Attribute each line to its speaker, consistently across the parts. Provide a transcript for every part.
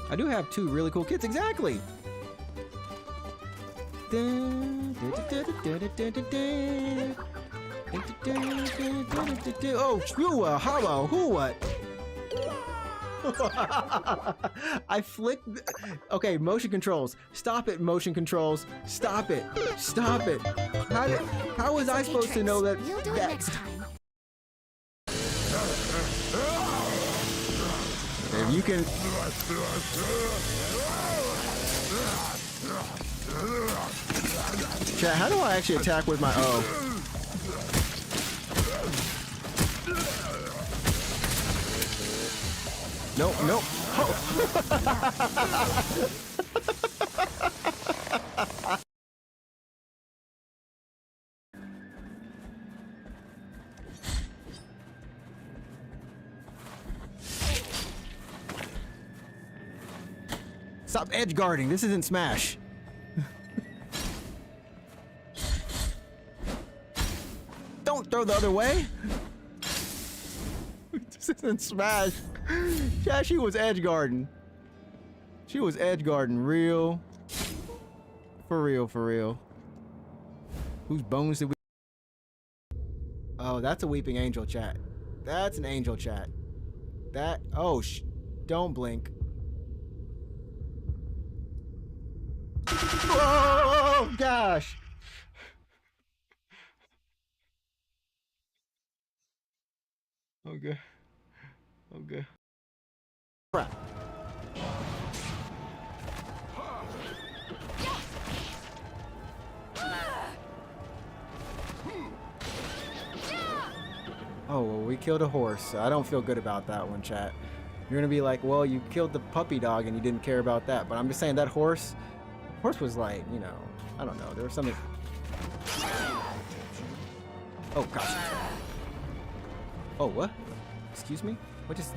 Speaker 1: I do have 2 really cool kits, exactly. Oh, shua, haba, who what? I flicked. Okay, motion controls. Stop it, motion controls. Stop it. Stop it. How was I supposed to know that?
Speaker 2: You'll do it next time.
Speaker 1: If you can. Chat, how do I actually attack with my O? Nope, nope. Oh. Stop edge guarding. This isn't Smash. Don't throw the other way. This isn't Smash. Yeah, she was edge guarding. She was edge guarding real. For real, for real. Whose bones did we... Oh, that's a weeping angel, chat. That's an angel, chat. That... Oh, don't blink. Oh, gosh. Okay. Okay. Crap. Oh, well, we killed a horse. I don't feel good about that one, chat. You're gonna be like, well, you killed the puppy dog and you didn't care about that. But I'm just saying that horse was like, you know, I don't know. There was something. Oh, gosh. Oh, what? Excuse me? What just...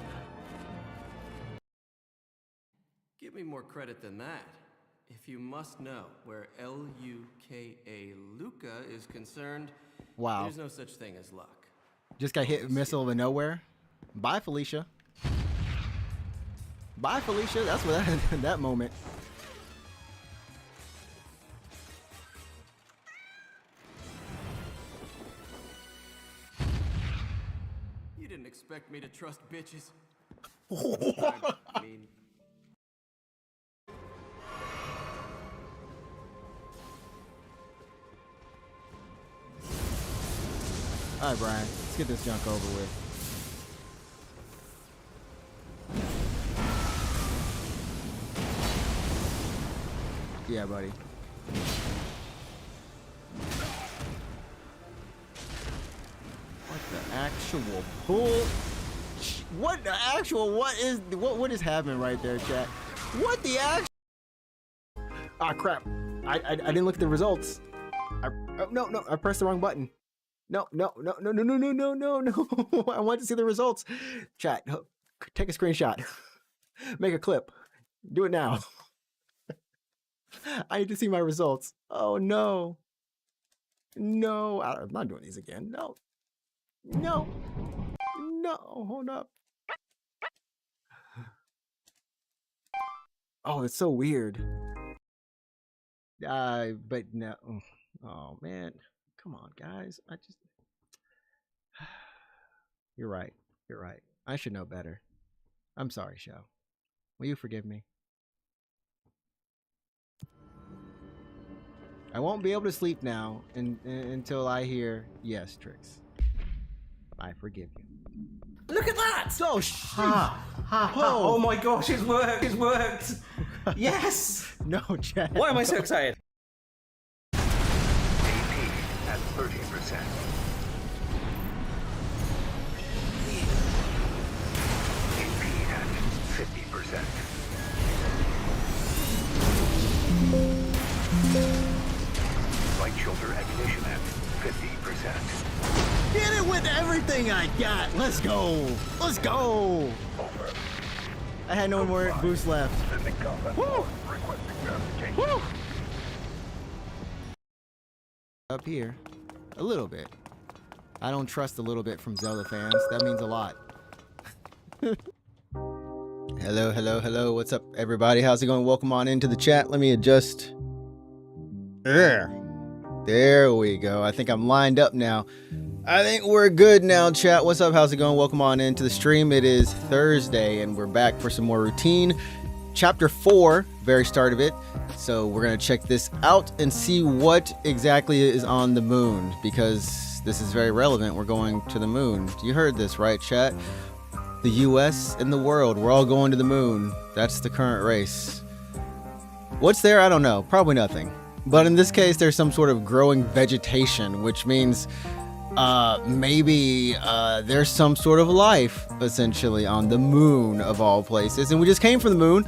Speaker 3: Give me more credit than that. If you must know where L-U-K-A Luca is concerned,
Speaker 1: Wow.
Speaker 3: there's no such thing as luck.
Speaker 1: Just got hit with a missile out of nowhere. Bye, Felicia. Bye, Felicia. That's what that moment.
Speaker 3: You didn't expect me to trust bitches. I mean...
Speaker 1: All right, Brian. Let's get this junk over with. Yeah, buddy. What the actual bull? What the actual? What is happening right there, chat? What the actual? Ah, crap! I didn't look at the results. No! I pressed the wrong button. No! I want to see the results. Chat, take a screenshot. Make a clip. Do it now. I need to see my results. Oh no. No, I'm not doing these again. No. Hold up. Oh, it's so weird. But no. Oh man. Come on, guys. You're right. I should know better. I'm sorry, show. Will you forgive me? I won't be able to sleep now until I hear, yes, Trix. I forgive you.
Speaker 4: Look at that!
Speaker 1: Oh,
Speaker 4: Oh my gosh, it's worked! Yes!
Speaker 1: No, Chad.
Speaker 4: Why am I so excited?
Speaker 5: AP at 30%. AP at 50%. Right shoulder ammunition at 50%.
Speaker 1: Get it with everything I got. Let's go.
Speaker 5: Over.
Speaker 1: I had no more boost left.
Speaker 5: Sending combat.
Speaker 1: Woo!
Speaker 5: Requesting verification.
Speaker 1: Woo! Up here, a little bit. I don't trust a little bit from Zelda fans. That means a lot. Hello, hello, hello. What's up, everybody? How's it going? Welcome on into the chat. Let me adjust. There we go. I think I'm lined up now. I think we're good now, chat. What's up? How's it going? Welcome on into the stream. It is Thursday, and we're back for some more routine. Chapter 4, very start of it. So we're going to check this out and see what exactly is on the moon, because this is very relevant. We're going to the moon. You heard this, right, chat? The US and the world, we're all going to the moon. That's the current race. What's there? I don't know. Probably nothing. But in this case, there's some sort of growing vegetation, which means maybe there's some sort of life, essentially, on the moon of all places. And we just came from the moon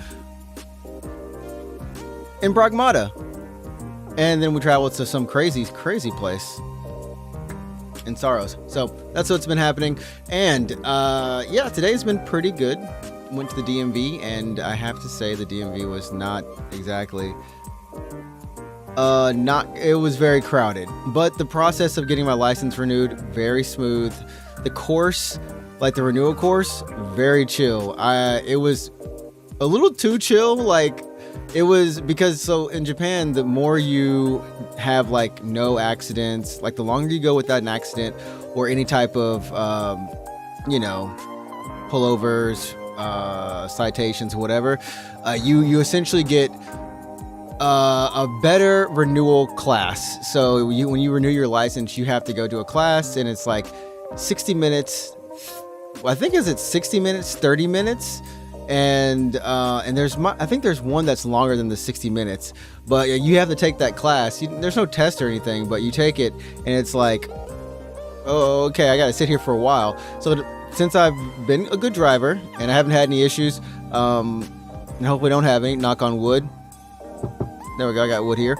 Speaker 1: in Pragmata. And then we traveled to some crazy place in Saros. So that's what's been happening. And yeah, today's been pretty good. Went to the DMV, and I have to say the DMV was not exactly it was very crowded, but the process of getting my license renewed, very smooth. The course, like the renewal course, very chill. It was a little too chill. Like, it was because, so in Japan, the more you have like no accidents, like the longer you go without an accident or any type of you know, pullovers, citations, whatever, you essentially get a better renewal class. So when you renew your license, you have to go to a class, and it's like 60 minutes. I think it's 60 minutes, 30 minutes, and I think there's one that's longer than the 60 minutes. But you have to take that class. There's no test or anything, but you take it, and it's like, oh, okay, I gotta sit here for a while. So since I've been a good driver and I haven't had any issues, and hopefully don't have any, knock on wood. There we go, I got wood here.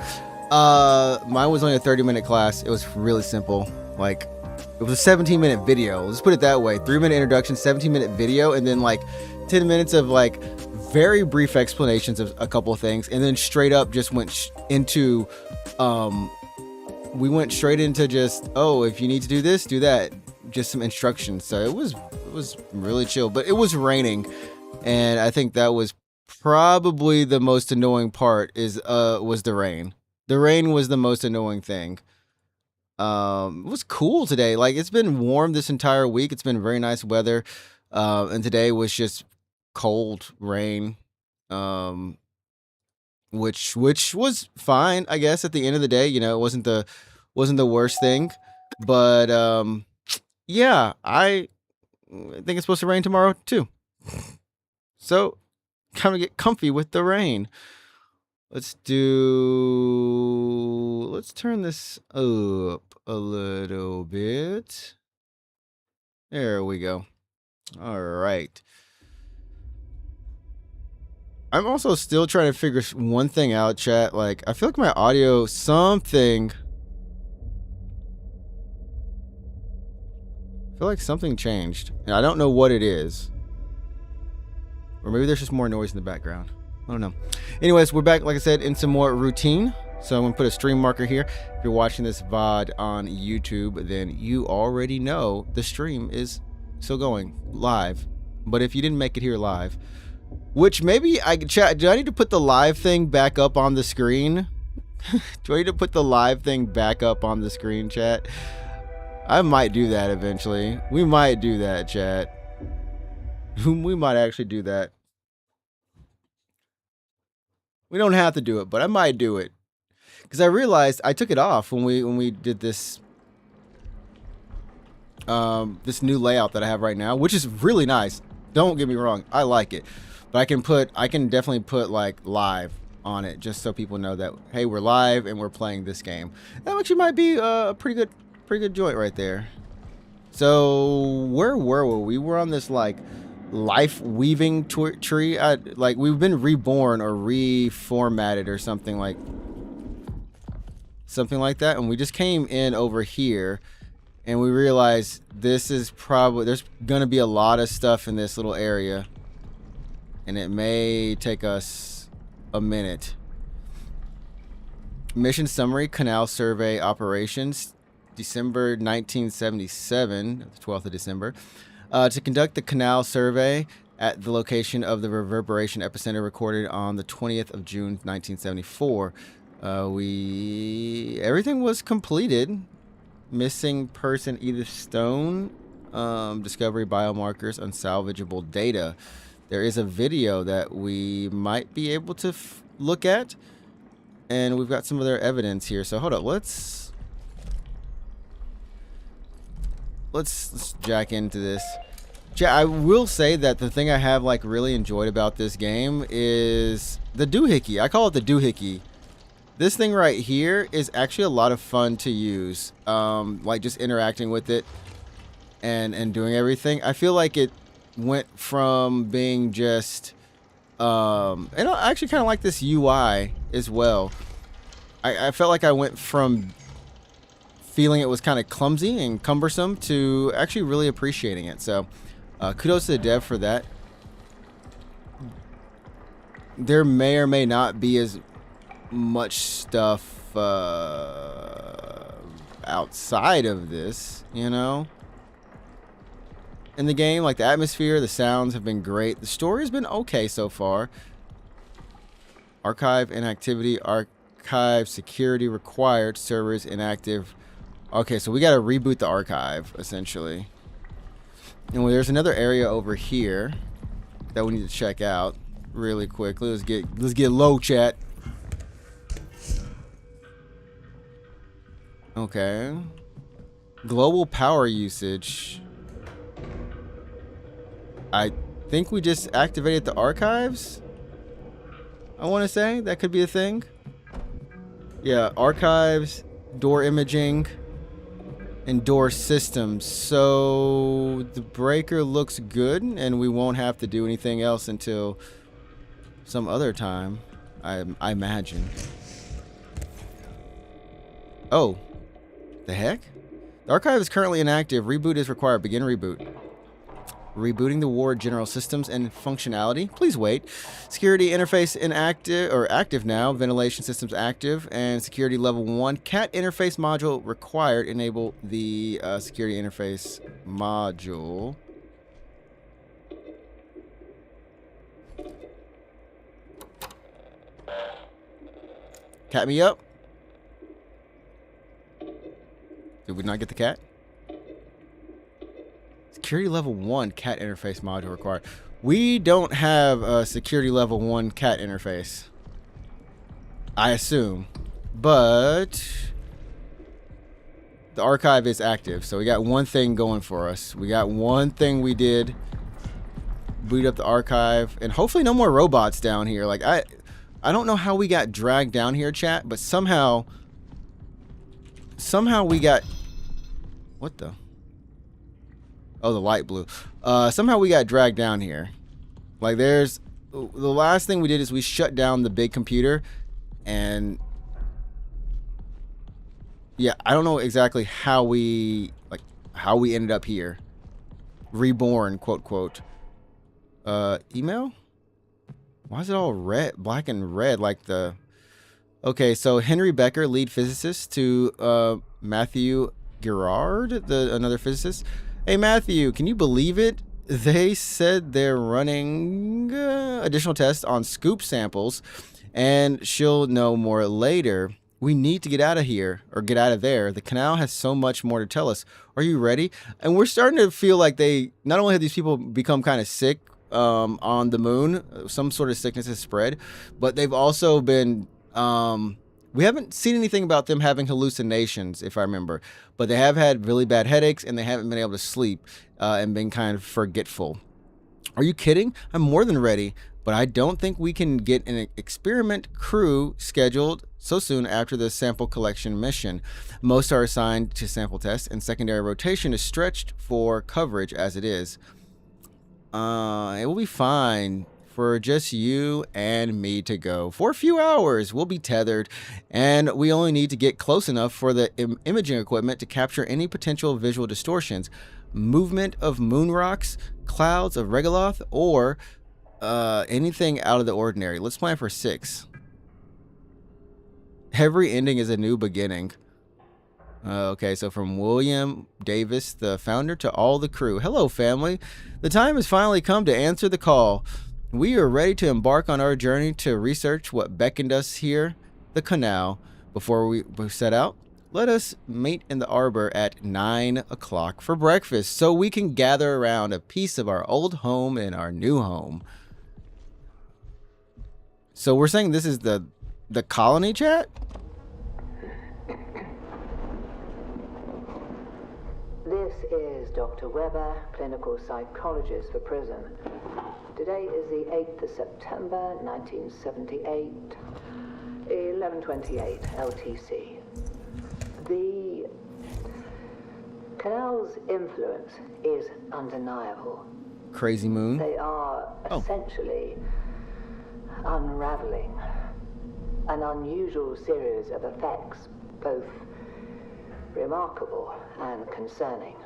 Speaker 1: Mine was only a 30-minute class. It was really simple. Like, it was a 17-minute video. Let's put it that way. 3-minute introduction, 17-minute video, and then like 10 minutes of like very brief explanations of a couple of things, and then straight up just went into we went straight into just, oh, if you need to do this, do that. Just some instructions. So it was really chill, but it was raining, and I think that was probably the most annoying part was the rain. The rain was the most annoying thing. It was cool today. Like, it's been warm this entire week. It's been very nice weather. And today was just cold rain. Which was fine, I guess, at the end of the day. You know, it wasn't the worst thing. But yeah, I think it's supposed to rain tomorrow too. So kind of get comfy with the rain. Let's turn this up a little bit. There we go. All right. I'm also still trying to figure one thing out, chat. Like, I feel like my audio, I feel like something changed, and I don't know what it is. Or maybe there's just more noise in the background. I don't know. Anyways, we're back, like I said, in some more routine. So I'm going to put a stream marker here. If you're watching this VOD on YouTube, then you already know the stream is still going live. But if you didn't make it here live, which maybe chat, do I need to put the live thing back up on the screen? Do I need to put the live thing back up on the screen, chat? I might do that eventually. We might do that, chat. We might actually do that. We don't have to do it, but I might do it. Because I realized I took it off when we did this this new layout that I have right now, which is really nice. Don't get me wrong, I like it. But I can definitely put like live on it, just so people know that, hey, we're live and we're playing this game. That actually might be a pretty good joint right there. So where were we? We were on this like life weaving tree. Like, we've been reborn or reformatted or something like that, and we just came in over here and we realized this is probably, there's gonna be a lot of stuff in this little area, and it may take us a minute. Mission summary: Canal Survey Operations, December 1977, the 12th of December. To conduct the canal survey, at the location of the reverberation epicenter recorded on the 20th of June 1974. Everything was completed. Missing person Edith Stone, discovery biomarkers, unsalvageable data. There is a video that we might be able to look at, and we've got some other evidence here. So hold up, let's jack into this. I will say that the thing I have like really enjoyed about this game is the doohickey. I call it the doohickey. This thing right here is actually a lot of fun to use. Like just interacting with it and doing everything. I feel like it went from being just and I actually kind of like this UI as well. I felt like I went from feeling it was kind of clumsy and cumbersome to actually really appreciating it. So kudos to the dev for that. There may or may not be as much stuff outside of this, you know, in the game. Like the atmosphere, the sounds have been great. The story has been okay so far. Archive inactivity, archive security required, servers inactive. Okay, so we got to reboot the archive essentially. And there's another area over here that we need to check out really quickly. Let's get low, chat. Okay. Global power usage. I think we just activated the archives. I want to say that could be a thing. Yeah, archives, door imaging, and door systems. So the breaker looks good, and we won't have to do anything else until some other time, I imagine. Oh. The heck? The archive is currently inactive. Reboot is required. Begin reboot. Rebooting the ward general systems and functionality. Please wait. Security interface inactive or active now. Ventilation systems active and security level 1. Cat interface module required. Enable the security interface module. Cat me up. Did we not get the cat? Security level 1 cat interface module required. We don't have a security level 1 cat interface, I assume, but the archive is active, so we got one thing going for us. We got one thing we did. Boot up the archive, and hopefully no more robots down here. Like I don't know how we got dragged down here, chat, but somehow we got... What the? Oh, the light blew. Somehow we got dragged down here. Like there's... The last thing we did is we shut down the big computer. And... Yeah, I don't know exactly how we... Like, how we ended up here. Reborn, quote, quote. Email? Why is it all red? Black and red like the... Okay, so Henry Becker, lead physicist, to Matthew Gerard, another physicist. Hey, Matthew, can you believe it? They said they're running additional tests on scoop samples, and she'll know more later. We need to get out of here, or get out of there. The canal has so much more to tell us. Are you ready? And we're starting to feel like not only have these people become kind of sick on the moon, some sort of sickness has spread, but they've also been... we haven't seen anything about them having hallucinations, if I remember, but they have had really bad headaches and they haven't been able to sleep and been kind of forgetful. Are you kidding? I'm more than ready, but I don't think we can get an experiment crew scheduled so soon after the sample collection mission. Most are assigned to sample tests and secondary rotation is stretched for coverage as it is. It will be fine. For just you and me to go. For a few hours, we'll be tethered, and we only need to get close enough for the imaging equipment to capture any potential visual distortions, movement of moon rocks, clouds of regoloth, or anything out of the ordinary. Let's plan for 6. Every ending is a new beginning. Okay, so from William Davis, the founder, to all the crew. Hello, family. The time has finally come to answer the call. We are ready to embark on our journey to research what beckoned us here, the canal. Before we set out, let us meet in the arbor at 9 o'clock for breakfast so we can gather around a piece of our old home and our new home. So we're saying this is the colony, chat?
Speaker 2: This is Dr. Weber, clinical psychologist for prison. Today is the 8th of September, 1978, 11:28 LTC. The canal's influence is undeniable.
Speaker 1: Crazy Moon.
Speaker 2: They are essentially unraveling an unusual series of effects, both remarkable and concerning.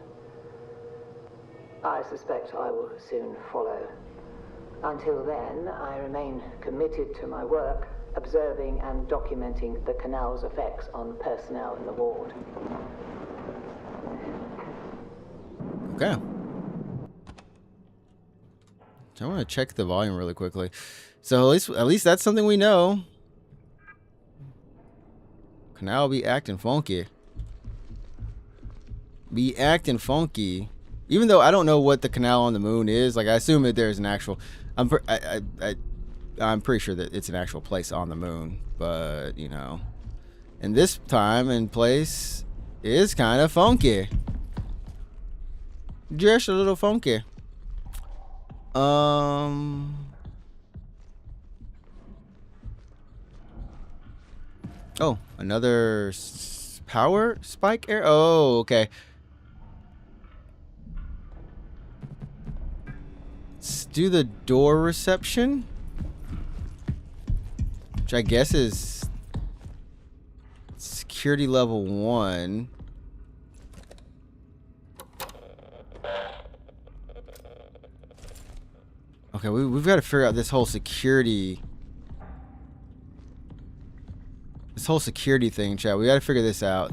Speaker 2: I suspect I will soon follow. Until then, I remain committed to my work, observing and documenting the canal's effects on personnel in the ward.
Speaker 1: Okay. So I want to check the volume really quickly. So at least that's something we know. Canal be acting funky. Be acting funky. Even though I don't know what the canal on the moon is, like I assume that there's an actual. I'm pretty sure that it's an actual place on the moon, but you know, and this time and place is kind of funky. Just a little funky. Oh, another power spike air. Oh, okay. Let's do the door reception, which I guess is security level 1. Okay, we've got to figure out this whole security thing, chat. We got to figure this out.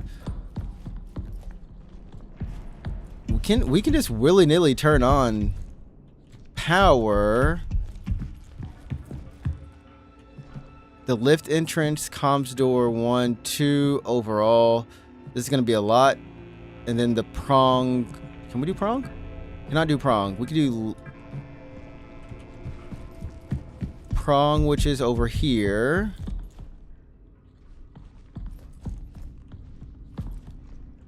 Speaker 1: We can just willy-nilly turn on power. The lift entrance, comms door 1, 2 overall. This is going to be a lot. And then the prong. Can we do prong? Cannot do prong. We can do prong, which is over here.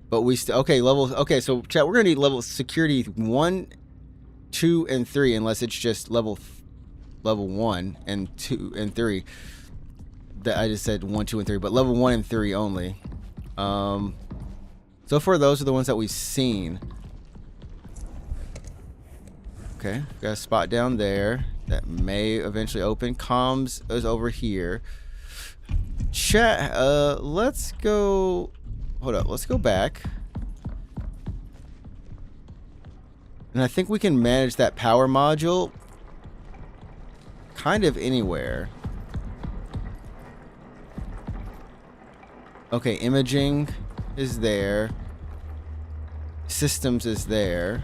Speaker 1: But we still okay, so chat, we're gonna need level security 1, 2, and 3, unless it's just level 1 and 2 and 3. That I just said 1, 2, and 3, but level 1 and 3 only. So far those are the ones that we've seen. Okay, got a spot down there that may eventually open. Comms is over here. Chat, let's go. Hold up, let's go back. And I think we can manage that power module kind of anywhere. Okay, imaging is there. Systems is there.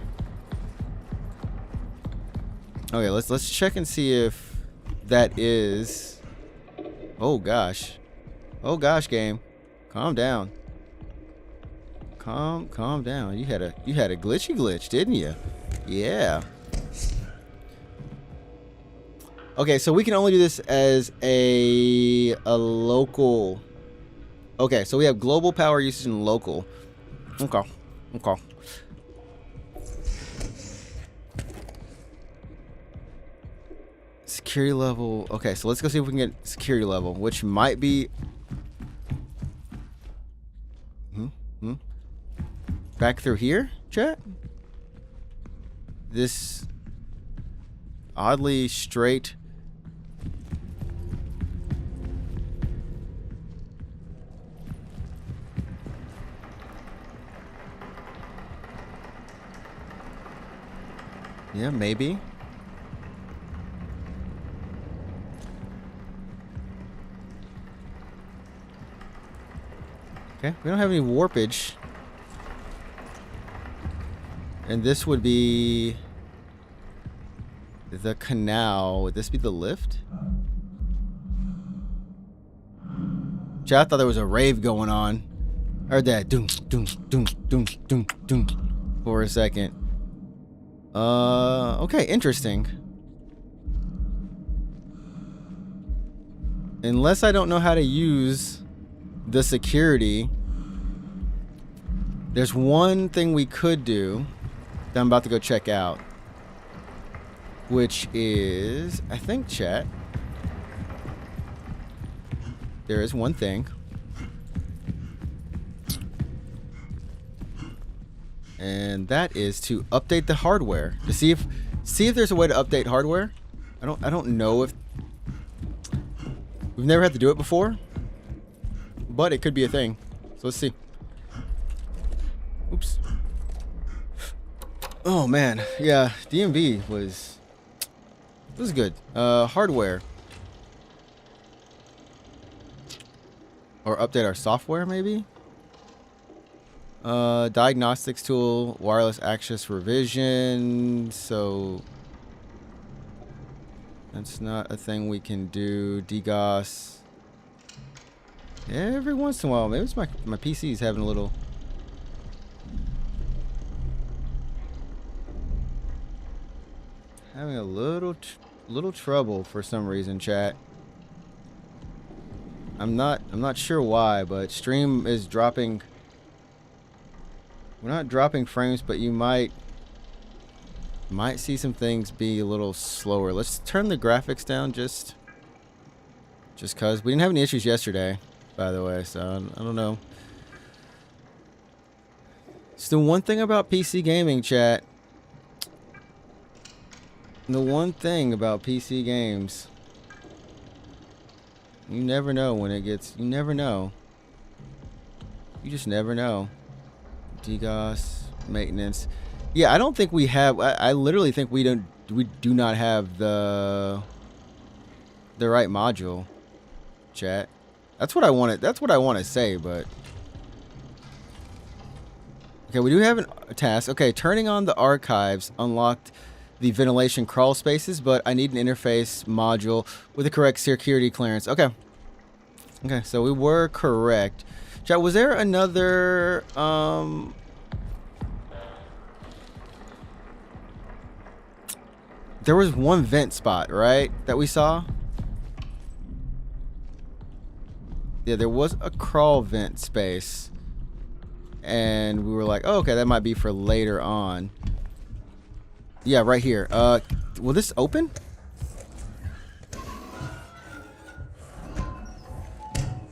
Speaker 1: Okay, let's check and see if that is. Oh gosh. Oh gosh, game. Calm down. Calm down. You had a glitchy glitch, didn't you? Yeah. Okay, so we can only do this as a local. Okay, so we have global power usage and local. Okay. Security level. Okay, so let's go see if we can get security level, which might be. Back through here, chat? This oddly straight. Yeah, maybe. Okay, we don't have any warpage. And this would be the canal. Would this be the lift? Chat, I thought there was a rave going on. I heard that doom, doom, doom, doom, doom, doom for a second. Okay, interesting. Unless I don't know how to use the security, there's one thing we could do that I'm about to go check out, which is, I think, chat, there is one thing, and that is to update the hardware to see if there's a way to update hardware. I don't know if we've never had to do it before, but it could be a thing. So let's see. Oops. Oh man, yeah, DMV was good. Hardware. Or update our software maybe? Diagnostics tool, wireless access revision, so that's not a thing we can do. DGOS. Every once in a while, maybe it's my PC's having a little little trouble for some reason, chat. I'm not sure why, but stream is dropping. We're not dropping frames, but you might see some things be a little slower. Let's turn the graphics down just cuz we didn't have any issues yesterday, by the way, so I don't know. It's the one thing about PC gaming, chat. The one thing about PC games, you never know when it gets, you never know. You just never know. DGOS, maintenance. Yeah, I don't think we have, I literally think we do not have the right module, chat. That's what I want to say, but okay, we do have a task. Okay, turning on the archives unlocked the ventilation crawl spaces, but I need an interface module with the correct security clearance. Okay. Okay, so we were correct. Chat, was there another there was one vent spot, right, that we saw? Yeah, there was a crawl vent space. And we were like, oh, okay, that might be for later on. Yeah, right here. Will this open?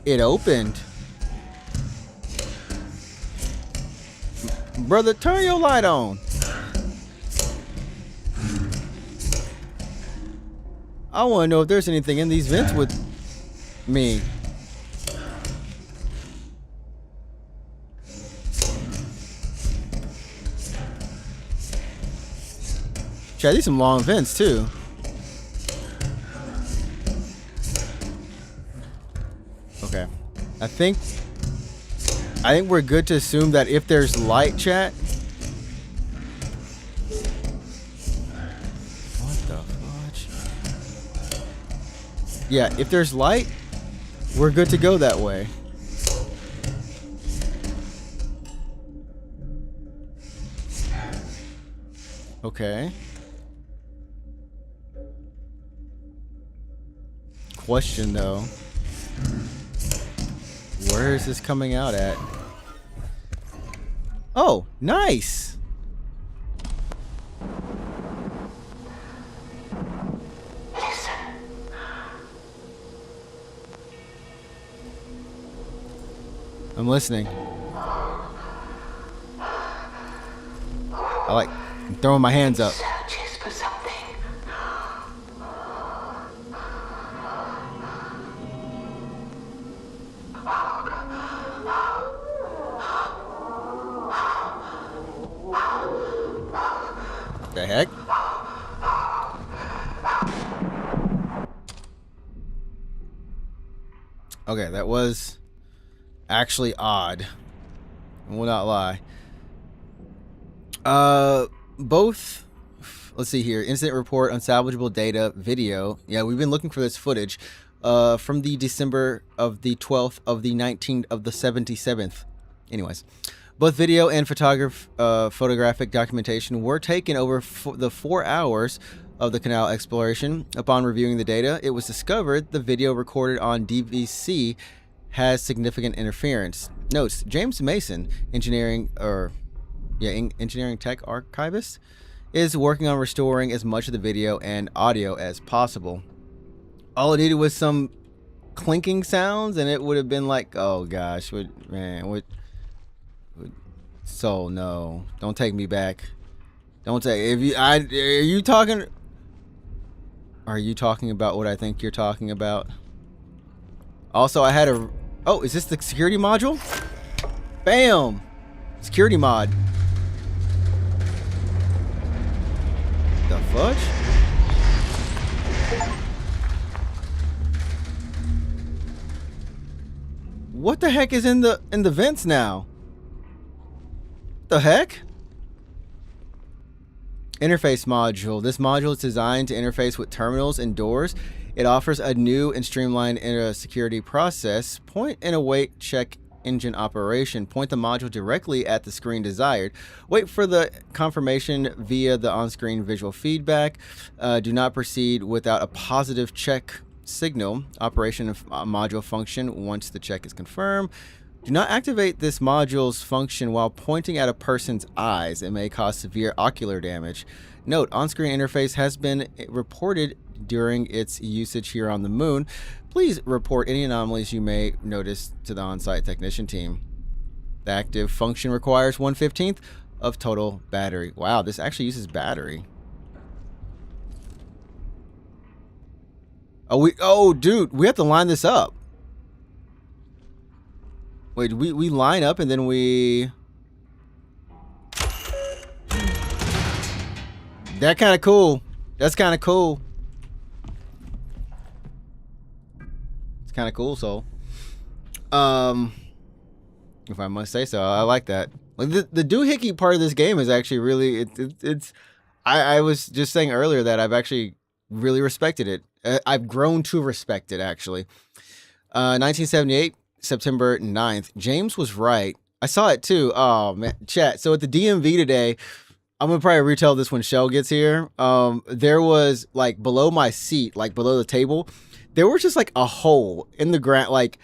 Speaker 1: It opened. Brother, turn your light on. I want to know if there's anything in these vents with me. Chat, these some long vents too. Okay. I think we're good to assume that if there's light, chat. What the fudge? Yeah, if there's light, we're good to go that way. Okay. Question though, where is this coming out at? Oh, nice.
Speaker 2: Listen.
Speaker 1: I'm listening. I'm throwing my hands up.
Speaker 2: Searches for something.
Speaker 1: The heck? Okay, that was actually odd. I will not lie. Both, let's see here. Incident report, unsalvageable data, video. Yeah, we've been looking for this footage from the December of the 12th of the 19th of the 77th. Anyways, both video and photographic documentation were taken over the 4 hours of the canal exploration. Upon reviewing the data, it was discovered the video recorded on DVC has significant interference. Notes: James Mason, engineering tech archivist, is working on restoring as much of the video and audio as possible. All it needed was some clinking sounds, and it would have been like, oh gosh, so no, don't take me back. Don't take. Are you talking about what I think you're talking about? Also, I had a. Oh, is this the security module? Bam! Security mod. The fudge? What the heck is in the vents now? The heck? Interface module. This module is designed to interface with terminals and doors. It offers a new and streamlined security process. Point and await check engine operation. Point the module directly at the screen desired. Wait for the confirmation via the on-screen visual feedback. Do not proceed without a positive check signal. Operation of module function once the check is confirmed. Do not activate this module's function while pointing at a person's eyes. It may cause severe ocular damage. Note: on-screen interface has been reported during its usage here on the moon. Please report any anomalies you may notice to the on-site technician team. The active function requires 1/15 of total battery. Wow, this actually uses battery. Oh, dude, we have to line this up. Wait, we line up and then we... That kind of cool. That's kind of cool. It's kind of cool, so. If I must say so, I like that. Like the doohickey part of this game is actually really... I was just saying earlier that I've actually really respected it. I've grown to respect it, actually. 1978... September 9th. James was right. I saw it too. Oh man, chat. So at the DMV today, I'm gonna probably retell this when Shell gets here. There was like below my seat, like below the table, there was just like a hole in the ground. Like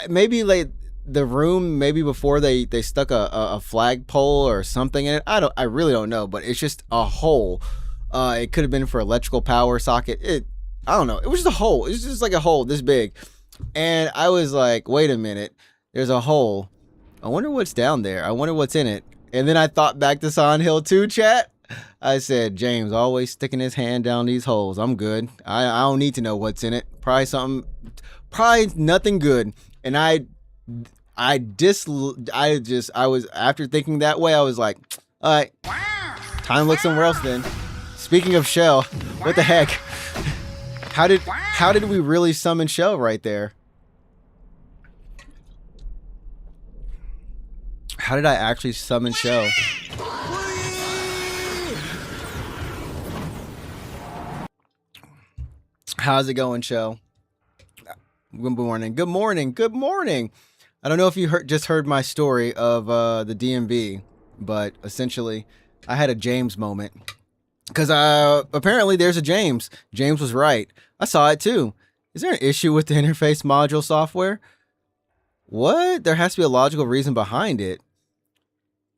Speaker 1: maybe like the room, maybe before they stuck a flagpole or something in it. I really don't know, but it's just a hole. It could have been for electrical power socket. I don't know. It was just a hole. It was just like a hole this big. And I was like, wait a minute, there's a hole. I wonder what's down there. I wonder what's in it. And then I thought back to Silent Hill 2, chat. I said, James always sticking his hand down these holes. I'm good. I don't need to know what's in it. Probably nothing good. And I was, after thinking that way, I was like, all right, time to look somewhere else then. Speaking of Shell, what the heck? How did we really summon Shell right there? How did I actually summon Shell? How's it going, Shell? Good morning. Good morning. Good morning. I don't know if you just heard my story of the DMV, but essentially I had a James moment. Because apparently there's a James. James was right. I saw it too. Is there an issue with the interface module software? What? There has to be a logical reason behind it.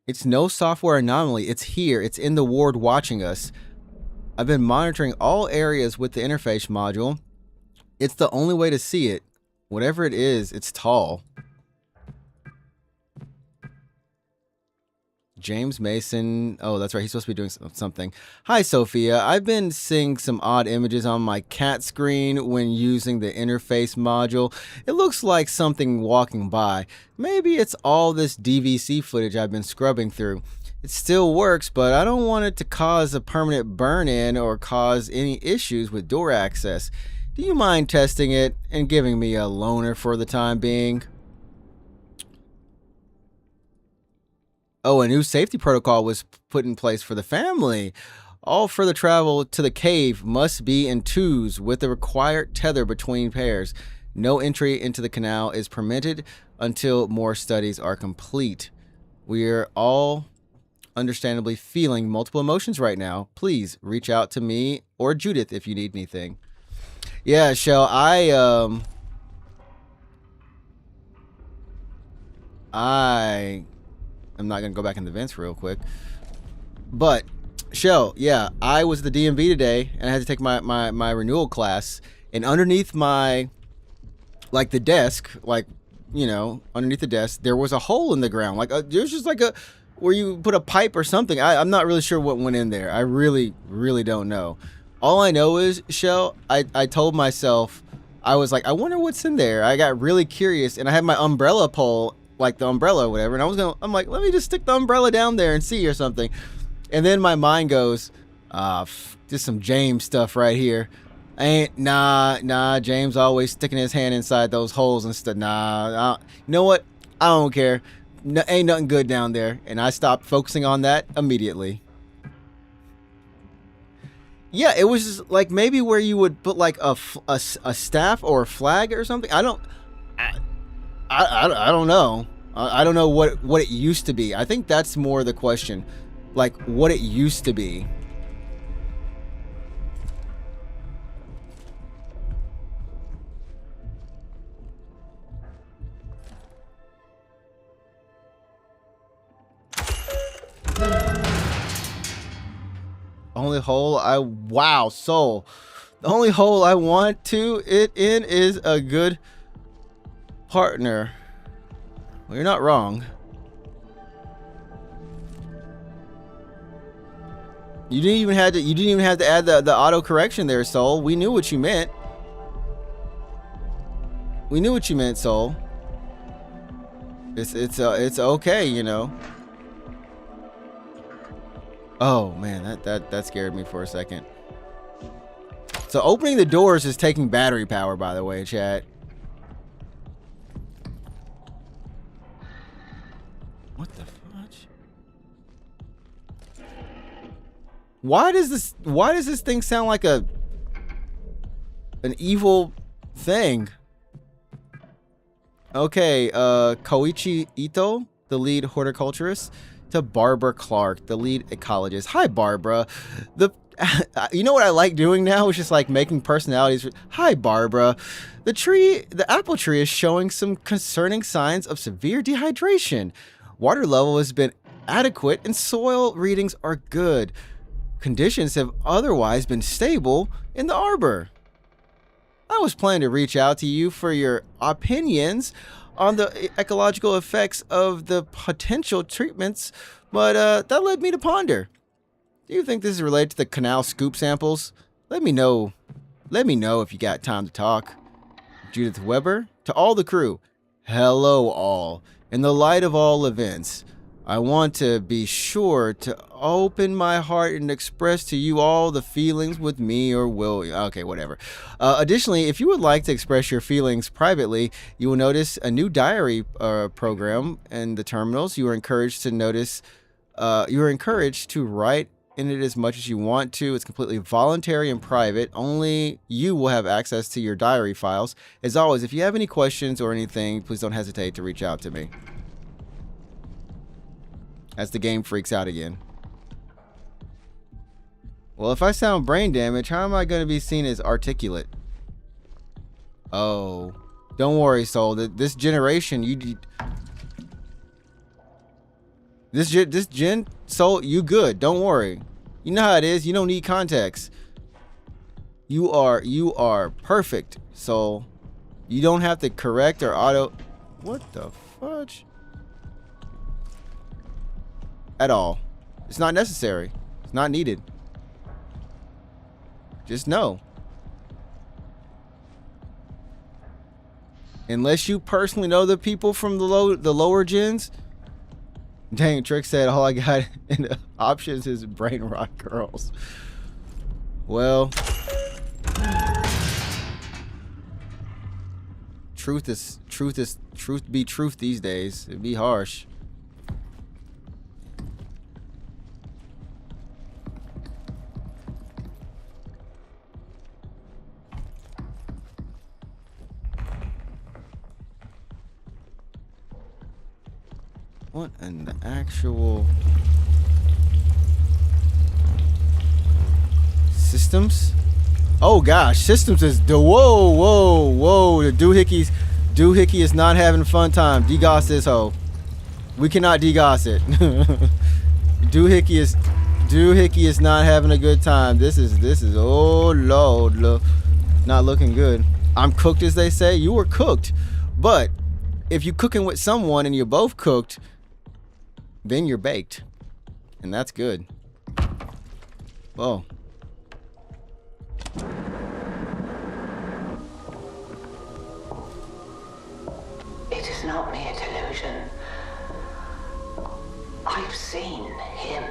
Speaker 1: It's no software anomaly. It's here. It's in the ward watching us. I've been monitoring all areas with the interface module. It's the only way to see it. Whatever it is, it's tall. James Mason. Oh, that's right. He's supposed to be doing something. Hi, Sophia. I've been seeing some odd images on my cat screen when using the interface module. It looks like something walking by. Maybe it's all this DVC footage I've been scrubbing through. It still works, but I don't want it to cause a permanent burn-in or cause any issues with door access. Do you mind testing it and giving me a loaner for the time being? Oh, a new safety protocol was put in place for the family. All further travel to the cave must be in twos with the required tether between pairs. No entry into the canal is permitted until more studies are complete. We're all understandably feeling multiple emotions right now. Please reach out to me or Judith if you need anything. Yeah, Shell, I'm not gonna go back in the vents real quick. But Shell, yeah, I was at the DMV today and I had to take my renewal class, and underneath my the desk, underneath the desk, there was a hole in the ground. There's just like a where you put a pipe or something. I'm not really sure what went in there. I really, really don't know. All I know is, Shell, I told myself, I was like, I wonder what's in there. I got really curious, and I had my umbrella pole, like the umbrella or whatever, and I'm like, let me just stick the umbrella down there and see or something. And then my mind goes, just some James stuff right here. Nah, James always sticking his hand inside those holes and stuff. Nah, you know what? I don't care. No, ain't nothing good down there. And I stopped focusing on that immediately. Yeah, it was just like maybe where you would put like a staff or a flag or something. I don't know. I don't know what it used to be. I think that's more the question. Like what it used to be. Only hole Soul. The only hole I want to it in is a good partner. Well, you're not wrong. You didn't even have to add the auto correction there, Soul. We knew what you meant. We knew what you meant, Soul. It's okay, you know. Oh man, that scared me for a second. So opening the doors is taking battery power, by the way, chat. What the fudge? Why does this thing sound like an evil thing? Okay, Koichi Ito, the lead horticulturist, to Barbara Clark, the lead ecologist. Hi, Barbara. You know what I like doing now is just like making personalities. Hi, Barbara. The apple tree is showing some concerning signs of severe dehydration. Water level has been adequate and soil readings are good. Conditions have otherwise been stable in the arbor. I was planning to reach out to you for your opinions on the ecological effects of the potential treatments, but that led me to ponder. Do you think this is related to the canal scoop samples? Let me know. Let me know if you got time to talk. Judith Weber, to all the crew, hello all. In the light of all events, I want to be sure to open my heart and express to you all the feelings with me or will. Okay, whatever. Additionally, if you would like to express your feelings privately, you will notice a new diary program in the terminals. You are encouraged to write in it as much as you want to. It's completely voluntary and private. Only you will have access to your diary files. As always, if you have any questions or anything, please don't hesitate to reach out to me. As the game freaks out again. Well, if I sound brain damaged, how am I going to be seen as articulate? Oh, don't worry, Soul. This generation, this gen, Soul, you good. Don't worry. You know how it is. You don't need context. You are perfect, Soul. You don't have to correct or auto. What the fudge? At all. It's not necessary. It's not needed. Just know. Unless you personally know the people from the lower gens. Dang, Trick said all I got in the options is brain rot girls. Well, truth be truth these days. It'd be harsh. What in the actual systems? Oh gosh, systems is the whoa. The doohickey is not having a fun time. DGOS this hoe. We cannot DGOS it. Doohickey is not having a good time. This is oh lord, not looking good. I'm cooked, as they say. You were cooked, but if you're cooking with someone and you're both cooked, then you're baked, and that's good. Whoa.
Speaker 2: It is not mere delusion. I've seen him.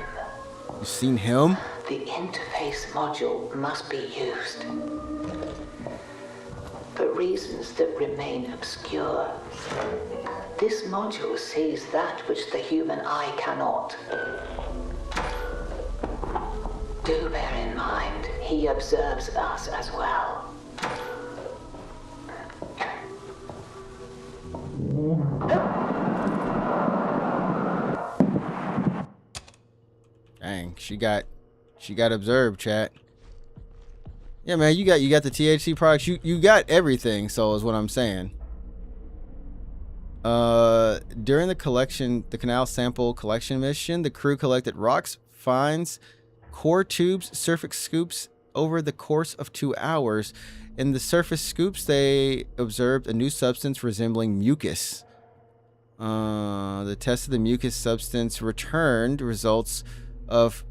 Speaker 1: You've seen him?
Speaker 2: The interface module must be used. For reasons that remain obscure. This module sees that which the human eye cannot. Do bear in mind, he observes us as well.
Speaker 1: Dang, she got observed, chat. Yeah, man, you got the THC products. You got everything, so is what I'm saying. During the canal sample collection mission, the crew collected rocks, fines, core tubes, surface scoops over the course of 2 hours. In the surface scoops, they observed a new substance resembling mucus. The test of the mucus substance returned results of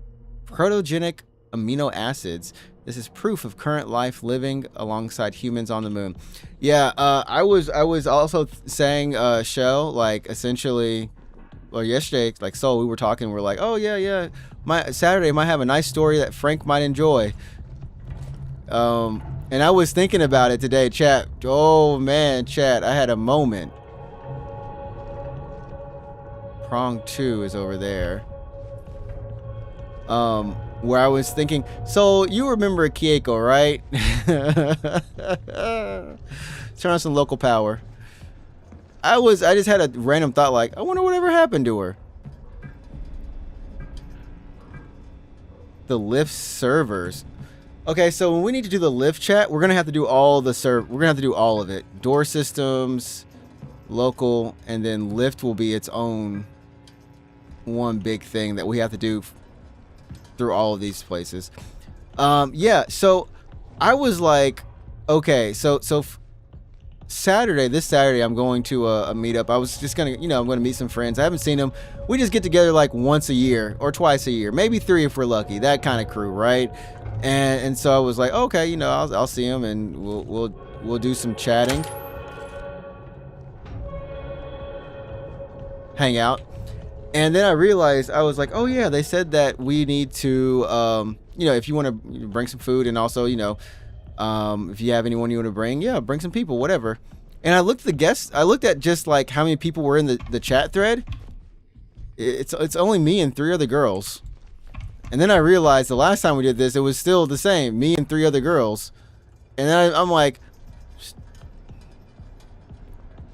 Speaker 1: protogenic amino acids. This is proof of current life living alongside humans on the moon. Yeah, I was also saying, Shell, like essentially, or yesterday, like we were talking, we're like, oh yeah, my Saturday might have a nice story that Frank might enjoy. And I was thinking about it today, chat. Oh man, chat, I had a moment. Prong 2 is over there. Where I was thinking, so you remember Kieko, right? Turn on some local power. I just had a random thought, like, I wonder whatever happened to her. The lift servers. Okay, so when we need to do the lift chat, we're gonna have to do all of it. Door systems, local, and then lift will be its own one big thing that we have to do through all of these places. Yeah, so I was like, okay, so this Saturday I'm going to a meetup. I was just gonna, I'm gonna meet some friends. I haven't seen them. We just get together like once a year or twice a year, maybe 3 if we're lucky. That kind of crew, right? And so I was like, okay, I'll see them and we'll do some chatting, hang out. And then I realized, I was like, oh yeah, they said that we need to, if you want to bring some food, and also, if you have anyone you want to bring, yeah, bring some people, whatever. And I looked at the guests, I looked at just like how many people were in the chat thread. It's only me and 3 other girls. And then I realized the last time we did this, it was still the same, me and 3 other girls. And then I'm like,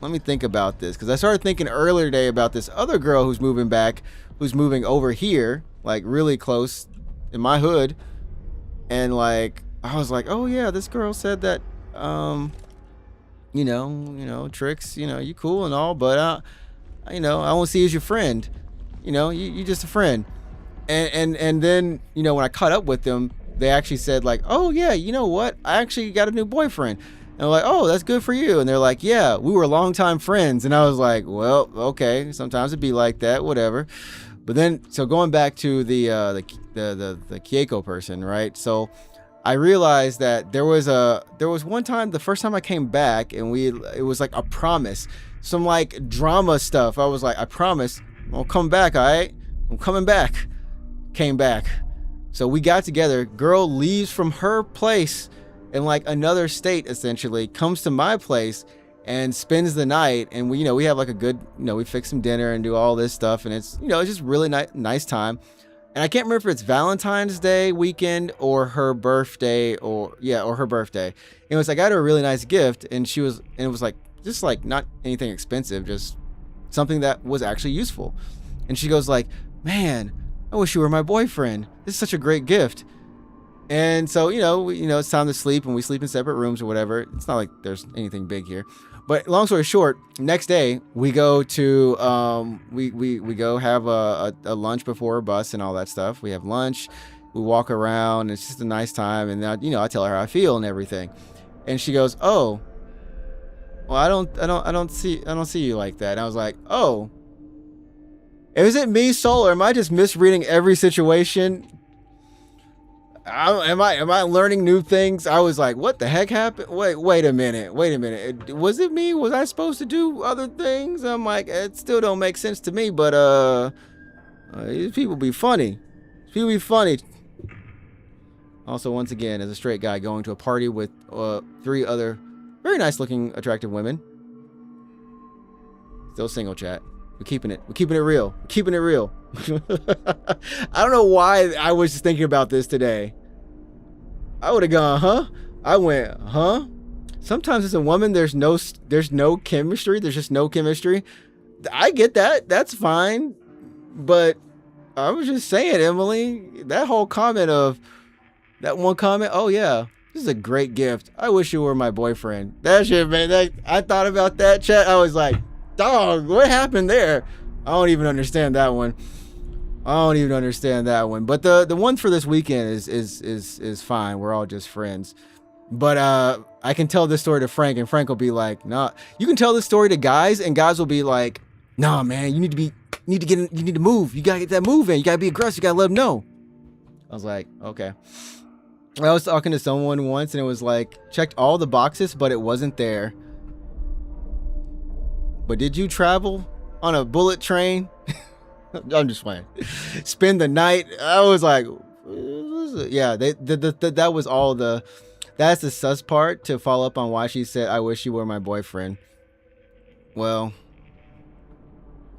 Speaker 1: let me think about this, because I started thinking earlier today about this other girl who's moving over here, like really close in my hood. And like, I was like, oh yeah, this girl said that, Trix, you cool and all, but I won't see you as your friend. You just a friend. And then, when I caught up with them, they actually said like, oh yeah, you know what? I actually got a new boyfriend. And I'm like, oh, that's good for you. And they're like, yeah, we were longtime friends. And I was like, well, okay, sometimes it'd be like that, whatever. But then, so going back to the Kieko person, right? So I realized that there was one time, the first time I came back, and it was like a promise, some like drama stuff. I was like, I promise I'll come back, all right? I'm coming back. Came back. So we got together. Girl leaves from her place in like another state, essentially, comes to my place and spends the night. And we have like a good, we fix some dinner and do all this stuff. And it's, it's just really nice time. And I can't remember if it's Valentine's Day weekend or her birthday or her birthday. Anyways, I got her a really nice gift, and it was like, just like not anything expensive, just something that was actually useful. And she goes like, man, I wish you were my boyfriend. This is such a great gift. And so, it's time to sleep, and we sleep in separate rooms or whatever. It's not like there's anything big here. But long story short, next day we go to we go have a lunch before a bus and all that stuff. We have lunch, we walk around, and it's just a nice time. And I tell her how I feel and everything. And she goes, "Oh, well, I don't see you like that." And I was like, "Oh, is it me, Soul, or am I just misreading every situation? Am I learning new things?" I was like, "What the heck happened? Wait a minute. Was it me? Was I supposed to do other things?" I'm like, it still don't make sense to me. But these people be funny. Also, once again, as a straight guy going to a party with 3 other very nice looking, attractive women. Still single, chat. We're keeping it real. I don't know why I was just thinking about this today. I would have gone, huh? I went, huh? Sometimes as a woman, there's no chemistry. There's just no chemistry. I get that. That's fine. But I was just saying, Emily, that one comment, oh yeah, this is a great gift. I wish you were my boyfriend. That shit, man. I thought about that, chat. I was like, dog, what happened there? I don't even understand that one. But the one for this weekend is fine. We're all just friends. But I can tell this story to Frank, and Frank will be like, "Nah." You can tell this story to guys, and guys will be like, "Nah, man, you need to move. You gotta get that move in. You gotta be aggressive. You gotta let them know." I was like, okay. I was talking to someone once, and it was like, checked all the boxes, but it wasn't there. But did you travel on a bullet train? I'm just playing. Spend the night. I was like, yeah, that was all that's the sus part to follow up on why she said, "I wish you were my boyfriend." Well,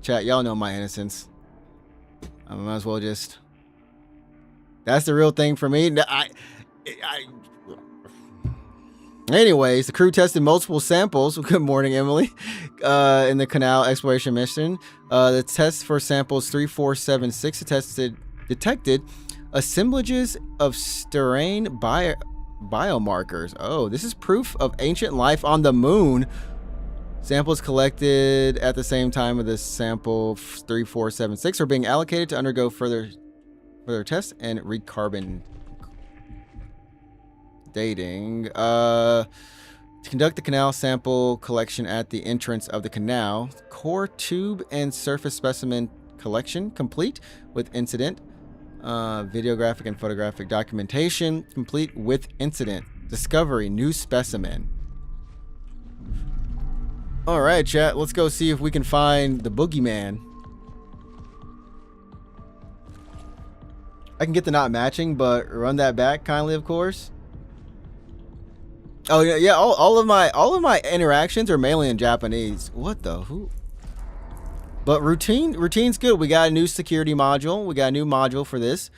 Speaker 1: chat, y'all know my innocence. I might as well just, that's the real thing for me. Anyways, the crew tested multiple samples. Good morning, Emily. In the canal exploration mission, the test for samples 3476 detected assemblages of sterane biomarkers. Oh, this is proof of ancient life on the moon. Samples collected at the same time of the sample 3476 are being allocated to undergo further tests and recarbon dating. To conduct the canal sample collection at the entrance of the canal. Core tube and surface specimen collection complete with incident. Videographic and photographic documentation complete with incident. Discovery, new specimen. Alright, chat, let's go see if we can find the boogeyman. I can get the not matching, but run that back kindly, of course. Oh yeah, all of my interactions are mainly in Japanese. What the who? But routine's good. We got a new security module. We got a new module for this.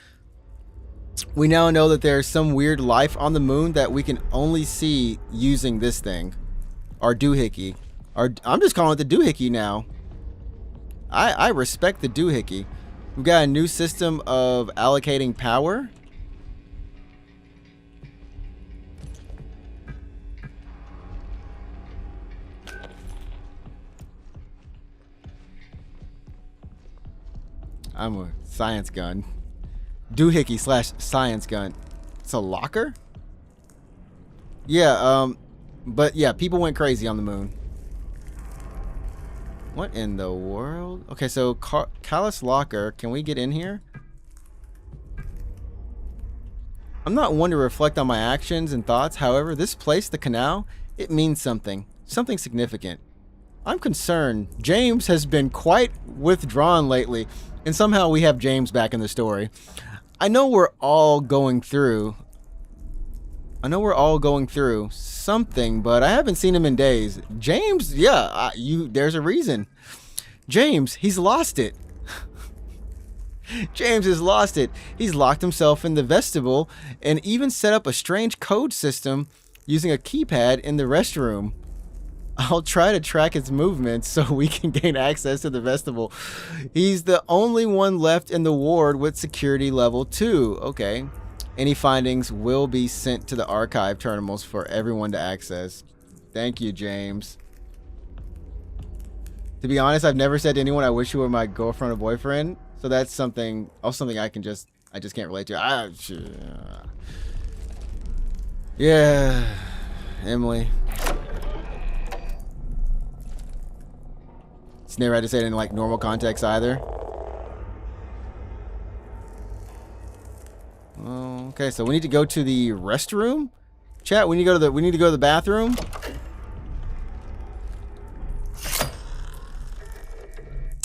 Speaker 1: We now know that there's some weird life on the moon that we can only see using this thing. Our doohickey. I'm just calling it the doohickey now. I respect the doohickey. We've got a new system of allocating power. I'm a science gun. Doohickey / science gun. It's a locker? Yeah, but yeah, people went crazy on the moon. What in the world? Okay, so Callus Locker, can we get in here? I'm not one to reflect on my actions and thoughts. However, this place, the canal, it means something. Something significant. I'm concerned. James has been quite withdrawn lately, and somehow we have James back in the story. I know we're all going through something, but I haven't seen him in days. James, yeah, there's a reason. James, he's lost it. James has lost it. He's locked himself in the vestibule and even set up a strange code system using a keypad in the restroom. I'll try to track his movements so we can gain access to the vestibule. He's the only one left in the ward with security level 2. Okay. Any findings will be sent to the archive terminals for everyone to access. Thank you, James. To be honest, I've never said to anyone I wish you were my girlfriend or boyfriend. So that's something I just can't relate to. Yeah, Emily. It's never had to say it in like normal context either. Okay, so we need to go to the restroom. Chat, we need to go to the bathroom.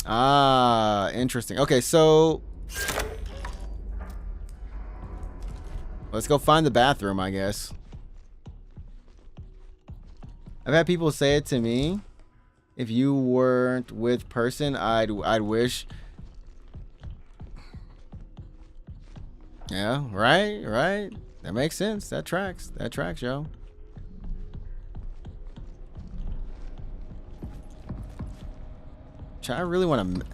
Speaker 1: Ah, interesting. Okay, so let's go find the bathroom, I guess. I've had people say it to me. If you weren't with person, I'd wish. Yeah, right. That makes sense. That tracks, yo. I really want to.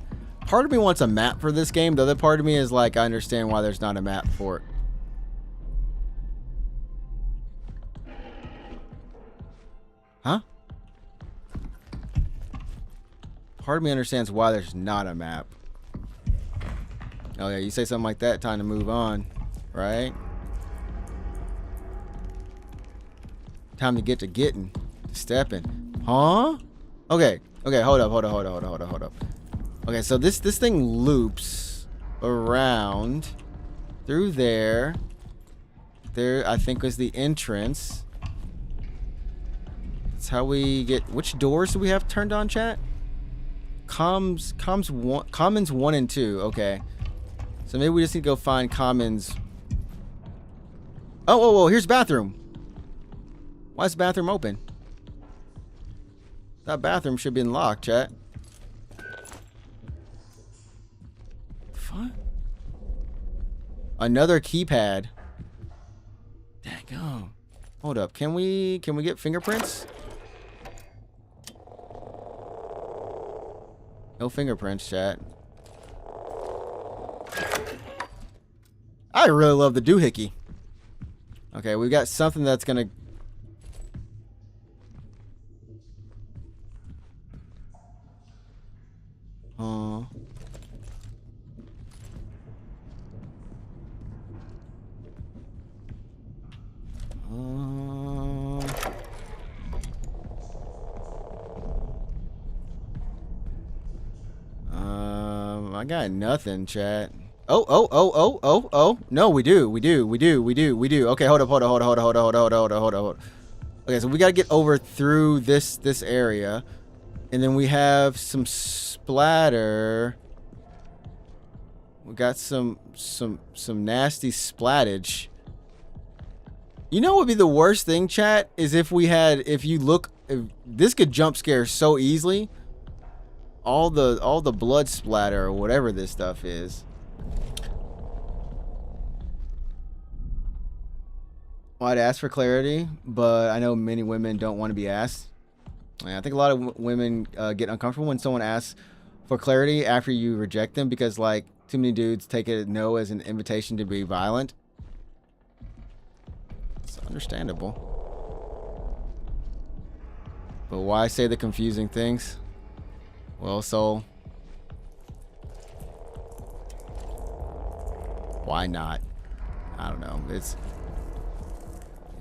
Speaker 1: Part of me wants a map for this game. The other part of me is like, I understand why there's not a map for it. Huh? Part of me understands why there's not a map. Oh yeah, you say something like that, time to move on, right? Time to get to getting, stepping. Huh? Okay, hold up. Okay, so this thing loops around through there. There, I think, was the entrance. That's how we get. Which doors do we have turned on, chat? Commons 1 and 2. Okay. So maybe we just need to go find commons. Oh, here's the bathroom. Why is the bathroom open? That bathroom should be locked, chat. What? Another keypad. Dang. Hold up. Can we get fingerprints? No fingerprints, chat. I really love the doohickey. Okay, we got something that's gonna. I got nothing, chat. Oh. No, we do. Okay, hold up. Okay, so we gotta get over through this area. And then we have some splatter. We got some nasty splattage. You know what would be the worst thing, chat? Is if this could jump scare so easily. All the blood splatter or whatever this stuff is. Well, I'd ask for clarity, but I know many women don't want to be asked. I think a lot of women get uncomfortable when someone asks for clarity after you reject them because, like, too many dudes take a no as an invitation to be violent. It's understandable. But why say the confusing things? Well, so why not? I don't know. It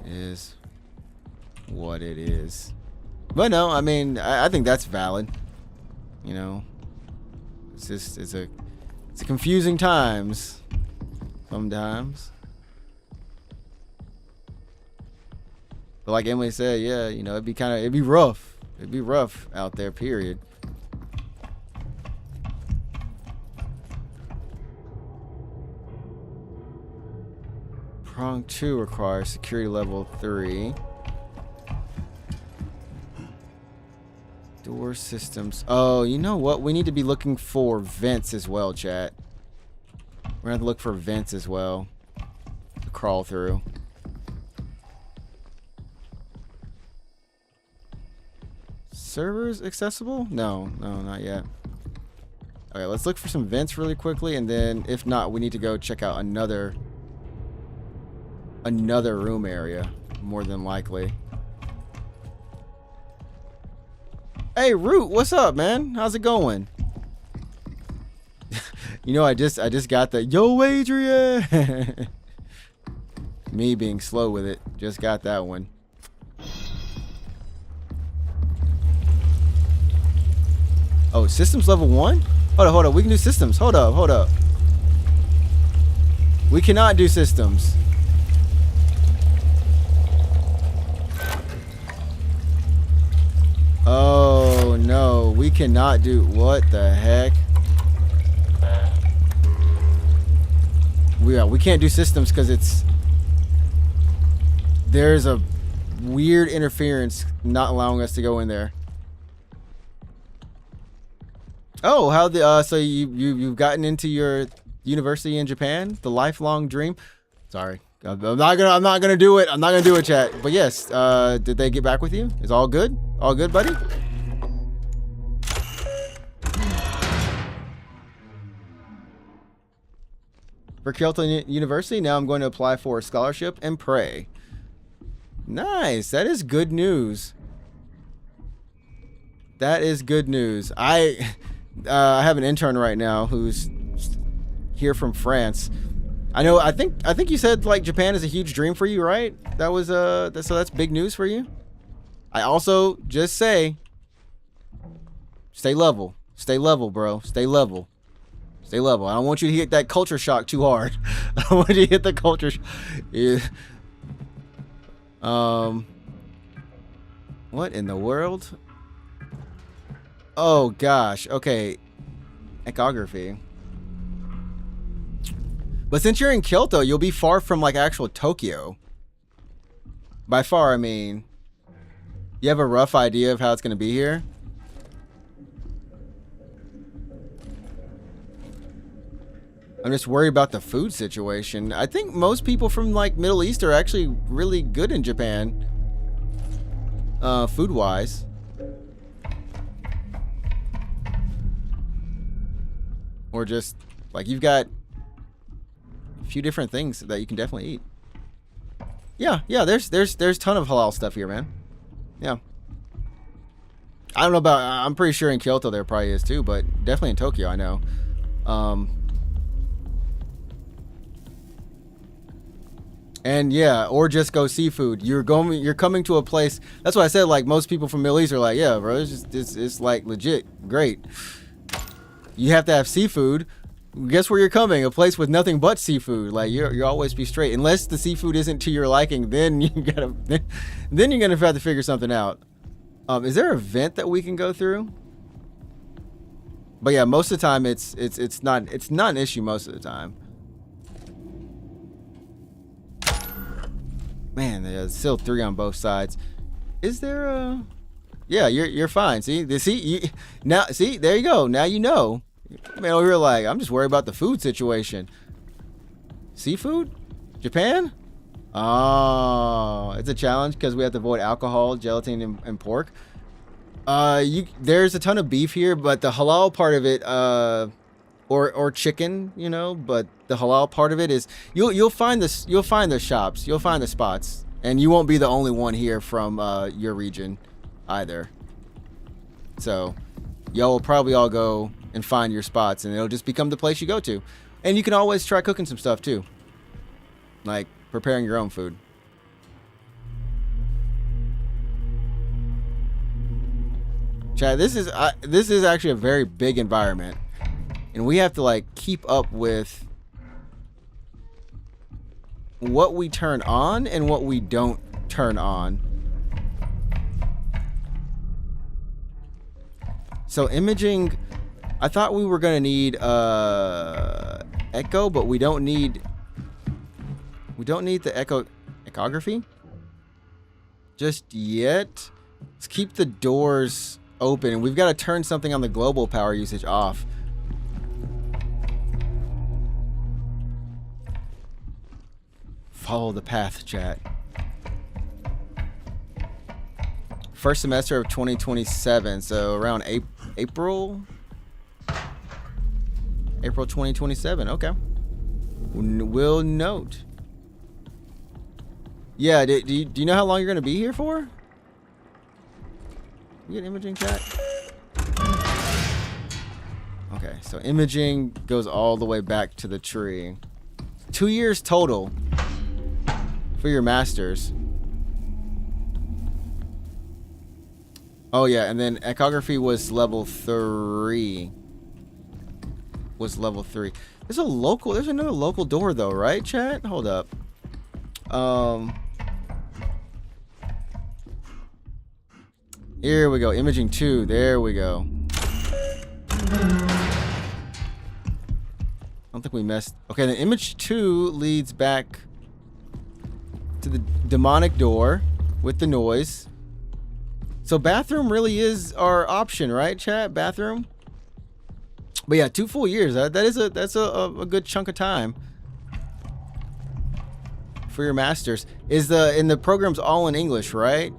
Speaker 1: is what it is. But no, I mean, I think that's valid. You know, it's a confusing times sometimes. But like Emily said, yeah, you know, it'd be rough. It'd be rough out there, period. Prong 2 requires security level 3. Door systems. Oh, you know what? We need to be looking for vents as well, chat. We're gonna have to look for vents as well to crawl through. servers accessible? No, not yet. Okay, let's look for some vents really quickly, and then if not, we need to go check out another room area, more than likely. Hey, Root, what's up, man? How's it going? You know, I just got the yo, Adrian. Me being slow with it, just got that one. Oh, systems level 1? Hold up. We can do systems. Hold up. We cannot do systems. Oh no, we cannot do. What the heck? We can't do systems because there's a weird interference not allowing us to go in there. Oh, how the so you've gotten into your university in Japan, the lifelong dream. Sorry, I'm not gonna do it. I'm not gonna do it, chat. But yes, did they get back with you? Is all good? All good, buddy? For Kyoto University, now I'm going to apply for a scholarship and pray. Nice. That is good news. That is good news. I have an intern right now who's here from France. I think you said like Japan is a huge dream for you, right? That was so that's big news for you. I also just say stay level. Stay level, bro. Stay level. Stay level. I don't want you to hit that culture shock too hard. I don't want you to hit the culture yeah. What in the world? Oh gosh. Okay. Ecography. But since you're in Kyoto, you'll be far from like actual Tokyo. By far, I mean, you have a rough idea of how it's going to be here? I'm just worried about the food situation. I think most people from like Middle East are actually really good in Japan. Food-wise. Or just like you've got a few different things that you can definitely eat. Yeah, there's ton of halal stuff here, man. Yeah. I don't know about, I'm pretty sure in Kyoto there probably is too, but definitely in Tokyo I know. And yeah, or just go seafood. You're coming to a place. That's why I said like most people from Middle East are like, yeah, bro, it's like legit great. You have to have seafood. Guess where you're coming? A place with nothing but seafood. Like you always be straight. Unless the seafood isn't to your liking, then then you're gonna have to figure something out. Is there a vent that we can go through? But yeah, most of the time it's not an issue most of the time. Man, there's still 3 on both sides. Is there a? Yeah, you're fine. See, now see, there you go. Now you know. Man, over here like I'm just worried about the food situation. Seafood, Japan. Oh, it's a challenge because we have to avoid alcohol, gelatin, and pork. There's a ton of beef here, but the halal part of it, or chicken, you know. But the halal part of it is you'll find the shops, you'll find the spots, and you won't be the only one here from your region either. So y'all will probably all go and find your spots, and it'll just become the place you go to. And you can always try cooking some stuff too, like preparing your own food. Chad, this is actually a very big environment, and we have to like keep up with what we turn on and what we don't turn on. So imaging, I thought we were gonna need echo, but we don't need the ecography just yet. Let's keep the doors open. We've got to turn something on the global power usage off. Follow the path, chat. First semester of 2027, so around April 2027. Okay. Will note. Yeah, do you know how long you're gonna be here for? You get imaging chat? Okay, so imaging goes all the way back to the tree. 2 years total for your masters. Oh yeah, and then echography was level 3. There's another local door though, right, chat? Hold up. Here we go. Imaging 2. There we go. I don't think we messed. Okay, then image 2 leads back to the demonic door with the noise. So bathroom really is our option, right, chat? Bathroom. But yeah, 2 full years. That's a good chunk of time for your masters. And the program's all in English, right?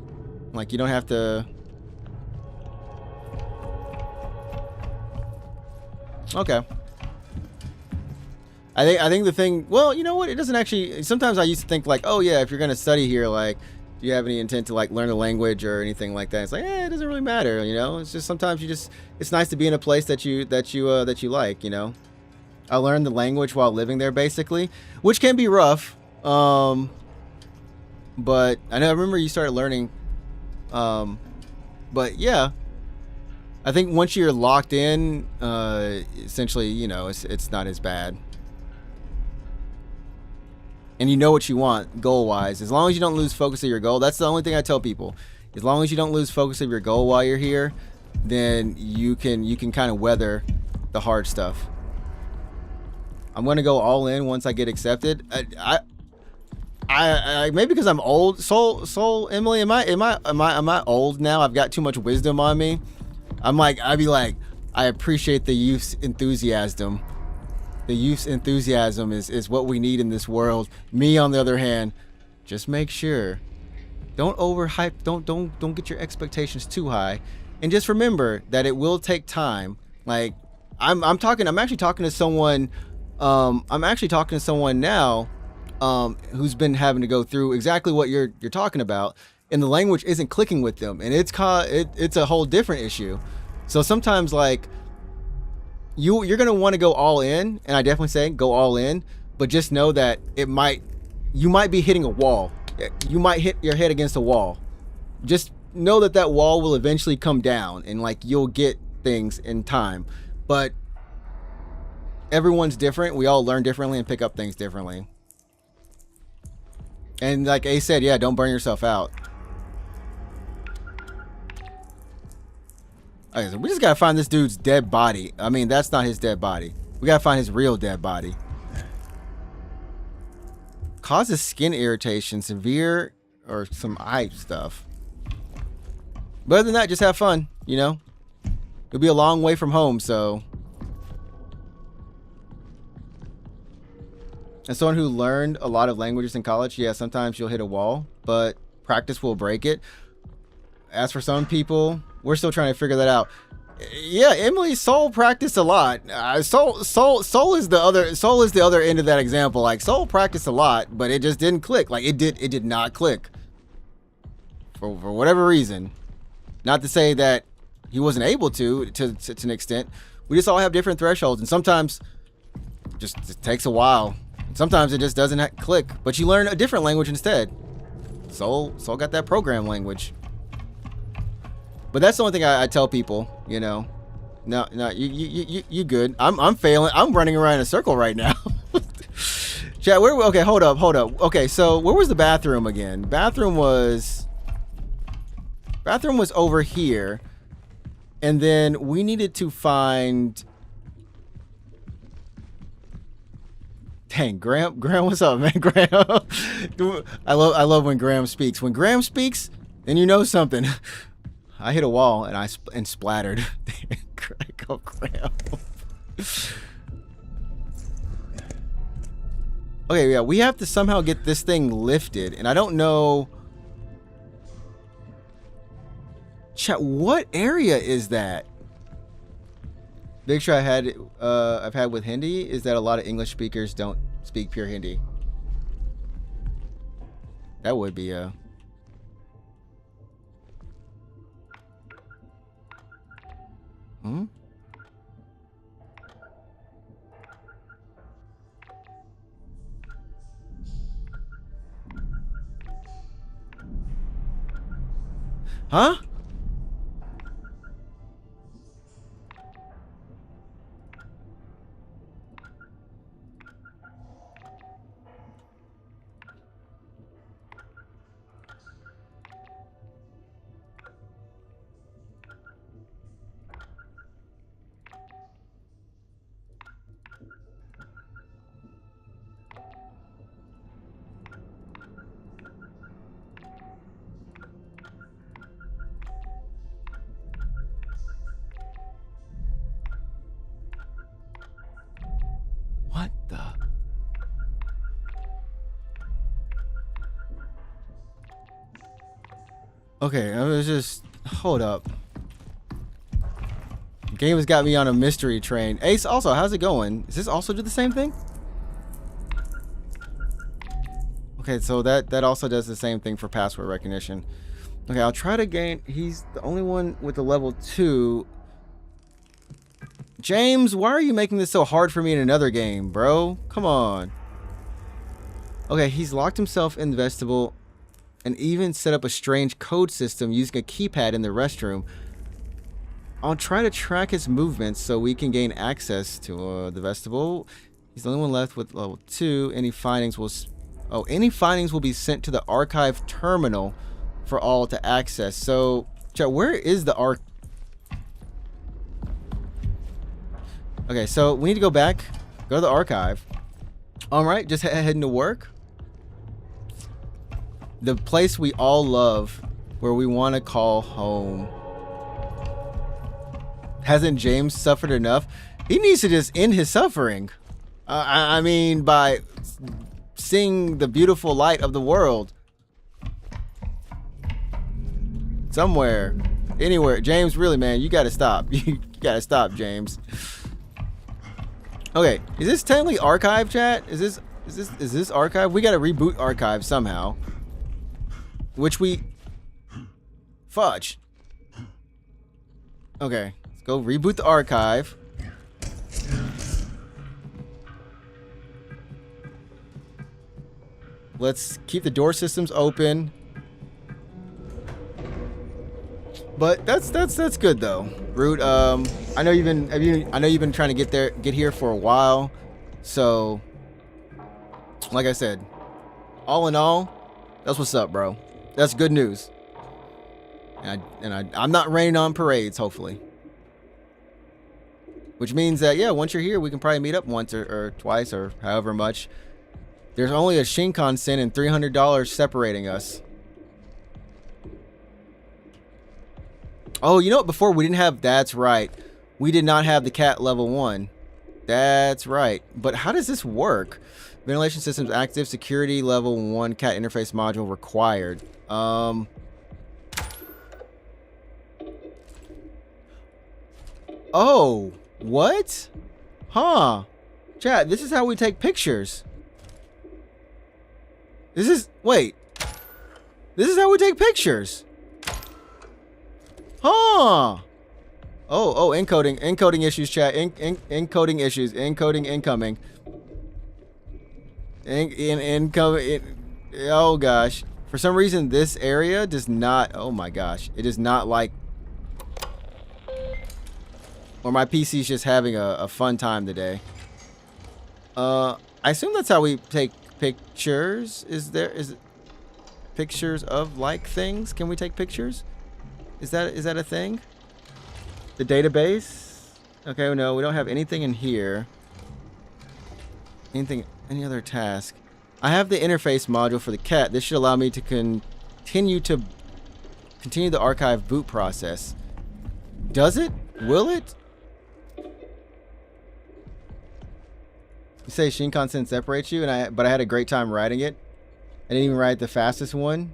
Speaker 1: Like you don't have to. Okay. I think the thing, well, you know what? It doesn't actually. Sometimes I used to think like, oh yeah, if you're gonna study here, like, do you have any intent to like learn the language or anything like that? It's like, it doesn't really matter, you know. It's just sometimes it's nice to be in a place that you like, you know. I learned the language while living there, basically, which can be rough. But I remember you started learning. But yeah, I think once you're locked in, essentially, you know, it's not as bad. And you know what you want goal-wise. As long as you don't lose focus of your goal, that's the only thing I tell people. As long as you don't lose focus of your goal while you're here, then you can kind of weather the hard stuff. I'm gonna go all in once I get accepted. I maybe because I'm old. Soul Emily, am I old now? I've got too much wisdom on me. I'd be like, I appreciate the youth's enthusiasm. The youth's enthusiasm is what we need in this world. Me, on the other hand, just make sure, don't overhype, don't get your expectations too high, and just remember that it will take time. Like I'm actually talking to someone now who's been having to go through exactly what you're talking about, and the language isn't clicking with them, and it's a whole different issue. So sometimes like you're gonna want to go all in, and I definitely say go all in, but just know that you might be hitting a wall. You might hit your head against a wall. Just know that wall will eventually come down, and like you'll get things in time. But everyone's different. We all learn differently and pick up things differently. And like A said, yeah, don't burn yourself out. Okay, so we just gotta find this dude's dead body. I mean, that's not his dead body. We gotta find his real dead body. Causes skin irritation, severe, or some eye stuff. But other than that, just have fun, you know? You'll be a long way from home, so. As someone who learned a lot of languages in college, yeah, sometimes you'll hit a wall, but practice will break it. As for some people, we're still trying to figure that out. Yeah, Emily, Soul practiced a lot. Soul is the other end of that example. Like Soul practiced a lot, but it just didn't click. Like it did not click for whatever reason. Not to say that he wasn't able to an extent. We just all have different thresholds, and sometimes it takes a while. Sometimes it just doesn't click, but you learn a different language instead. Soul got that program language. But that's the only thing I tell people, you know. No, you good. I'm failing. I'm running around in a circle right now. Chat, okay, hold up. Okay, so where was the bathroom again? Bathroom was over here. And then we needed to find. Dang, Graham, what's up, man? Graham. I love when Graham speaks. When Graham speaks, then you know something. I hit a wall and splattered. Go Graham. Okay, yeah, we have to somehow get this thing lifted, and I don't know. Chat, what area is that? Big issue I've had with Hindi is that a lot of English speakers don't speak pure Hindi. That would be a... Hmm? Huh? What the? Okay, I was just... Hold up. Game has got me on a mystery train. Ace, also, how's it going? Does this also do the same thing? Okay, so that also does the same thing for password recognition. Okay, I'll try to gain... He's the only one with the level 2. James, why are you making this so hard for me in another game, bro? Come on. Okay, he's locked himself in the vestibule and even set up a strange code system using a keypad in the restroom. I'll try to track his movements so we can gain access to the vestibule. He's the only one left with level 2. Any findings will be sent to the archive terminal for all to access. So, chat, where is the Okay, so we need to go back, go to the archive. All right, just heading to work. The place we all love, where we want to call home. Hasn't James suffered enough? He needs to just end his suffering. I mean, by seeing the beautiful light of the world. Somewhere, anywhere. James, really, man, you gotta stop. You gotta stop, James. Okay, is this technically archive, chat? Is this archive? We gotta reboot archive somehow. Which we... Fudge. Okay, let's go reboot the archive. Let's keep the door systems open. But that's good though. Root, I know you've been trying to get here for a while. So like I said, all in all, that's what's up, bro. That's good news. And I'm not raining on parades, hopefully. Which means that, yeah, once you're here, we can probably meet up once or twice or however much. There's only a Shinkansen and $300 separating us. Oh, you know what? Before we didn't have... That's right. We did not have the cat level 1. That's right. But how does this work? Ventilation systems active. Security level 1 cat interface module required. Oh, what? Huh. Chat, this is how we take pictures. Wait. This is how we take pictures. Huh. Oh, encoding issues, chat. Encoding issues. Encoding incoming. Incoming. Oh gosh. For some reason, this area does not. Oh my gosh. It is not like. Or my PC's just having a fun time today. I assume that's how we take pictures. Is it pictures of like things? Can we take pictures? Is that a thing? The database? Okay, no, we don't have anything in here. Any other task? I have the interface module for the cat. This should allow me to continue the archive boot process. Does it? Will it? You say Shinkansen separates you, but I had a great time writing it. I didn't even write the fastest one.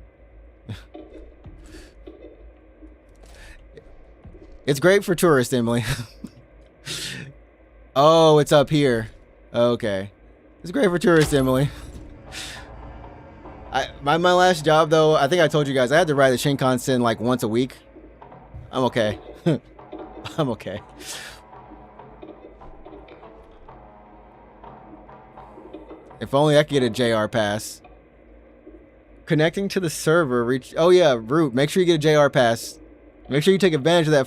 Speaker 1: It's great for tourists, Emily. Oh, it's up here. Okay. It's great for tourists, Emily. My last job, though, I think I told you guys, I had to ride the Shinkansen like once a week. I'm okay. I'm okay. If only I could get a JR pass. Connecting to the server, reach. Oh yeah, root. Make sure you get a JR pass. Make sure you take advantage of that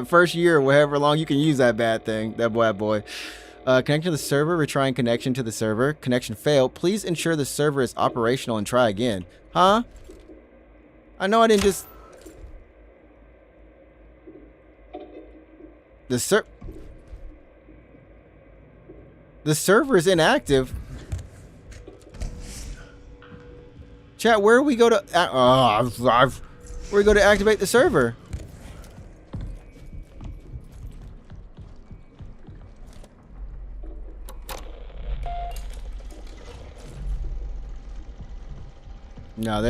Speaker 1: first year, or however long you can use that bad thing, that bad boy. Connecting to the server, retrying connection to the server. Connection failed. Please ensure the server is operational and try again. Huh? I know I didn't just. The server is inactive. Chat, where do we go to? Where do we go to activate the server? No,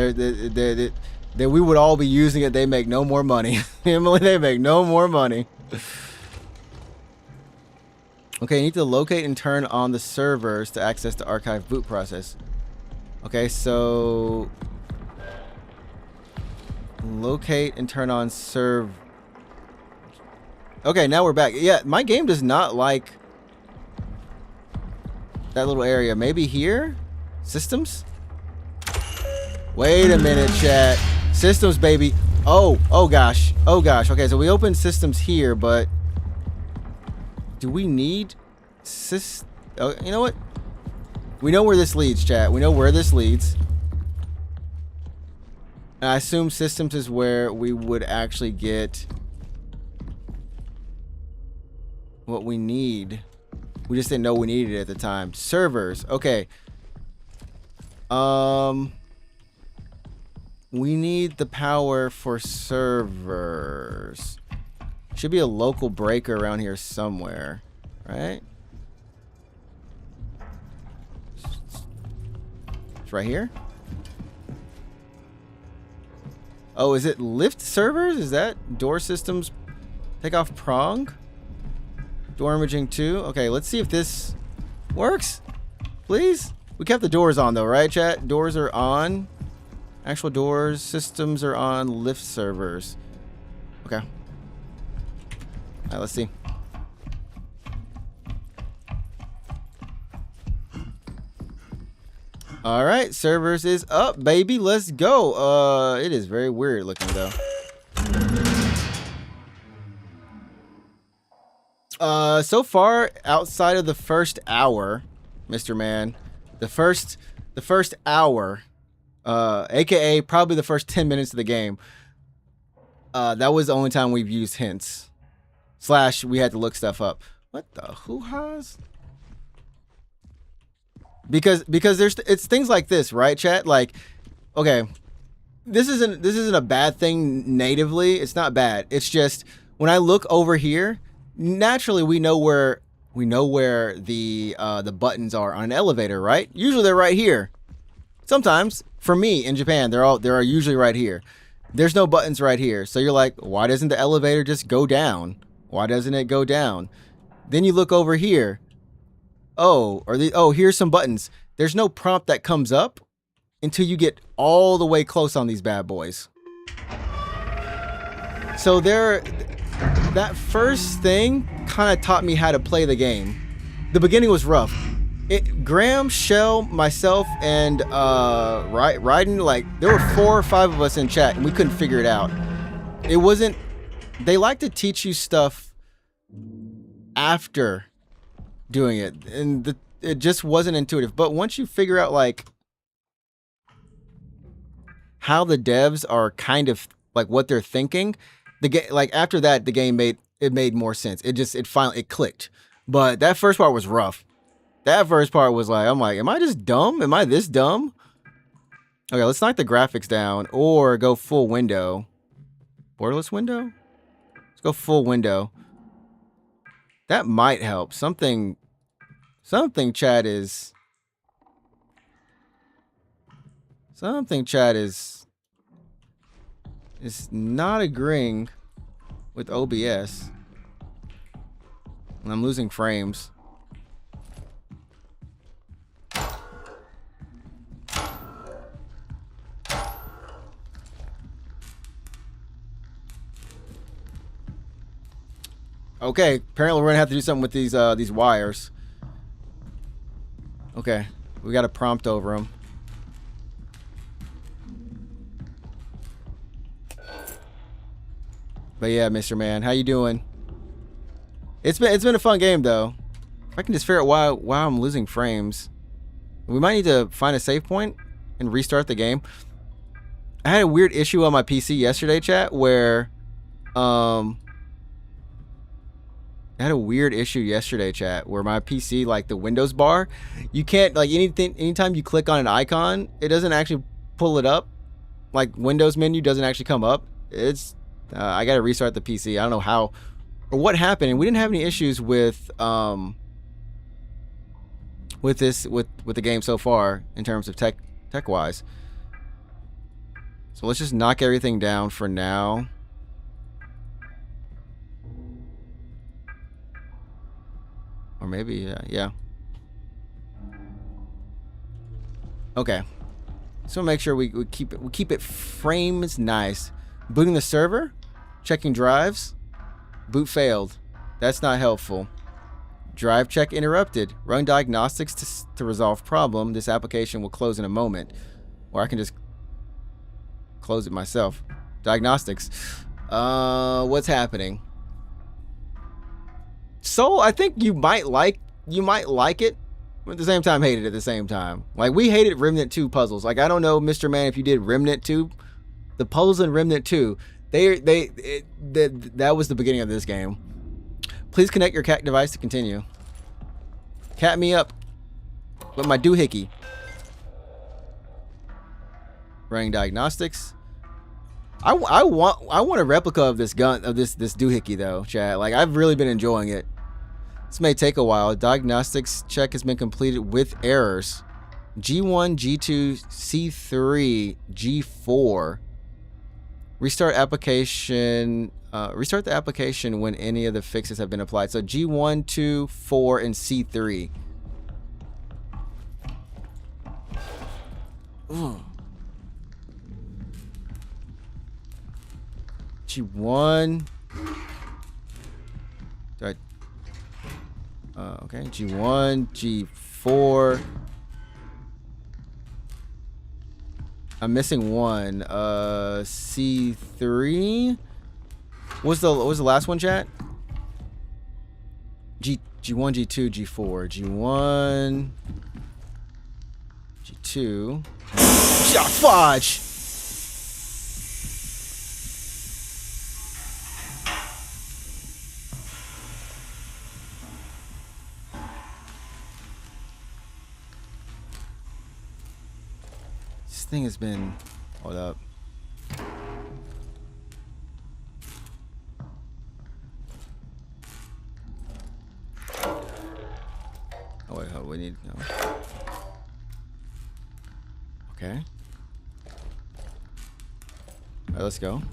Speaker 1: we would all be using it. They make no more money. Emily, they make no more money. Okay, you need to locate and turn on the servers to access the archive boot process. Okay, so locate and turn on serve. Okay, now we're back. Yeah, my game does not like that little area. Maybe here? Systems? Wait a minute, chat. Systems, baby. Oh gosh. Oh gosh. Okay, so we opened systems here, but do we need Oh, you know what? We know where this leads, chat. We know where this leads. And I assume systems is where we would actually get what we need. We just didn't know we needed it at the time. Servers. Okay. We need the power for servers. Should be a local breaker around here somewhere, right? It's right here. Oh, is it lift servers? Is that door systems? Take off prong. Door imaging 2. Okay, let's see if this works. Please. We kept the doors on though, right, chat? Doors are on. Actual doors, systems are on, lift servers. Okay. All right, let's see. All right, servers is up, baby. Let's go. It is very weird looking though. So far outside of the first hour, Mr. Man, the first hour, aka probably the first 10 minutes of the game, that was the only time we've used hints. / we had to look stuff up. What the hoo-has? Because it's things like this, right, chat? Like, okay, this isn't a bad thing natively. It's not bad. It's just when I look over here, naturally we know where the buttons are on an elevator, right? Usually they're right here. Sometimes, for me in Japan, they're usually right here. There's no buttons right here. So you're like, why doesn't the elevator just go down? Why doesn't it go down? Then you look over here. Here's some buttons. There's no prompt that comes up until you get all the way close on these bad boys. So that first thing kind of taught me how to play the game. The beginning was rough. Graham, Shell, myself, and Ryden, like there were 4 or 5 of us in chat and we couldn't figure it out. It wasn't. They like to teach you stuff after doing it, and it just wasn't intuitive. But once you figure out like how the devs are kind of like what they're thinking, like after that the game made more sense. It finally clicked. But that first part was rough. That first part was like, I'm like, am I just dumb? Am I this dumb? Okay, let's knock the graphics down or go full window. Borderless window? Let's go full window. That might help. Something chat is not agreeing with OBS. And I'm losing frames. Okay, apparently we're gonna have to do something with these wires. Okay, we got a prompt over them. But yeah, Mr. Man, how you doing? It's been a fun game though. If I can just figure out why I'm losing frames. We might need to find a save point and restart the game. I had a weird issue on my PC yesterday, chat, where I had a weird issue yesterday, chat, where my PC, like the Windows bar, you can't, like, anytime you click on an icon, it doesn't actually pull it up. Like Windows menu doesn't actually come up. It's I gotta restart the PC. I don't know how or what happened. And we didn't have any issues with the game so far in terms of tech wise. So let's just knock everything down for now. Or maybe, yeah. Okay. So make sure we keep it frames nice. Booting the server, checking drives. Boot failed. That's not helpful. Drive check interrupted. Run diagnostics to resolve problem. This application will close in a moment. Or I can just close it myself. Diagnostics. What's happening? So I think you might like it, but at the same time hate it at the same time. Like, we hated Remnant 2 puzzles. Like, I don't know, Mr. Man, if you did Remnant 2, the puzzles in Remnant 2, that was the beginning of this game. Please connect your cat device to continue. Cat me up with my doohickey. Running diagnostics. I want a replica of this gun, of this doohickey though, chat. Like, I've really been enjoying it. This may take a while. Diagnostics check has been completed with errors. G1, G2, C3, G4. Restart application. Restart the application when any of the fixes have been applied. So G1, 2, 4, and C3. Ugh. G1. Okay, G1, G4. I'm missing one. C3. What was the last one, chat? G1, G2, G4. G1, G2. Fudge. This thing has been... Hold up. Oh wait, we need... No. Okay. Alright, let's go.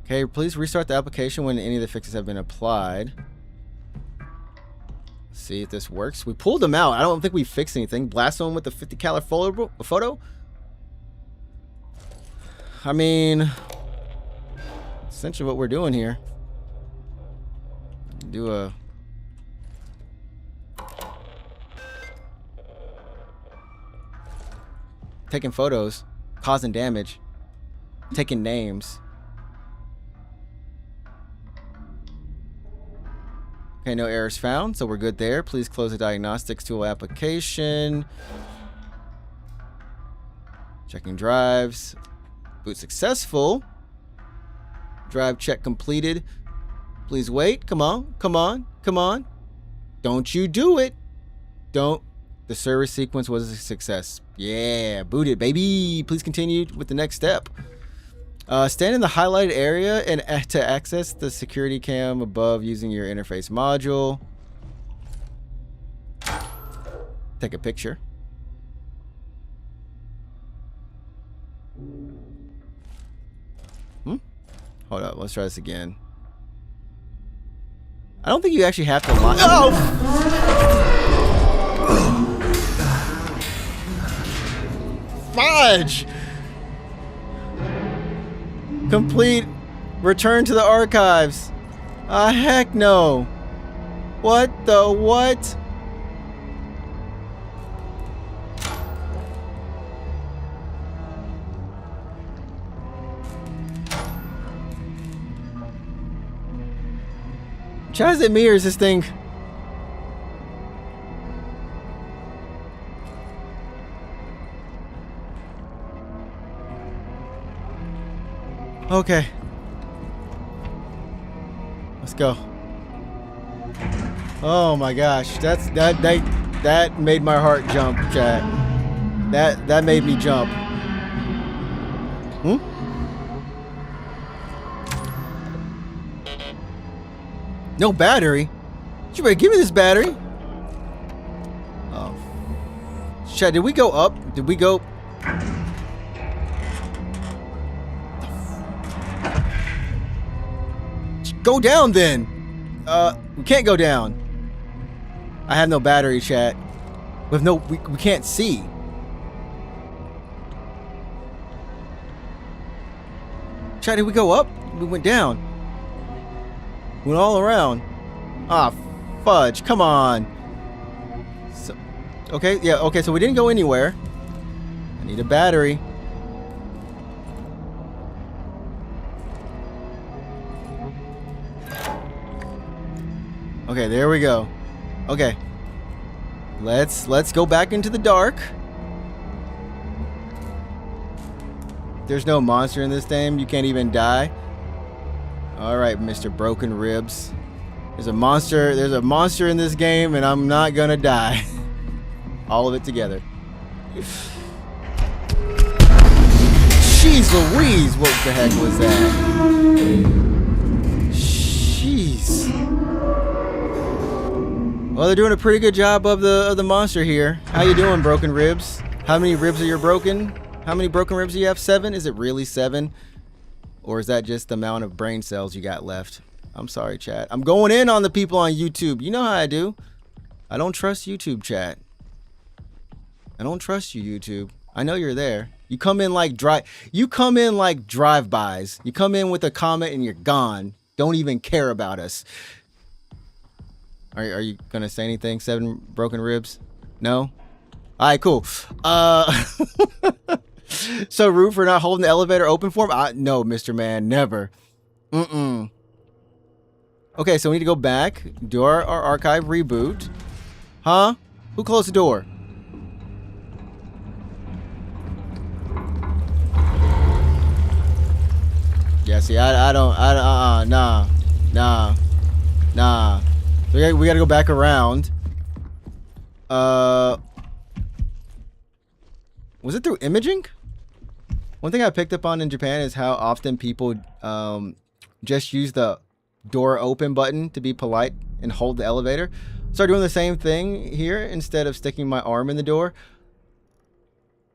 Speaker 1: Okay, please restart the application when any of the fixes have been applied. Let's see if this works. We pulled them out. I don't think we fixed anything. Blast one with the 50 cal photo? I mean, essentially what we're doing here. Do a... Taking photos, causing damage, taking names. Okay, no errors found, so we're good there. Please close the diagnostics tool application. Checking drives. Boot successful. Drive check completed. Please wait. Come on, come on, come on. Don't you do it. Don't. The service sequence was a success. Yeah, booted, baby. Please continue with the next step. Stand in the highlighted area and to access the security cam above using your interface module. Take a picture. Hold up, let's try this again. I don't think you actually have to line. Oh! Fudge! Complete. Return to the archives. Heck no. What the what? Chad, is it me or is this thing? Okay. Let's go. Oh my gosh, that made my heart jump, chat. That made me jump. No battery? You better give me this battery. Oh. Chat, did we go up? Did we go? Go down then. We can't go down. I have no battery, chat. We have no. We can't see. Chat, did we go up? We went down. Went all around. Ah, fudge! Come on. So, okay, yeah, okay. So we didn't go anywhere. I need a battery. Okay, there we go. Okay. Let's go back into the dark. There's no monster in this game. You can't even die. All right, Mr. Broken Ribs. There's a monster in this game and I'm not going to die. All of it together. Jeez Louise, what the heck was that? Jeez. Well, they're doing a pretty good job of the monster here. How you doing, Broken Ribs? How many ribs are you broken? How many broken ribs do you have? 7? Is it really 7? Or is that just the amount of brain cells you got left? I'm sorry, chat. I'm going in on the people on YouTube. You know how I do. I don't trust YouTube, chat. I don't trust you, YouTube. I know you're there. You come in like drive-bys. You come in with a comment and you're gone. Don't even care about us. Are you gonna say anything? 7 broken ribs? No? Alright, cool. So rude for not holding the elevator open for him? No, Mr. Man, never. Okay, so we need to go back, do our archive reboot. Huh? Who closed the door? Yeah, see, nah. We gotta go back around. Was it through imaging? One thing I picked up on in Japan is how often people just use the door open button to be polite and hold the elevator. Start doing the same thing here instead of sticking my arm in the door.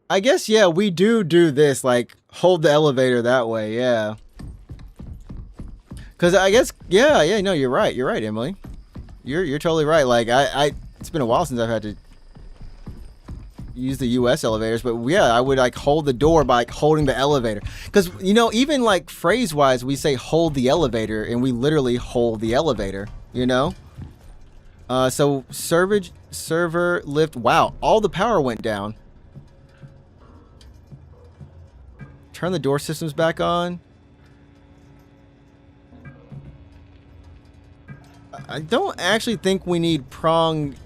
Speaker 1: I guess, yeah, we do this, like hold the elevator that way, yeah. Cause I guess, yeah, no, you're right, Emily. You're totally right. Like it's been a while since I've had to use the US elevators, but yeah, I would like hold the door by like, holding the elevator. Because, you know, even like phrase wise, we say hold the elevator and we literally hold the elevator, you know? So server lift. Wow, all the power went down. Turn the door systems back on. I don't actually think we need prong.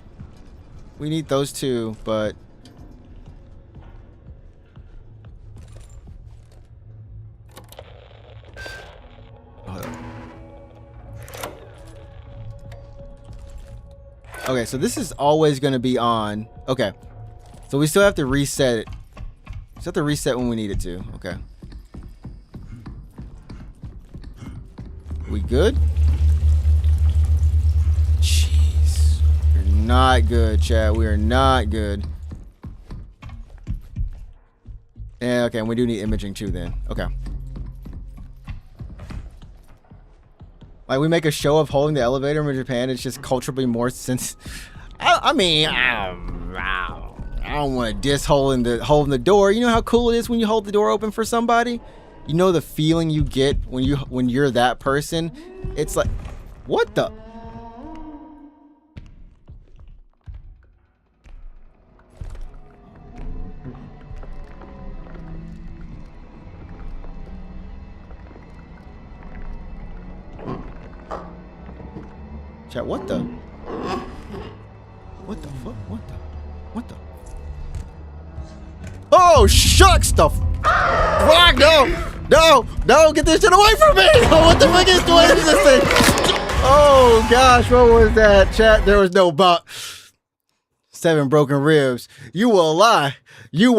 Speaker 1: We need those two, but okay, so this is always going to be on. Okay, so we still have to reset it. We still have to reset when we need it to. Okay, we good? Jeez, we're not good, chat. We are not good. Yeah, okay, and we do need imaging too then. Okay. Like, we make a show of holding the elevator in Japan. It's just culturally more since... I don't want to diss holding the door. You know how cool it is when you hold the door open for somebody? You know the feeling you get when you're that person? It's like... What the... Chat, what the? What the fuck? What the? Oh, shucks! The fuck! No! Get this shit away from me! What the fuck is this thing? Oh gosh, what was that? Chat, there was no bot. 7 broken ribs. You will lie. It's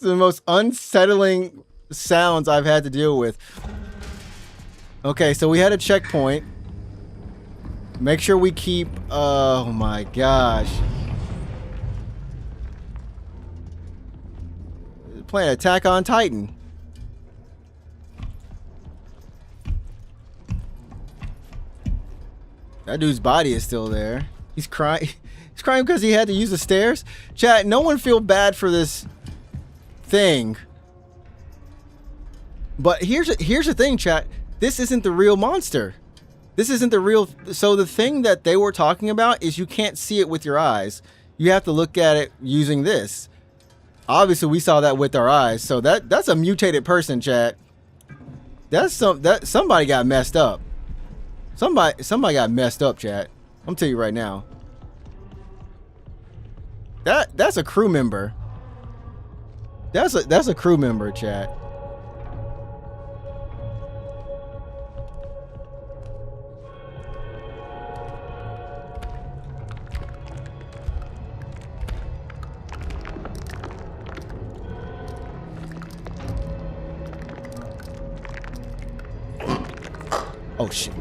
Speaker 1: the most unsettling sounds I've had to deal with. Okay, so we had a checkpoint. Make sure we keep... Oh my gosh. Playing Attack on Titan. That dude's body is still there. He's crying. He's crying because he had to use the stairs. Chat, no one feel bad for this thing. But here's the thing, chat. This isn't the real monster. This isn't the real... So the thing that they were talking about is you can't see it with your eyes. You have to look at it using this. Obviously, we saw that with our eyes. So that's a mutated person, chat. Somebody got messed up. Somebody got messed up, chat. I'm telling you right now. That's a crew member. That's a crew member, chat. Oh shit.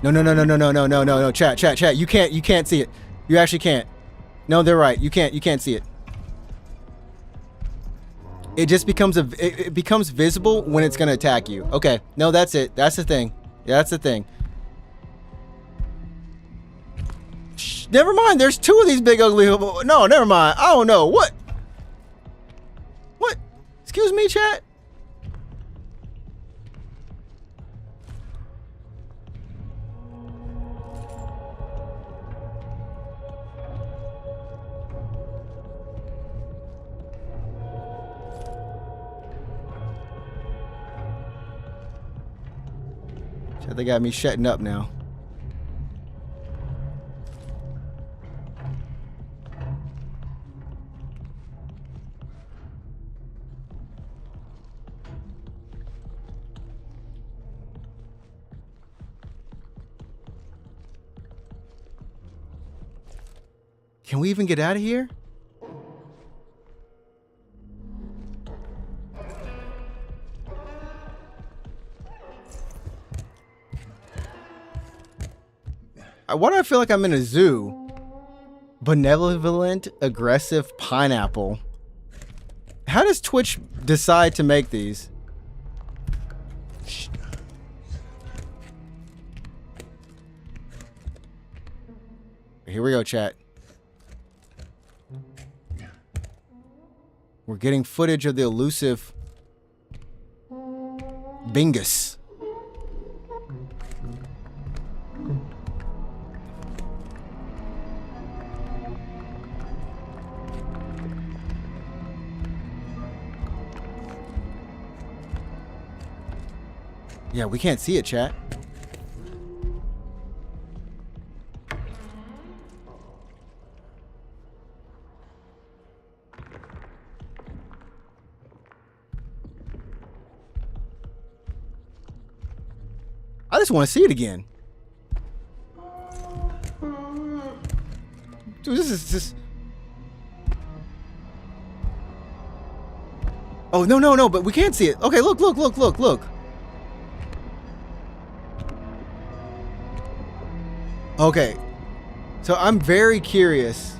Speaker 1: No, chat. You can't see it. You actually can't. No, they're right. You can't see it. It just becomes it becomes visible when it's gonna attack you. Okay. No, that's it. That's the thing. Yeah, that's the thing. Shh, never mind. There's 2 of these big ugly... No, never mind. I don't know. What? Excuse me, chat? They got me shutting up now. Can we even get out of here? Why do I feel like I'm in a zoo? Benevolent, aggressive pineapple. How does Twitch decide to make these? Shh. Here we go, chat. We're getting footage of the elusive Bingus. Yeah, we can't see it, chat. I just want to see it again. Dude, this is just... Oh, no, but we can't see it. Okay, look. Okay, so I'm very curious.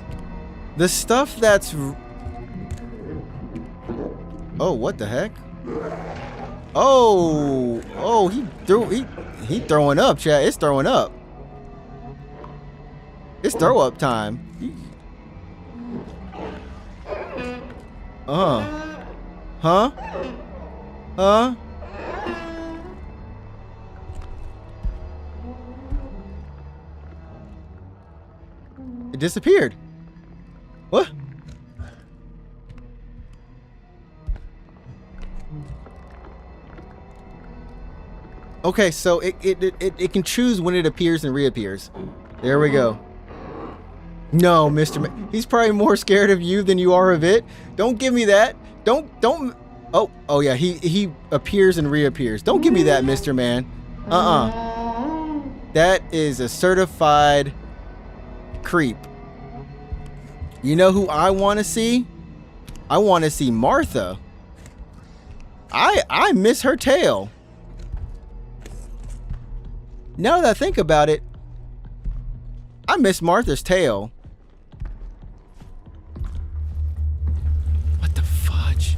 Speaker 1: The stuff that's... Oh, what the heck? Oh, oh, he throwing up, chat. It's throwing up. It's throw up time. Huh? Huh? It disappeared. What? Okay, so it can choose when it appears and reappears. There we go. No, Mr. He's probably more scared of you than you are of it. Don't give me that. Don't. Oh yeah, he appears and reappears. Don't give me that, Mr. Man. That is a certified creep. You know who I want to see? I want to see Martha. I miss her tail. Now that I think about it, I miss Martha's tail. What the fudge?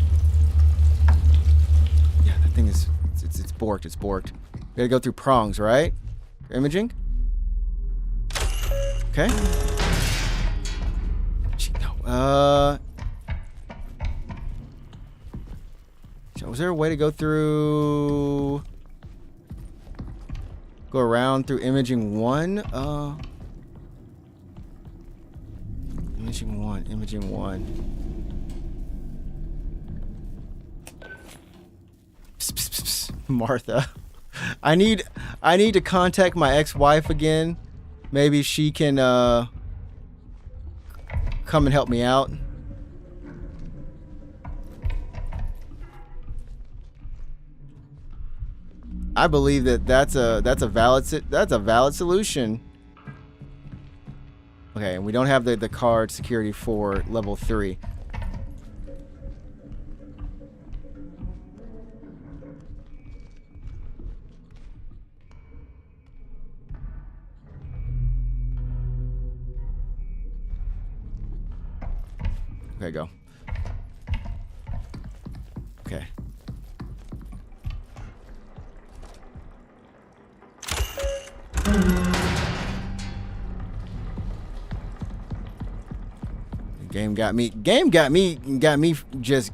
Speaker 1: Yeah, that thing is it's borked. It's borked. We gotta go through prongs, right? Imaging. Okay. No. Was there a way to go through? Go around through imaging 1? Imaging 1, imaging 1. Psst, psst, psst, psst. Martha. I need to contact my ex-wife again. Maybe she can come and help me out. I believe that's a valid solution. Okay, and we don't have the card security for level 3. Okay, go. Okay. Game got me just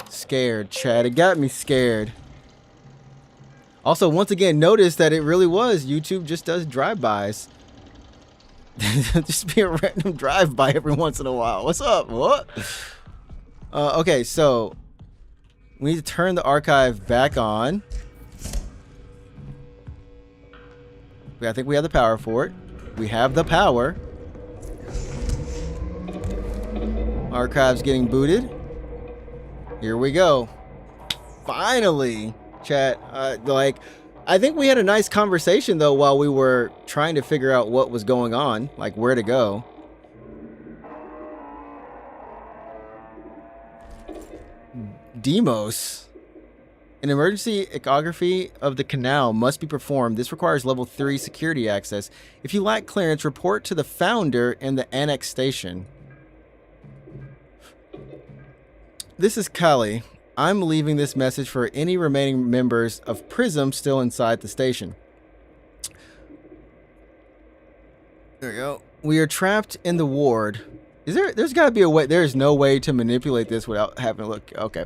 Speaker 1: scared, Chad. It got me scared. Also, once again, notice that it really was YouTube just does drive-bys. Just be a random drive-by every once in a while. What's up? What? Okay, so we need to turn the archive back on. I think we have the power for it. We have the power. Archive's getting booted. Here we go. Finally, chat. I think we had a nice conversation though while we were trying to figure out what was going on, like where to go. Demos. An emergency echography of the canal must be performed. This requires level 3 security access. If you lack clearance, report to the founder in the annex station. This is Kali. I'm leaving this message for any remaining members of Prism still inside the station. There we go. We are trapped in the ward. There's got to be a way. There's no way to manipulate this without having to look. Okay.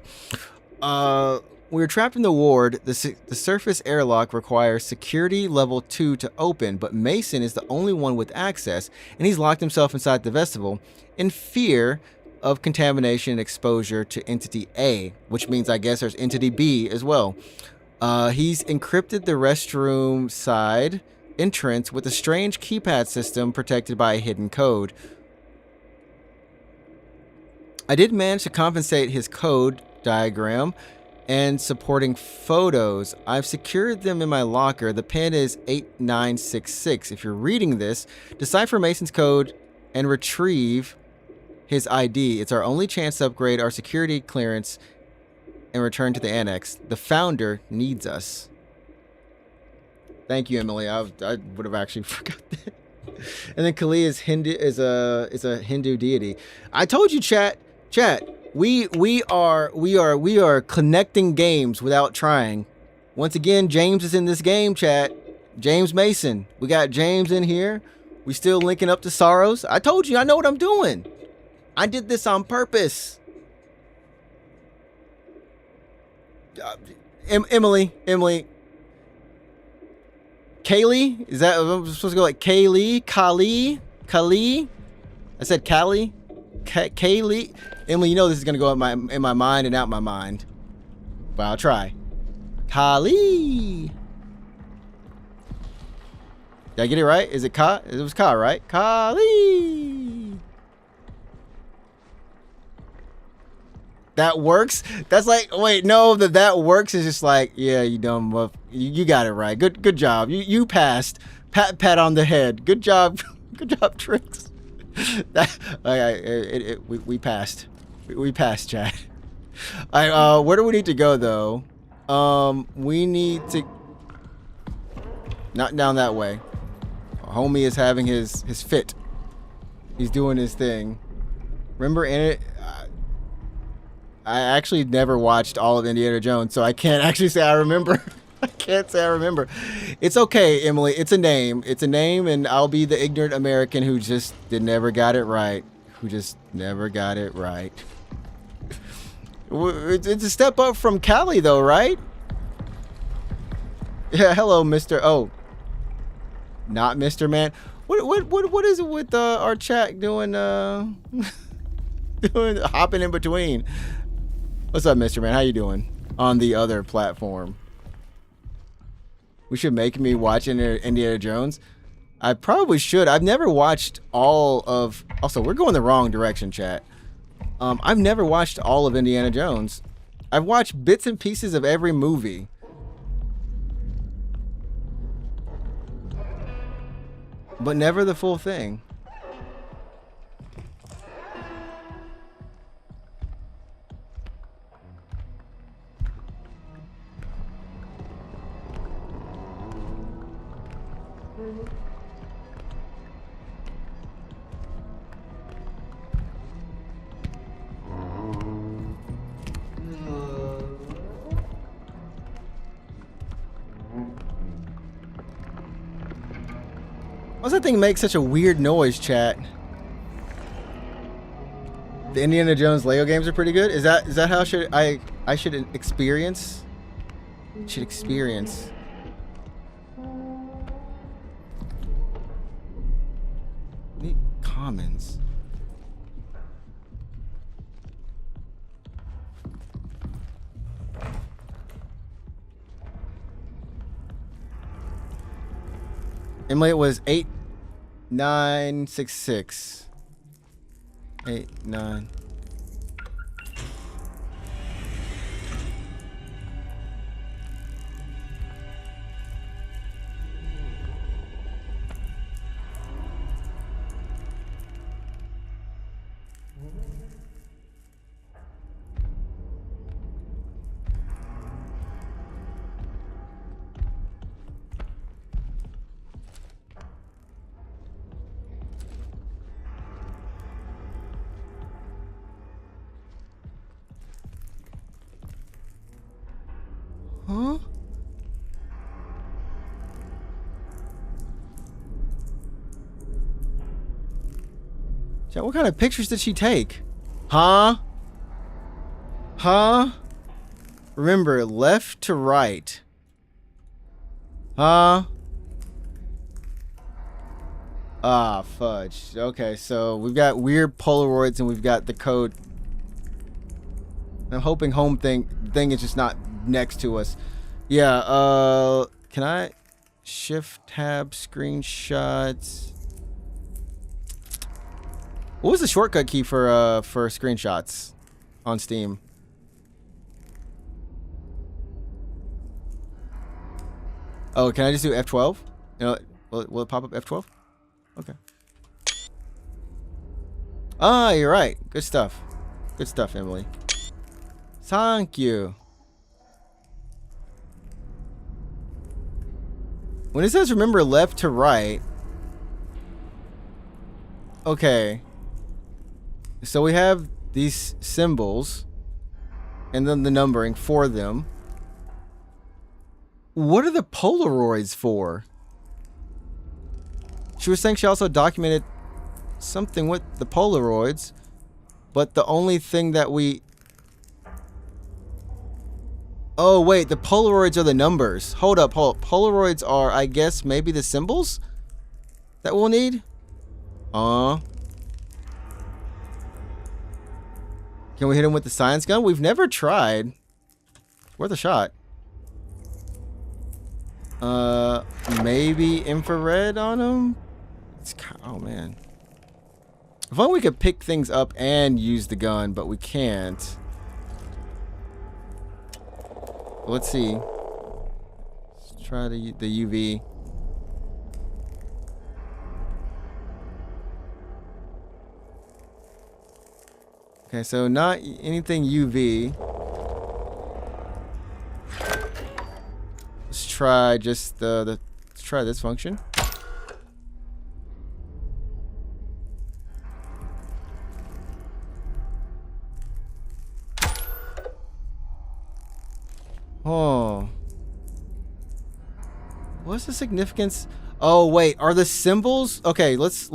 Speaker 1: We are trapped in the ward. The surface airlock requires security level 2 to open, but Mason is the only one with access, and he's locked himself inside the vestibule in fear of contamination and exposure to entity A, which means I guess there's entity B as well. He's encrypted the restroom side entrance with a strange keypad system protected by a hidden code. I did manage to compensate his code diagram and supporting photos. I've secured them in my locker. The pin is 8966. If you're reading this, decipher Mason's code and retrieve his ID. It's our only chance to upgrade our security clearance and return to the annex. The founder needs us. Thank you, Emily. I would have actually forgot that. And then Kali is a Hindu deity. I told you, chat. We are connecting games without trying. Once again, James is in this game, chat. James Mason. We got James in here. We still linking up to Sorrows. I told you, I know what I'm doing. I did this on purpose. Emily. Kaylee? Is that, I'm supposed to go like Kaylee? Kali? I said Callie? Kaylee? Emily, you know this is gonna go in my mind and out my mind. But I'll try. Kali. Did I get it right? Is it Ka? It was Ka, right? Kali. That works? That's like, wait, no, that works is just like, yeah, you dumb muff. You got it right. Good job. You passed. Pat on the head. Good job. Good job, Trix. We passed. We passed, chat. Where do we need to go though? We need to not down that way. Homie is having his fit. He's doing his thing. Remember in it? I actually never watched all of Indiana Jones, so I can't actually say I remember. I can't say I remember. It's okay, Emily. It's a name. It's a name, and I'll be the ignorant American who just never got it right. It's a step up from Callie, though, right? Yeah. Hello, Mr. Oh, not Mr. Man. What is it with our chat doing? Doing hopping in between. What's up, Mr. Man? How you doing on the other platform? We should make me watch Indiana Jones. I probably should. I've never watched all of... Also, we're going the wrong direction, chat. I've never watched all of Indiana Jones. I've watched bits and pieces of every movie. But never the full thing. Why's that thing make such a weird noise, chat? The Indiana Jones Lego games are pretty good. Is that how I should experience? Should experience. Neat commons. Emily, it was 8966. 89. Huh? Chat, what kind of pictures did she take? Huh? Huh? Remember, left to right. Huh? Ah, fudge. Okay, so we've got weird Polaroids and we've got the code. I'm hoping home thing is just not next to us. Yeah, can I shift tab screenshots? What was the shortcut key for screenshots on Steam? Oh, can I just do F12? You know, will it pop up F12? Okay. Ah, you're right. Good stuff. Good stuff, Emily. Thank you. When it says remember left to right. Okay. So we have these symbols and then the numbering for them. What are the Polaroids for? She was saying she also documented something with the Polaroids, but the only thing that we... Oh, wait, the Polaroids are the numbers. Hold up. Polaroids are, I guess, maybe the symbols that we'll need? Can we hit him with the science gun? We've never tried. Worth a shot. Maybe infrared on him? Oh, man. If only we could pick things up and use the gun, but we can't. Let's see. Let's try the UV. Okay, so not anything UV. Let's try just let's try this function. Oh. What's the significance? Oh, wait. Are the symbols? Okay, let's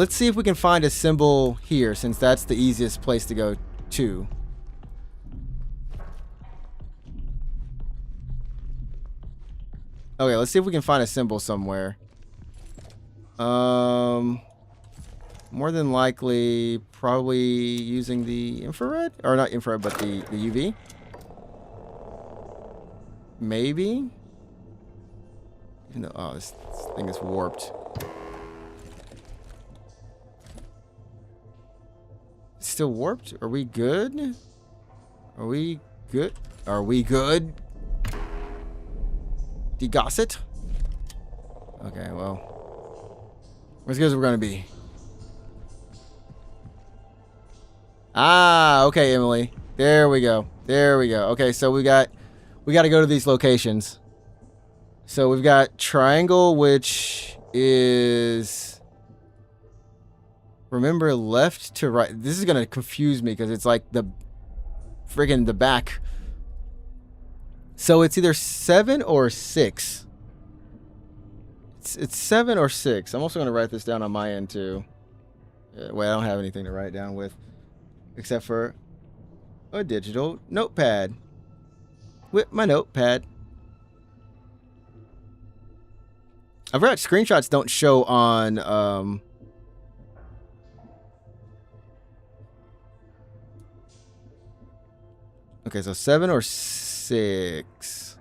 Speaker 1: see if we can find a symbol here, since that's the easiest place to go to. Okay, let's see if we can find a symbol somewhere. More than likely, probably using the infrared? Or not infrared, but the UV? Maybe? Even though, oh, this thing is warped. It's still warped? Are we good? Are we good? Are we good? Degosset? Okay, well. We're as good as we're gonna be. Ah, okay, Emily. There we go. There we go. Okay, so we got to go to these locations. So we've got triangle, which is, remember, left to right. This is gonna confuse me because it's like the friggin' the back. So it's either 7 or 6. It's 7 or 6. I'm also gonna write this down on my end too. Wait, I don't have anything to write down with, except for a digital notepad. With my notepad. I forgot screenshots don't show on okay, so 7 or 6.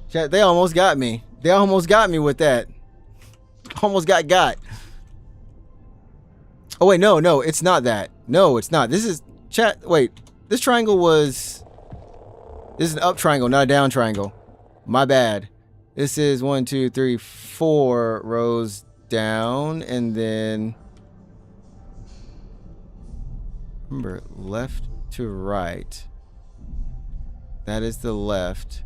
Speaker 1: Chat, they almost got me. They almost got me with that. Almost got. Oh wait, no, it's not that. No, it's not. This is chat. Wait, this triangle was. This is an up triangle, not a down triangle. My bad. This is 1, 2, 3, 4 rows down, and then remember, left to right. That is the left.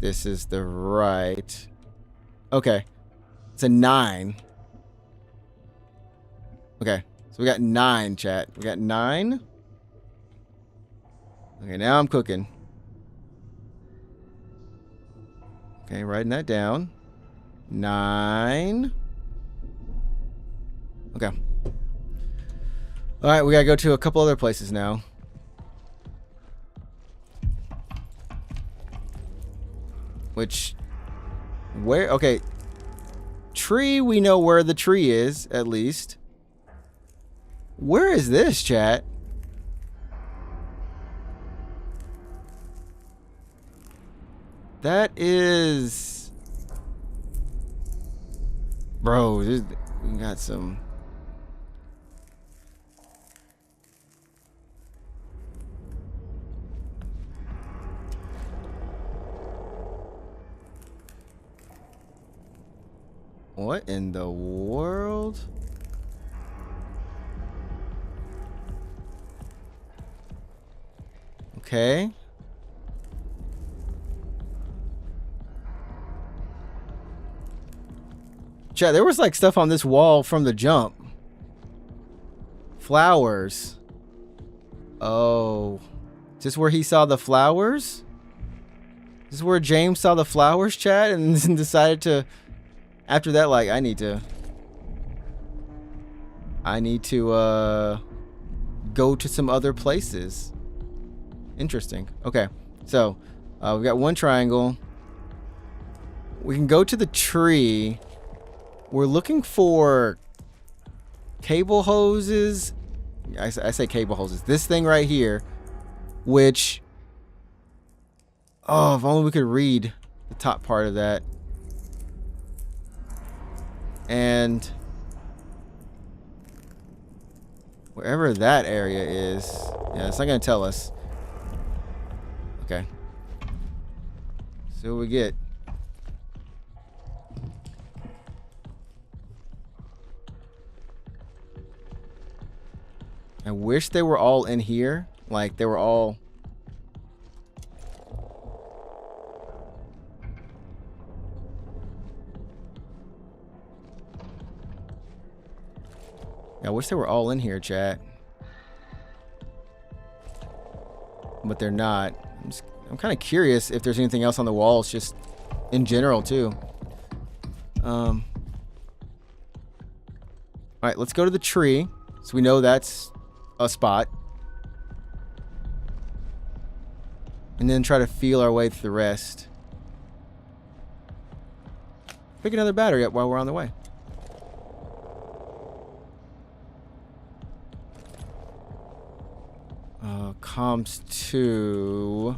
Speaker 1: This is the right. Okay. It's a 9. Okay. So we got 9, chat. We got 9. Okay, now I'm cooking. Okay, writing that down. 9. Okay. Alright, we gotta go to a couple other places now. Which... Where? Okay. Tree, we know where the tree is, at least. Where is this, chat? That is... Bro, we got some... What in the world? Okay. Chat, there was like stuff on this wall from the jump. Flowers. Oh. Is this where he saw the flowers? Is this where James saw the flowers, chat, and decided to... After that, like, I need to go to some other places. Interesting. Okay. So, we've got one triangle. We can go to the tree. We're looking for cable hoses. I say cable hoses. This thing right here, which... Oh, if only we could read the top part of that. And wherever that area is, yeah, it's not gonna tell us. Okay. See what we get. I wish they were all in here. Like they were all... I wish they were all in here, chat. But they're not. I'm kind of curious if there's anything else on the walls, just in general, too. Alright, let's go to the tree. So we know that's a spot. And then try to feel our way through the rest. Pick another battery up while we're on the way. Comms 2.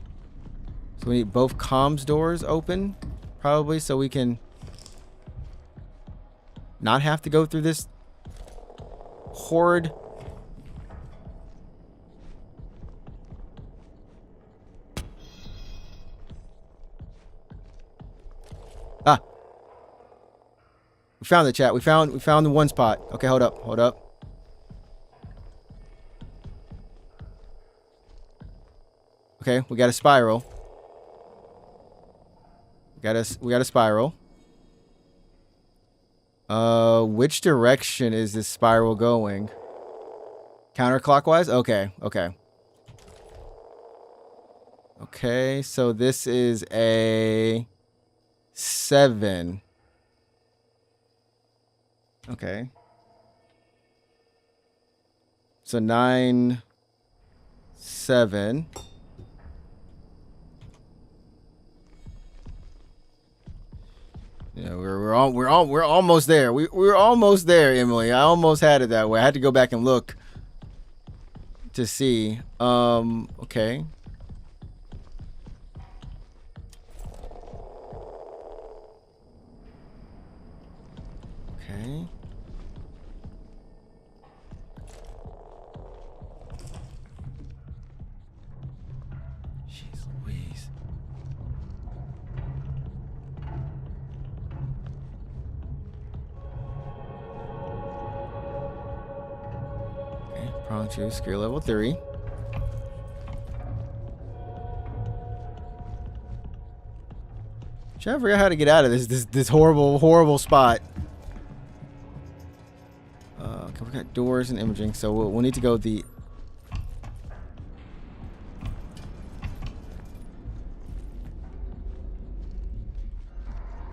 Speaker 1: So we need both comms doors open, probably, so we can not have to go through this horrid... Ah! We found the chat. We found the one spot. Okay, hold up. Hold up. Okay, we got a spiral. We got a spiral. Which direction is this spiral going? Counterclockwise? Okay, okay. Okay, so this is a 7. Okay. So 9, 7. Yeah, we're almost there. We're almost there, Emily. I almost had it that way. I had to go back and look to see. Okay. Okay. Jeez Louise. Okay, prong 2, skill level 3. I forgot how to get out of this horrible spot. Okay, we got doors and imaging, so we'll need to go the...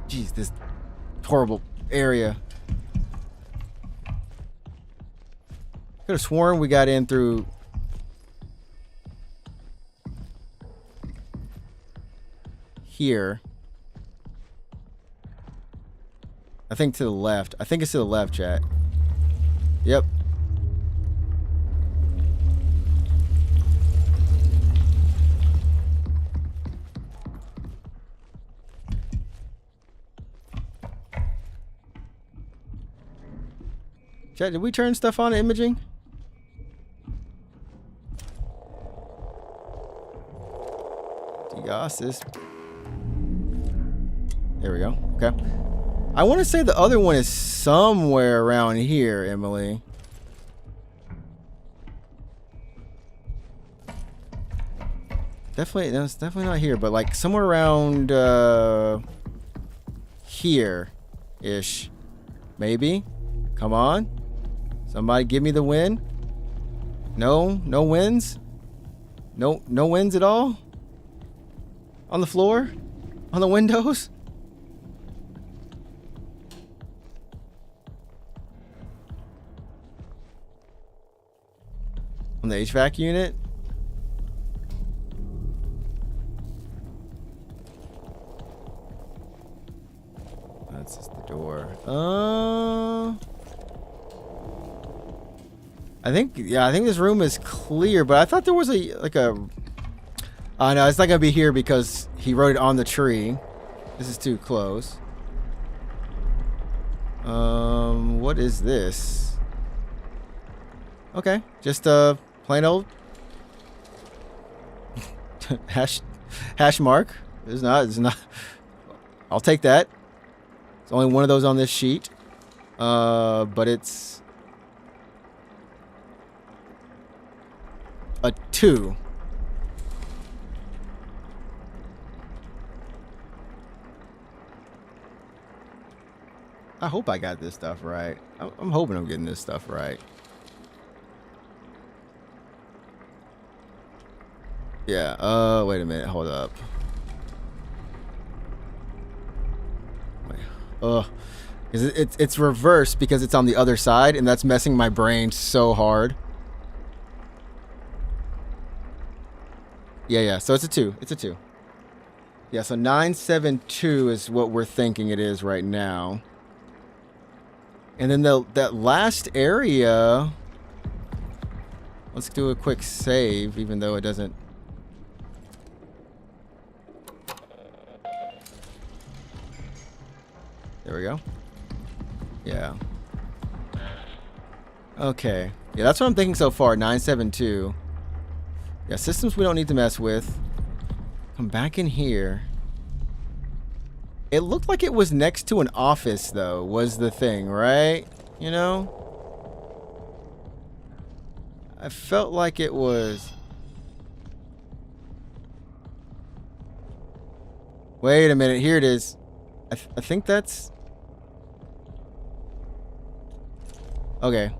Speaker 1: Jeez, this horrible area. Could have sworn we got in through... here. I think to the left. I think it's to the left, chat. Yep. Chat, did we turn stuff on imaging? Diasis. There we go. Okay. I want to say the other one is somewhere around here, Emily. Definitely, no, it's definitely not here, but like somewhere around here-ish. Maybe. Come on. Somebody give me the win. No winds? No winds at all? On the floor? On the windows? On the HVAC unit? That's just the door. I think this room is clear, but I thought there was no, it's not gonna be here because he wrote it on the tree. This is too close. What is this? Okay, just plain old hash mark. It's not. I'll take that. There's only one of those on this sheet. But it's a 2. I hope I got this stuff right. I'm hoping I'm getting this stuff right. Yeah, wait a minute, hold up. Wait, it's reversed because it's on the other side, and that's messing my brain so hard. Yeah, so it's a 2. It's a 2. Yeah, so 972 is what we're thinking it is right now. And then that last area, let's do a quick save, even though it doesn't. There we go. Yeah. Okay. Yeah, that's what I'm thinking so far. 972. Yeah, systems we don't need to mess with. Come back in here. It looked like it was next to an office, though, was the thing, right? You know? I felt like it was. Wait a minute. Here it is. I think that's. Okay.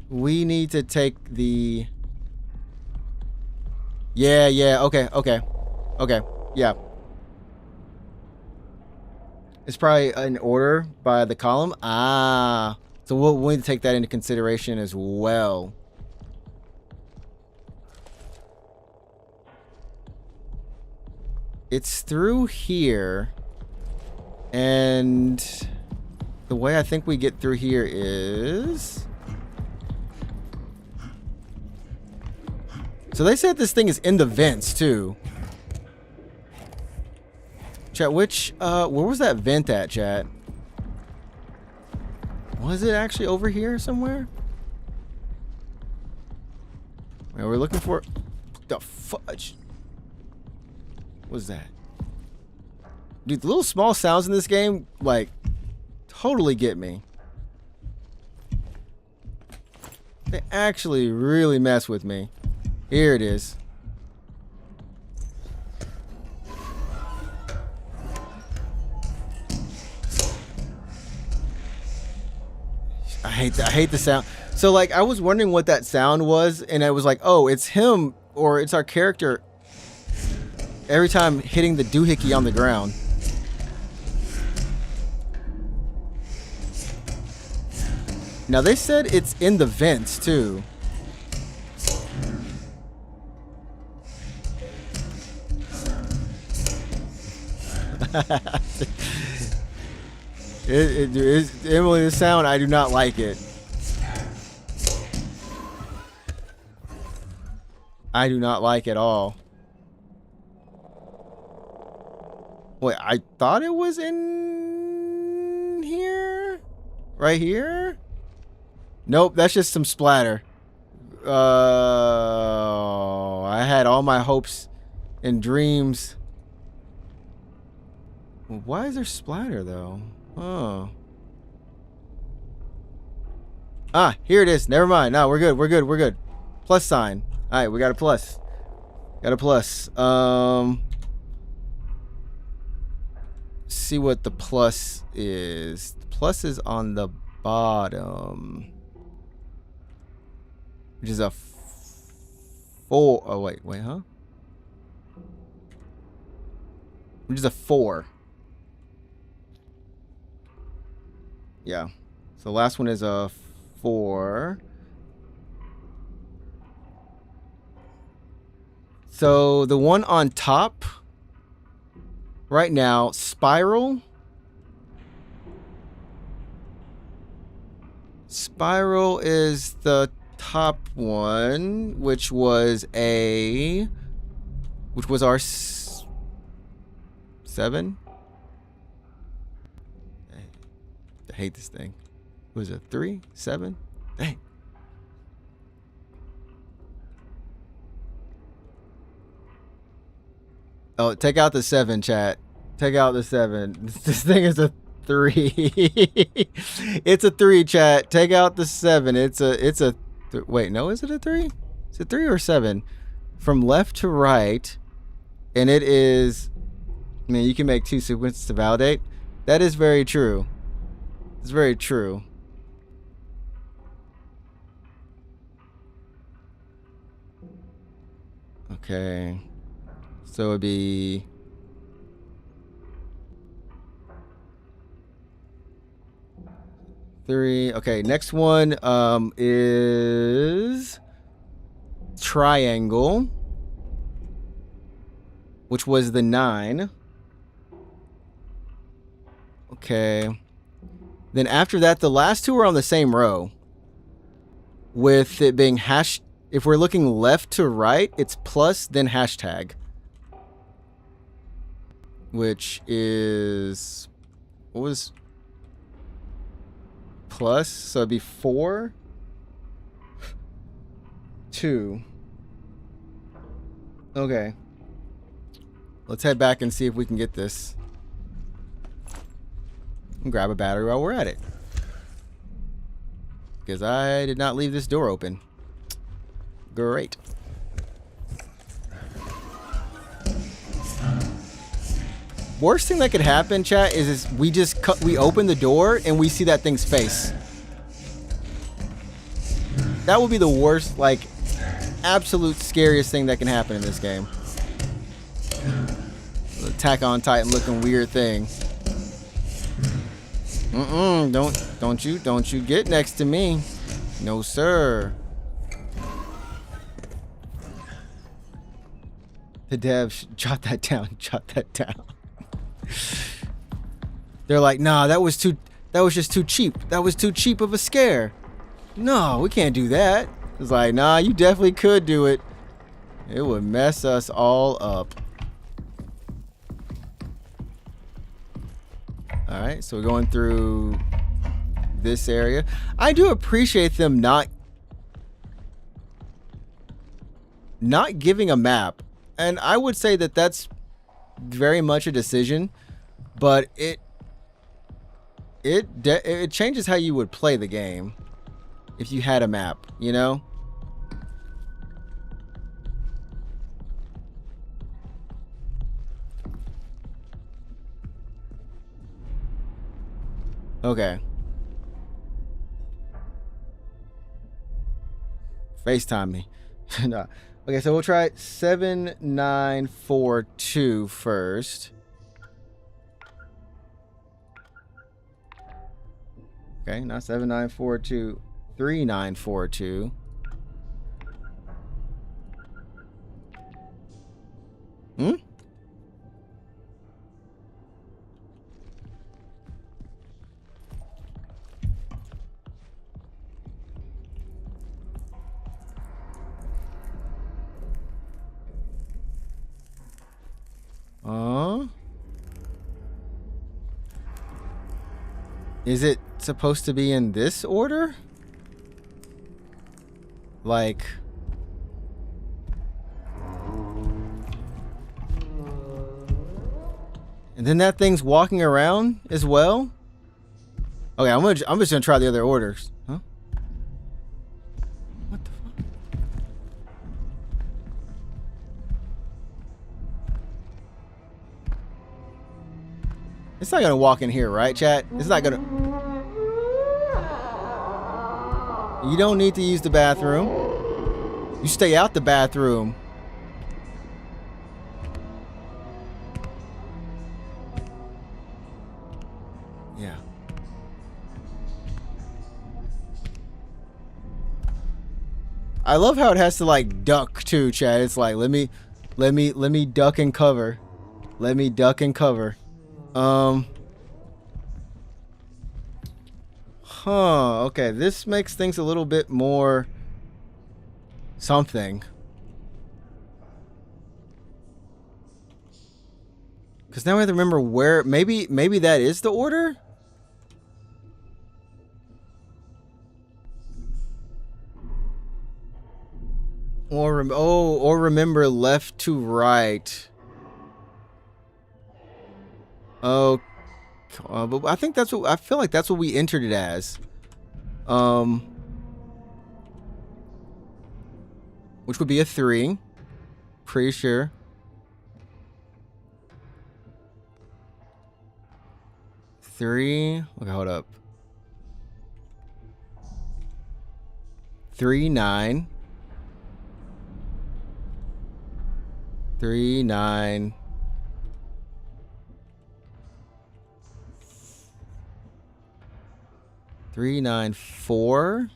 Speaker 1: We need to take the. Yeah. Okay. Yeah. It's probably in order by the column. Ah. So we'll need to take that into consideration as well. It's through here. And the way I think we get through here is. So they said this thing is in the vents too. Chat, where was that vent at, chat? Was it actually over here somewhere? Wait, we're looking for the fudge. What's that? Dude, the little small sounds in this game, like, totally get me. They actually really mess with me. Here it is. I hate the sound. So like I was wondering what that sound was, and I was like, oh, it's him or it's our character every time hitting the doohickey on the ground. Now they said it's in the vents too. Emily, the sound, I do not like it. I do not like it at all. Wait, I thought it was in here? Right here? Nope, that's just some splatter. I had all my hopes and dreams. Why is there splatter though? Oh. Ah, here it is. Never mind. No, we're good. Plus sign. All right, we got a plus. See what the plus is. The plus is on the bottom. which is a 4. Oh, wait, huh? Which is a 4. Yeah. So the last one is a 4. So the one on top right now, Spiral. Spiral is the top one, which was our 7. I hate this thing. Was it 3, 7? Dang. Oh, take out the 7, chat. Take out the 7. This thing is a 3. It's a 3, chat. Take out the 7. Wait, no, is it a 3? Is it 3 or 7? From left to right, and it is. I mean, you can make 2 sequences to validate. That is very true. It's very true. Okay. So it'd be. Three. Okay, next one is Triangle, which was the 9. Okay. Then after that, the last 2 are on the same row. With it being hash. If we're looking left to right, it's plus, then hashtag. Which is. What was. Plus, so it'd be 4. 2. Okay. Let's head back and see if we can get this. And grab a battery while we're at it. Because I did not leave this door open. Great. Worst thing that could happen, chat, is we open the door and we see that thing's face. That would be the worst, like, absolute scariest thing that can happen in this game. The Attack on Titan looking weird thing. Don't you get next to me. No, sir. The devs, jot that down, jot that down. They're like, nah, that was just too cheap. That was too cheap of a scare. No, we can't do that. It's like, nah, you definitely could do it. It would mess us all up. Alright, so we're going through this area. I do appreciate them not giving a map. And I would say that that's very much a decision, but it changes how you would play the game if you had a map, you know? Okay. FaceTime me. No. Okay, so we'll try 7942 first. Okay, not 7942, 3942. Hmm? Is it supposed to be in this order? Like... And then that thing's walking around as well? Okay, I'm just gonna try the other orders. Huh? What the fuck? It's not gonna walk in here, right, chat? It's not gonna... You don't need to use the bathroom. You stay out the bathroom. Yeah. I love how it has to like duck too, Chad. It's like let me duck and cover. Let me duck and cover. Huh, okay. This makes things a little bit more something. Cause now we have to remember where maybe that is the order? Or remember left to right. Oh, but I think that's what I feel like. That's what we entered it as. Which would be a 3. Pretty sure. Okay, hold up. 3, 9. 3, 9. 3, 9, 4.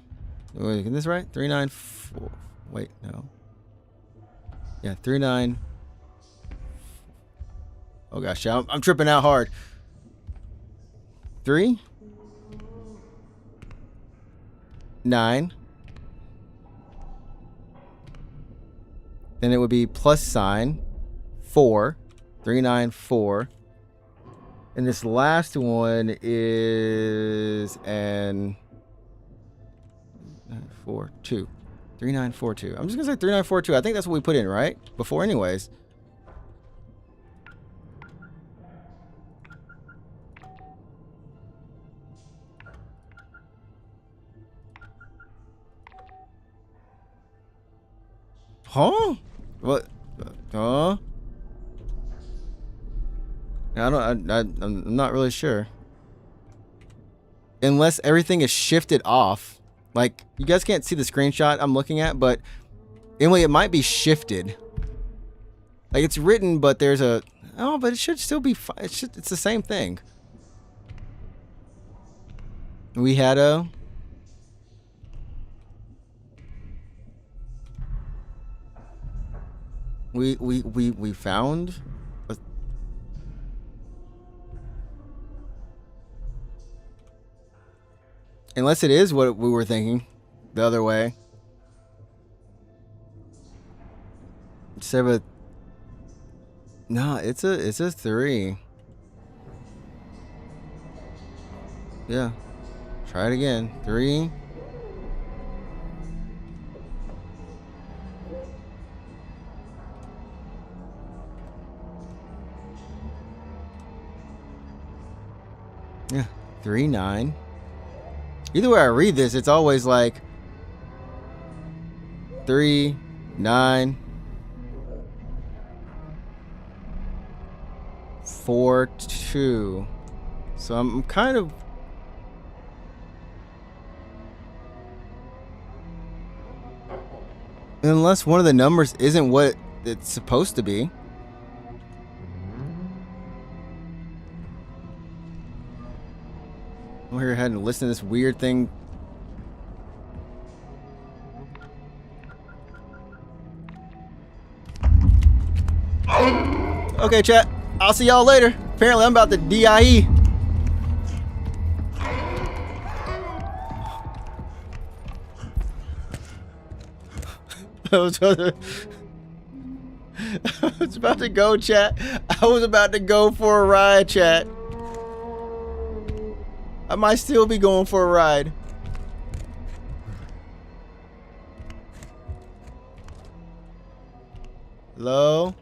Speaker 1: Wait, get this right? 3, 9, 4. Wait, no. Yeah, 3, 9. Oh gosh, I'm tripping out hard. 3, 9. Then it would be plus sign 4. 3, 9, 4. And this last one is an 4, 2. 3, 9, 4, 2. I'm just gonna say 3, 9, 4, 2. I think that's what we put in, right? Before, anyways. Huh? What? Huh? I'm not really sure. Unless everything is shifted off. Like, you guys can't see the screenshot I'm looking at, but anyway, it might be shifted. Like, it's written, but there's a... Oh, but it should still be fine. It's the same thing. We had a... We found... Unless it is what we were thinking, the other way. No, it's a 3. Yeah. Try it again. 3. Yeah. 3, 9. Either way I read this, it's always like 3, 9, 4, 2. So I'm kind of... Unless one of the numbers isn't what it's supposed to be. I'm here ahead and listen to this weird thing. Okay, chat. I'll see y'all later. Apparently, I'm about to DIE. I was about to go, chat. I was about to go for a ride, chat. I might still be going for a ride. Hello?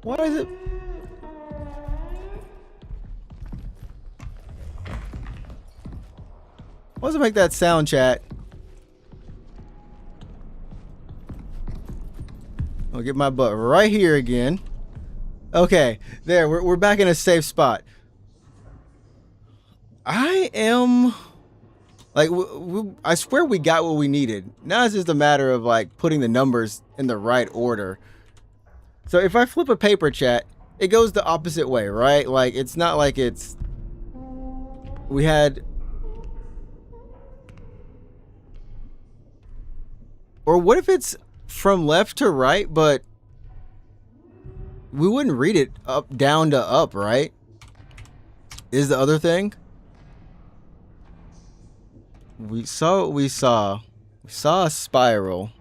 Speaker 1: What is it? What does it make that sound, chat? I'll get my butt right here again. Okay, there, we're back in a safe spot. I am like I swear we got what we needed. Now it's just a matter of like putting the numbers in the right order. So if I flip a paper, chat, it goes the opposite way, right? Like it's not like it's we had, or what if it's from left to right, but we wouldn't read it up down to up, right? Is the other thing. We saw what we saw. We saw a spiral.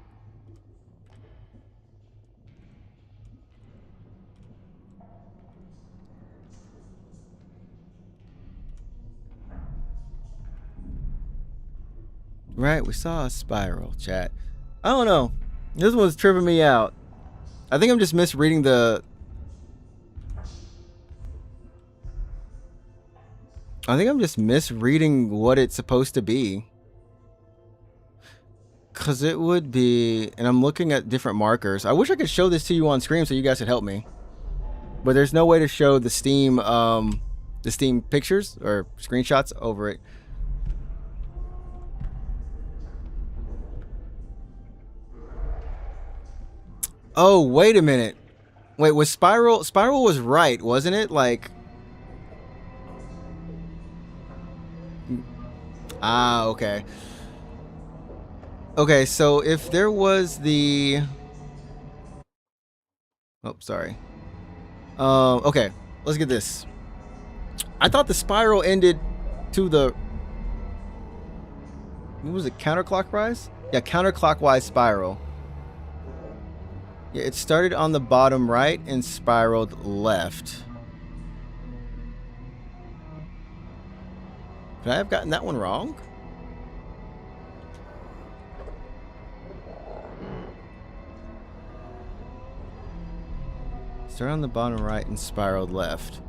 Speaker 1: Right, we saw a spiral, chat. I don't know. This one's tripping me out. I think I'm just misreading the... I think I'm just misreading what it's supposed to be. Because it would be... And I'm looking at different markers. I wish I could show this to you on screen so you guys could help me. But there's no way to show the Steam pictures or screenshots over it. Oh, wait a minute. Wait, was Spiral was right, wasn't it? Like... Ah, okay. Okay, so if there was the... Oh, sorry. Okay, let's get this. I thought the spiral ended to the... What was it, counterclockwise? Yeah, counterclockwise spiral. Yeah, it started on the bottom right and spiraled left. Could I have gotten that one wrong? Started on the bottom right and spiraled left.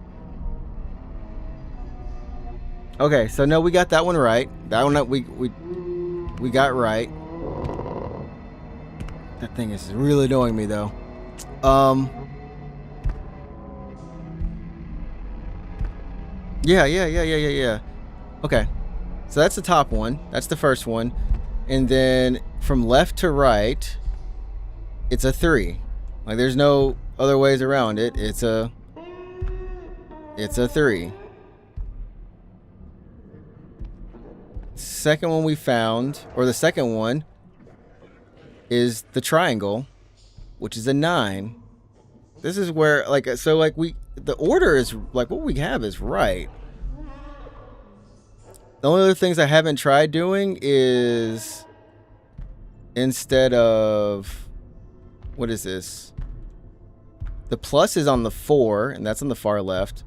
Speaker 1: Okay, so no, we got that one right. That one we got right. That thing is really annoying me though. Yeah. Okay. So that's the top one. That's the first one. And then from left to right, it's a 3. Like there's no other ways around it. It's a 3. Second one we found, or the second one, is the triangle, which is a 9. This is where, like, so, like, the order is, like, what we have is right. The only other things I haven't tried doing is, instead of, what is this? The plus is on the 4, and that's on the far left.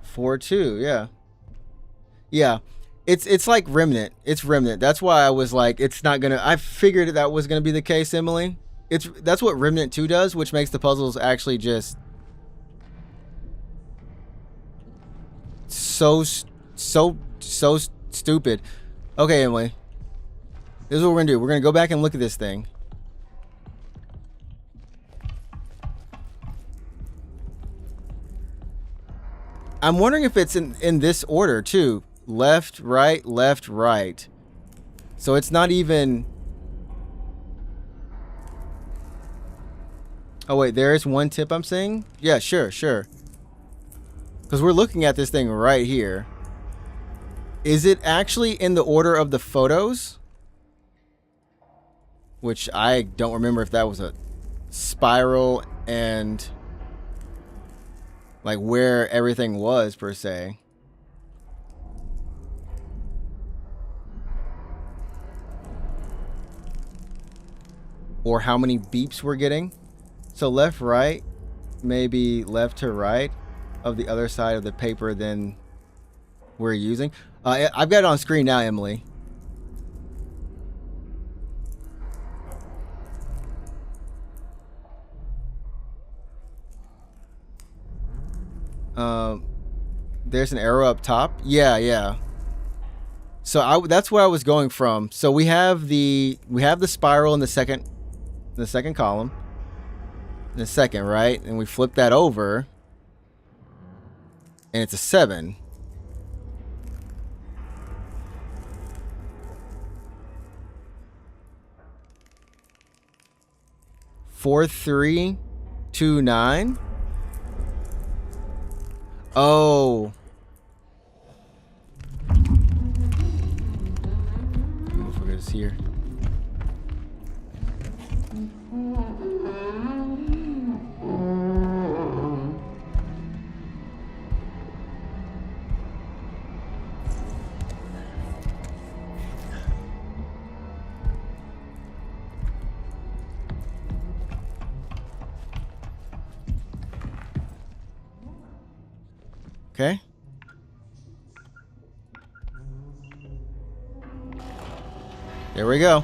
Speaker 1: Four, 2, yeah. Yeah. It's like Remnant. It's Remnant. That's why I was like, it's not gonna... I figured that was gonna be the case, Emily. That's what Remnant 2 does, which makes the puzzles actually just... so stupid. Okay, Emily. This is what we're gonna do. We're gonna go back and look at this thing. I'm wondering if it's in this order too. Left, right, left, right. So it's not even... Oh wait, there is one tip I'm saying? Yeah, sure. Because we're looking at this thing right here. Is it actually in the order of the photos? Which I don't remember if that was a spiral and... like where everything was per se. Or how many beeps we're getting. So left, right, maybe left to right of the other side of the paper than we're using. I've got it on screen now, Emily. There's an arrow up top. Yeah. So that's where I was going from. So we have the spiral in the second column. In the second, right? And we flip that over. And it's a 7. Four, 3, 2, 9. Oh. Motherfuckers here. Okay. There we go.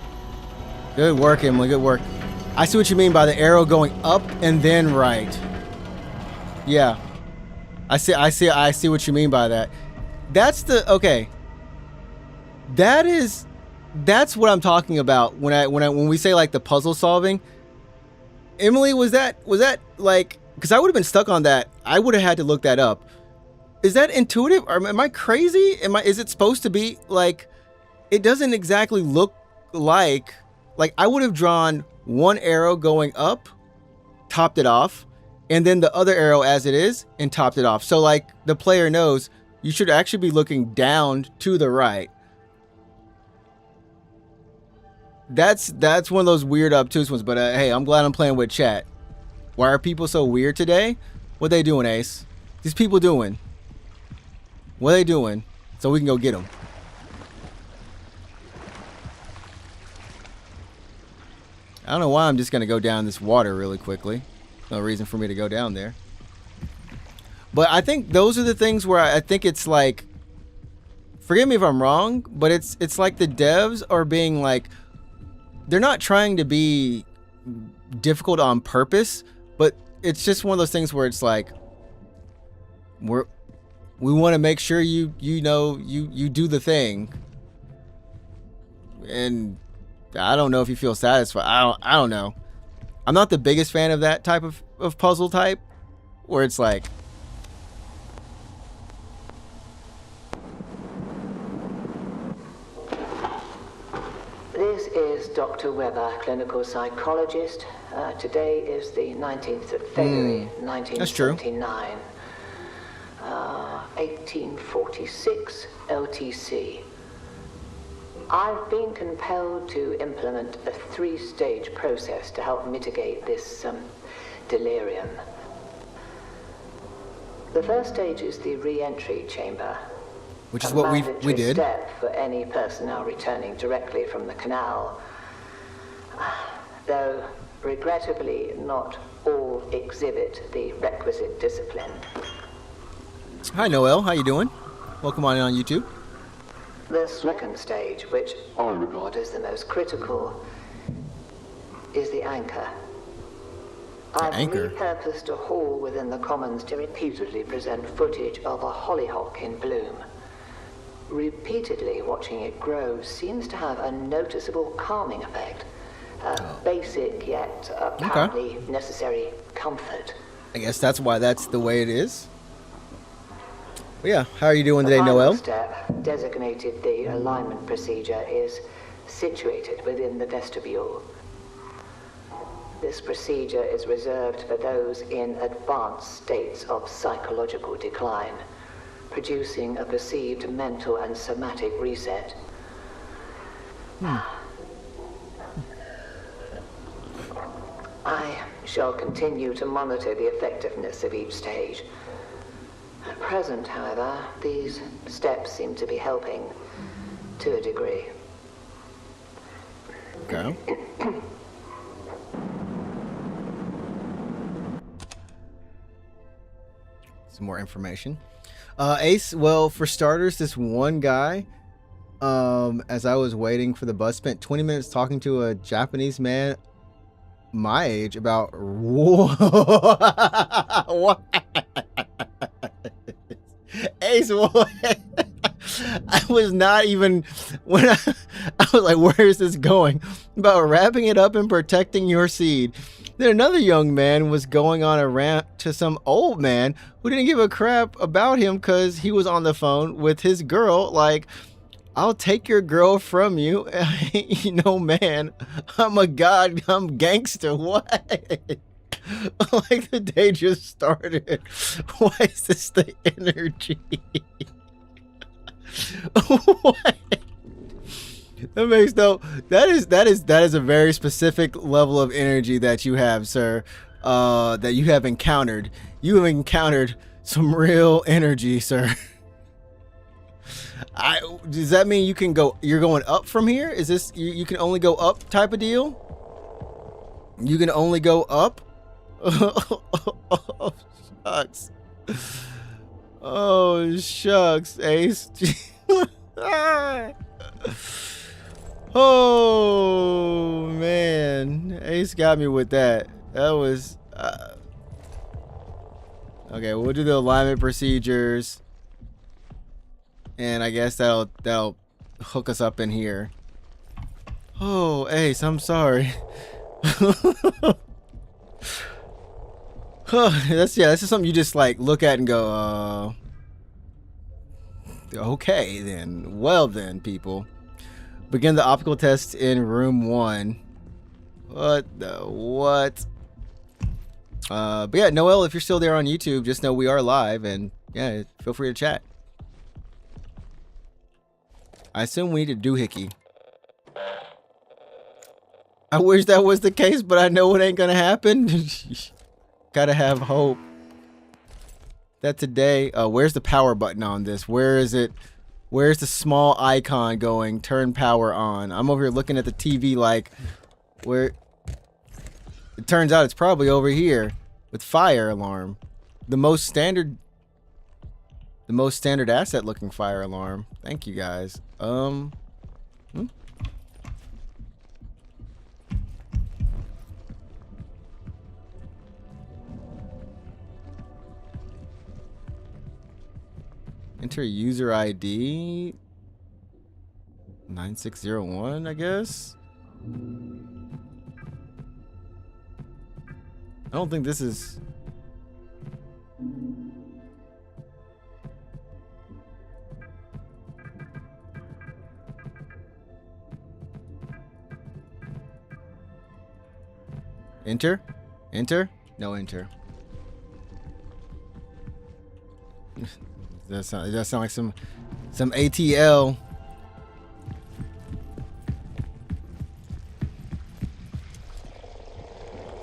Speaker 1: Good work, Emily. Good work. I see what you mean by the arrow going up and then right. Yeah. I see what you mean by that. That's okay. That's what I'm talking about when we say like the puzzle solving. Emily, was that like, because I would have been stuck on that. I would have had to look that up. Is that intuitive? Or am I crazy? Is it supposed to be like, it doesn't exactly look like I would have drawn one arrow going up, topped it off, and then the other arrow as it is and topped it off. So like the player knows you should actually be looking down to the right. That's one of those weird obtuse ones, but hey, I'm glad I'm playing with chat. Why are people so weird today? What they doing, Ace? These people doing? What are they doing? So we can go get them. I don't know why I'm just going to go down this water really quickly. No reason for me to go down there. But I think those are the things where I think it's like, forgive me if I'm wrong, but it's like the devs are being like, they're not trying to be difficult on purpose, but it's just one of those things where it's like, we want to make sure you do the thing. And I don't know if you feel satisfied. I don't know. I'm not the biggest fan of that type of puzzle type where it's like,
Speaker 2: This is Dr. Weber, clinical psychologist. Today is the 19th of February, 1979. 1846 LTC. I've been compelled to implement a 3-stage process to help mitigate this delirium. The first stage is the re-entry chamber,
Speaker 1: which is what we did.
Speaker 2: Step for any personnel returning directly from the canal. Though regrettably not all exhibit the requisite discipline.
Speaker 1: Hi Noel, how you doing? Welcome on in on YouTube.
Speaker 2: The second stage, which I regard as the most critical, is the anchor. I've repurposed a hall within the Commons to repeatedly present footage of a hollyhock in bloom. Repeatedly watching it grow seems to have a noticeable calming effect. Basic yet apparently necessary comfort.
Speaker 1: I guess that's why that's the way it is. But yeah, how are you doing today, Noel?
Speaker 2: The final step, designated the alignment procedure, is situated within the vestibule. This procedure is reserved for those in advanced states of psychological decline, producing a perceived mental and somatic reset. I shall continue to monitor the effectiveness of each stage. At present, however, these steps seem to be helping to a degree.
Speaker 1: Okay. Some more information. Ace, well, for starters, this one guy, as I was waiting for the bus, spent 20 minutes talking to a Japanese man my age about what? Ace, what? I was not even when I was like, where is this going? About wrapping it up and protecting your seed. Then another young man was going on a rant to some old man who didn't give a crap about him because he was on the phone with his girl. Like, I'll take your girl from you. You know, man, I'm a god. I'm gangster. What? Like the day just started. Why is this the energy? What? That makes no. That is a very specific level of energy that you have, sir. That you have encountered. You have encountered some real energy, sir. Does that mean you can go? You're going up from here? Is this you can only go up type of deal? You can only go up? Oh, shucks. Oh, shucks, Ace. Oh, man. Ace got me with that. That was... Okay, we'll do the alignment procedures. And I guess that'll hook us up in here. Oh, Ace, I'm sorry. That's just something you just like look at and go, okay then. Well then, people. Begin the optical test in room 1. What? But yeah, Noel, if you're still there on YouTube, just know we are live, and yeah, feel free to chat. I assume we need to doohickey. I wish that was the case, but I know it ain't gonna happen. Gotta have hope that today. Where's the power button on this? Where is it? Where's the small icon going? Turn power on. I'm over here looking at the TV like, where? It turns out it's probably over here with fire alarm. The most standard asset looking fire alarm. Thank you guys. Enter user ID 9601, I guess. I don't think this is. Enter? Enter? No enter. It does sound like some ATL.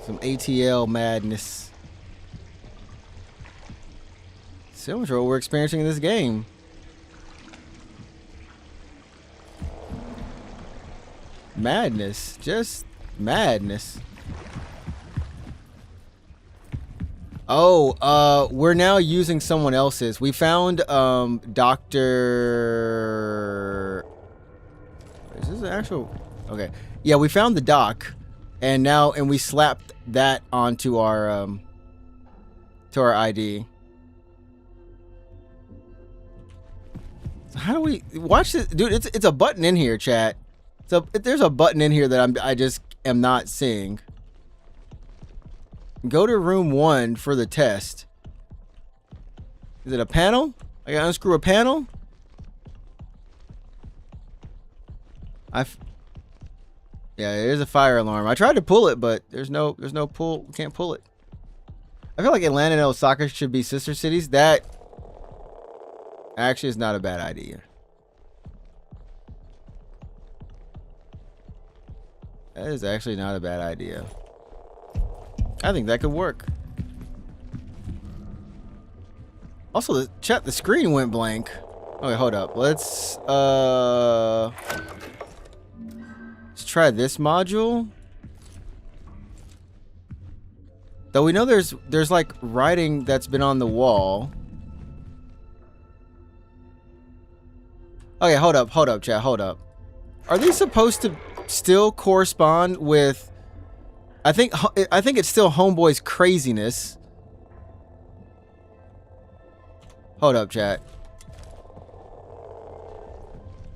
Speaker 1: Some ATL madness. So much what we're experiencing in this game. Madness. Just madness. Oh, we're now using someone else's. We found Dr. Is this an actual? Okay. Yeah, we found the doc, and we slapped that onto our ID. How do we watch this, dude? It's a button in here, chat. So there's a button in here that I just am not seeing. Go to room 1 for the test. Is it a panel? I gotta unscrew a panel? Yeah, it is a fire alarm. I tried to pull it, but there's no pull. Can't pull it. I feel like Atlanta and Osaka should be sister cities. That actually is not a bad idea. That is actually not a bad idea. I think that could work. Also, the screen went blank. Okay, hold up. Let's try this module. Though we know there's like writing that's been on the wall. Okay, hold up, chat, hold up. Are these supposed to still correspond with? I think it's still Homeboy's craziness. Hold up, chat.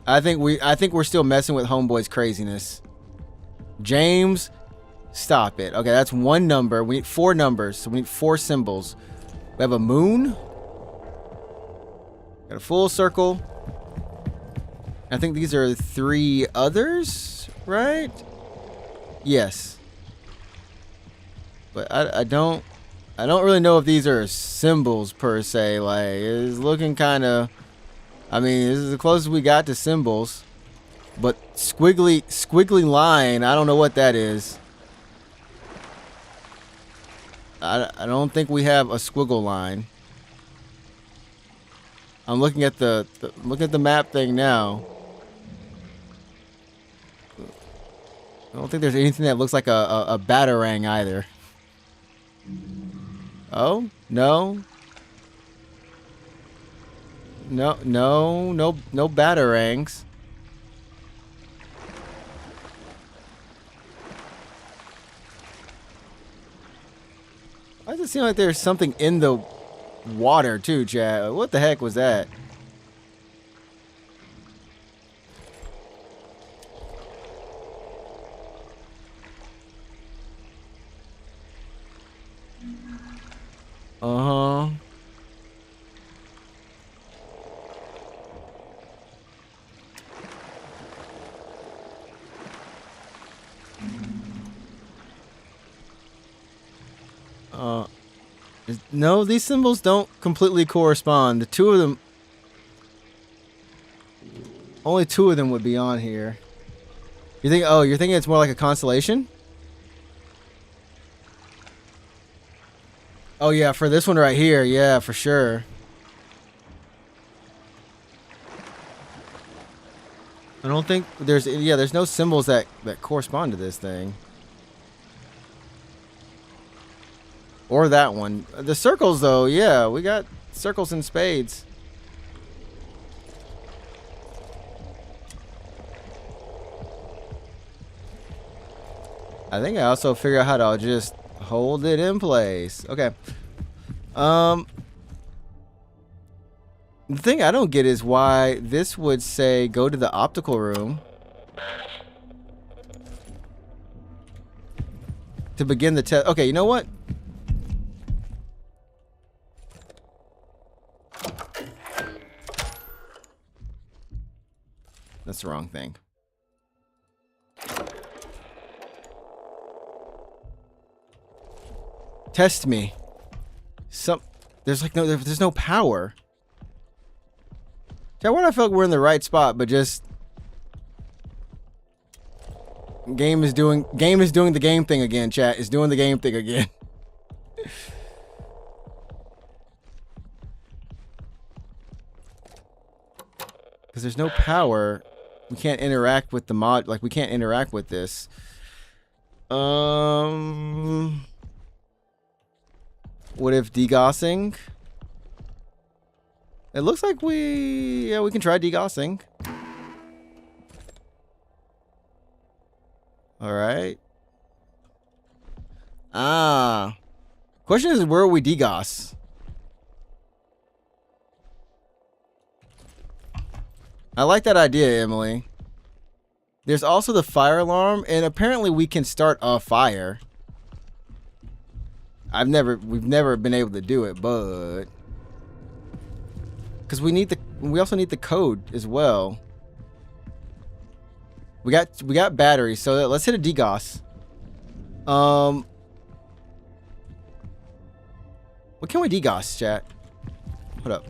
Speaker 1: I think we're still messing with Homeboy's craziness. James, stop it. Okay, that's one number. We need 4 numbers, so we need 4 symbols. We have a moon. Got a full circle. I think these are 3 others, right? Yes. But I don't really know if these are symbols per se. Like, it's looking kind of, I mean, this is the closest we got to symbols. But squiggly line, I don't know what that is. I don't think we have a squiggle line. I'm looking at the map thing now. I don't think there's anything that looks like a batarang either. Oh, no. No batarangs. Why does it seem like there's something in the water too, Chad? What the heck was that? Uh-huh. No, these symbols don't completely correspond. The 2 of them, only 2 of them would be on here. You think? Oh, you're thinking it's more like a constellation? Oh yeah, for this one right here, yeah, for sure. I don't think there's no symbols that correspond to this thing. Or that one. The circles though, yeah, we got circles and spades. I think I also figured out how to just hold it in place. Okay. The thing I don't get is why this would say go to the optical room to begin the test. Okay, you know what? That's the wrong thing. Test me. There's no power. Chat, why do I feel like we're in the right spot, but just game is doing the game thing again, chat. It's doing the game thing again. Because there's no power. We can't interact with the mod, like we can't interact with this. What if degaussing? It looks like we can try degaussing. All right. Question is, where we degauss? I like that idea, Emily. There's also the fire alarm, and apparently we can start a fire. We've never been able to do it, but because we also need the code as well. We got batteries, so let's hit a degauss. What can we degauss, chat? Hold up.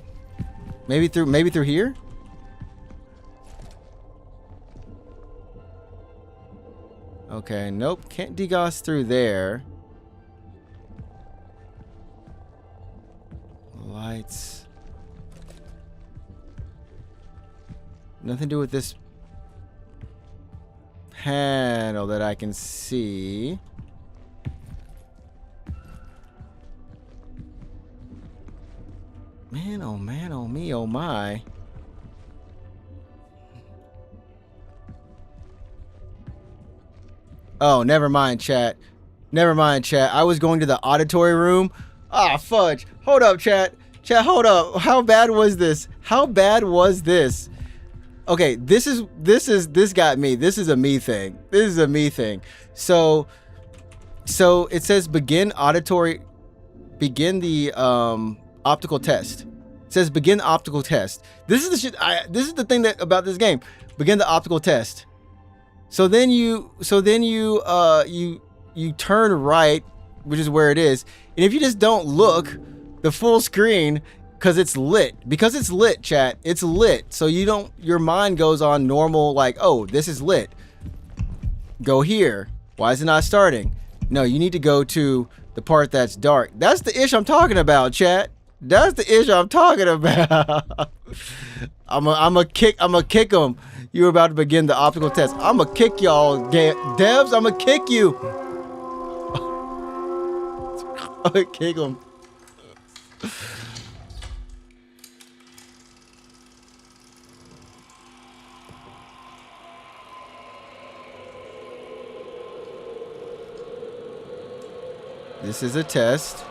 Speaker 1: Maybe through here? Okay, nope, can't degauss through there. Lights. Nothing to do with this panel that I can see. Man, oh me, oh my. Oh, never mind, chat. Never mind, chat. I was going to the auditory room. Ah, fudge. Hold up, chat. Chat, hold up. How bad was this? How bad was this? Okay, this got me. This is a me thing. This is a me thing. So it says begin the optical test. It says begin the optical test. This is the shit. This is the thing that about this game. Begin the optical test. So then you turn right, which is where it is. And if you just don't look, the full screen, because it's lit, chat, it's lit. So your mind goes on normal, like, oh, this is lit. Go here. Why is it not starting? No, you need to go to the part that's dark. That's the ish I'm talking about, chat. That's the issue I'm talking about. I'm a kick them. You're about to begin the optical test. I'm a kick y'all, devs. I'm a kick you. I'm gonna kick them. This is a test.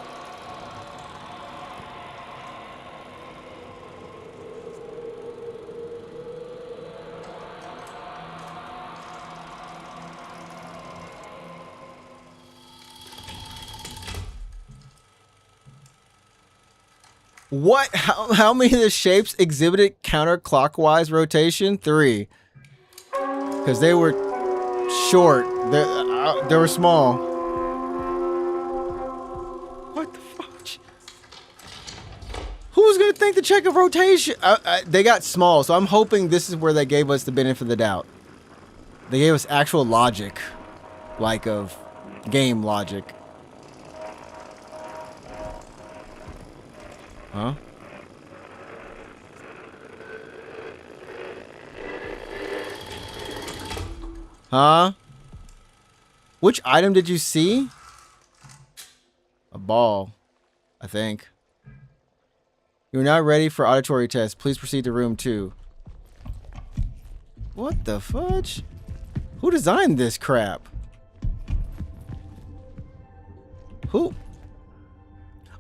Speaker 1: What? How many of the shapes exhibited counterclockwise rotation? 3. Because they were short. They were small. What the fuck? Who's gonna think to check a rotation? They got small, so I'm hoping this is where they gave us the benefit of the doubt. They gave us actual logic, like of game logic. Huh? Huh? Which item did you see? A ball, I think. You're not ready for auditory test. Please proceed to room 2. What the fudge? Who designed this crap? Who?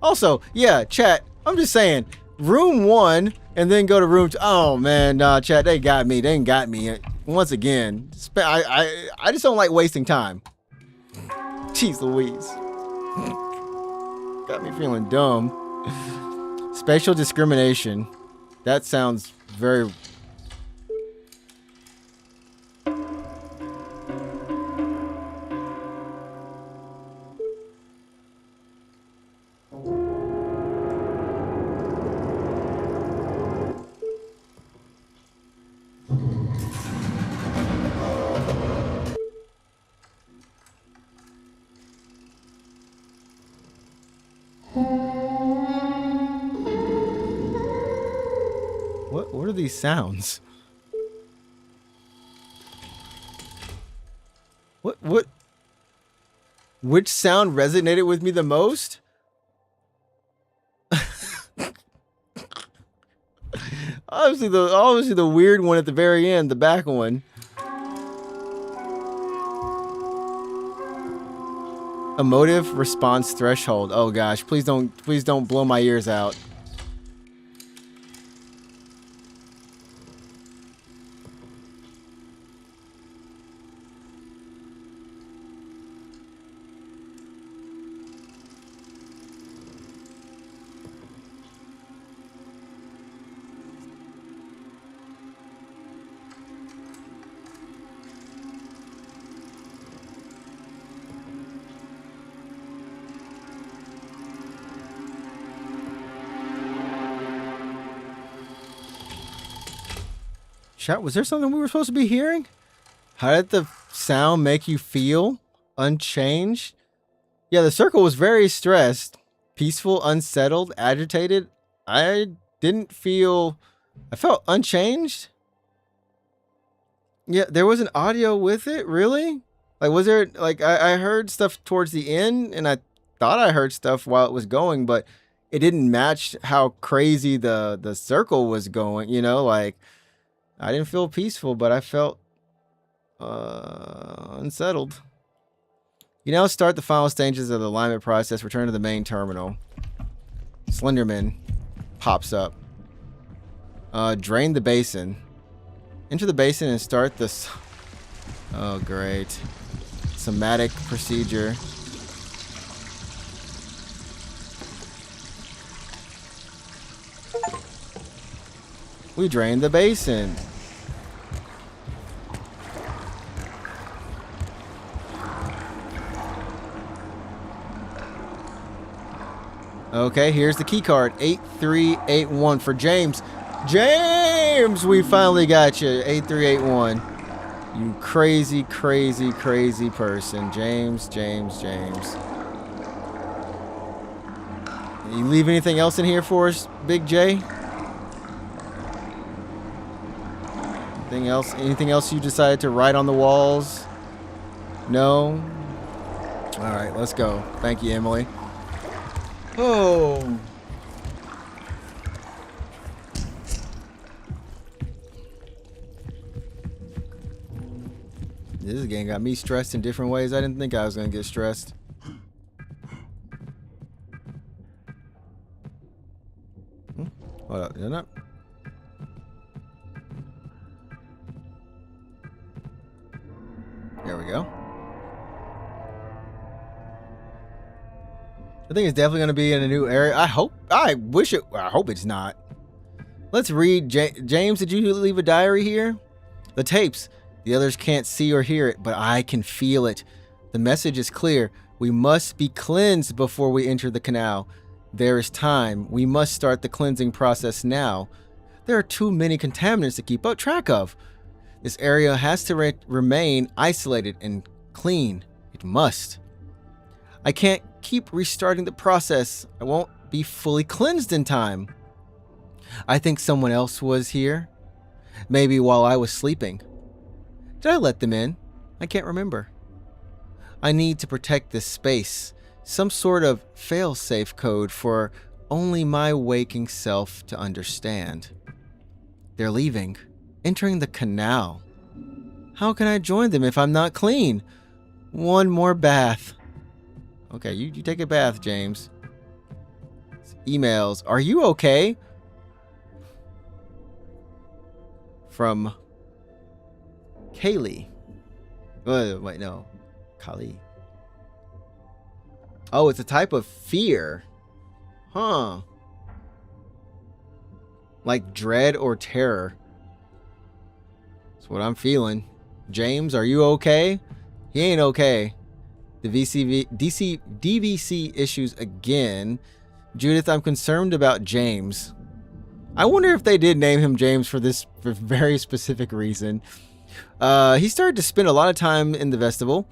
Speaker 1: Also, yeah, chat. I'm just saying, room 1 and then go to room 2. Oh man, nah, chat, they got me. They ain't got me. Once again, I just don't like wasting time. Jeez Louise. Got me feeling dumb. Spatial discrimination. That sounds very... What are these sounds? Which sound resonated with me the most? Obviously the weird one at the very end, the back one. Emotive response threshold. Oh gosh, please don't blow my ears out. Chat, was there something we were supposed to be hearing? How did the sound make you feel? Unchanged? Yeah, the circle was very stressed. Peaceful, unsettled, agitated. I felt unchanged. Yeah, there was an audio with it, really? Like, was there, like, I heard stuff towards the end, and I thought I heard stuff while it was going, but it didn't match how crazy the circle was going, you know, like... I didn't feel peaceful, but I felt unsettled. You now start the final stages of the alignment process. Return to the main terminal. Slenderman pops up. Drain the basin. Enter the basin and start this. Oh, great. Somatic procedure. We drained the basin. Okay, here's the key card. 8381 for James. James, we finally got you. 8381. You crazy, crazy, crazy person. James. You leave anything else in here for us, Big J? Anything else you decided to write on the walls? No? All right, let's go. Thank you, Emily. Oh. This game got me stressed in different ways. I didn't think I was going to get stressed. Hold up. Isn't it? There we go. I think it's definitely going to be in a new area. I hope it's not. Let's read. James, did you leave a diary here? The tapes. The others can't see or hear it, but I can feel it. The message is clear. We must be cleansed before we enter the canal. There is time. We must start the cleansing process now. There are too many contaminants to keep track of. This area has to remain isolated and clean. It must. I can't keep restarting the process. I won't be fully cleansed in time. I think someone else was here. Maybe while I was sleeping. Did I let them in? I can't remember. I need to protect this space. Some sort of fail-safe code for only my waking self to understand. They're leaving. Entering the canal. How can I join them if I'm not clean? One more bath. Okay, you take a bath, James. Emails. Are you okay? From Kaylee. Wait, no. Kali. Oh, it's a type of fear. Huh. Like dread or terror. That's what I'm feeling. James, are you okay? He ain't okay. The DVC issues again. Judith, I'm concerned about James. I wonder if they did name him James for very specific reason. He started to spend a lot of time in the vestibule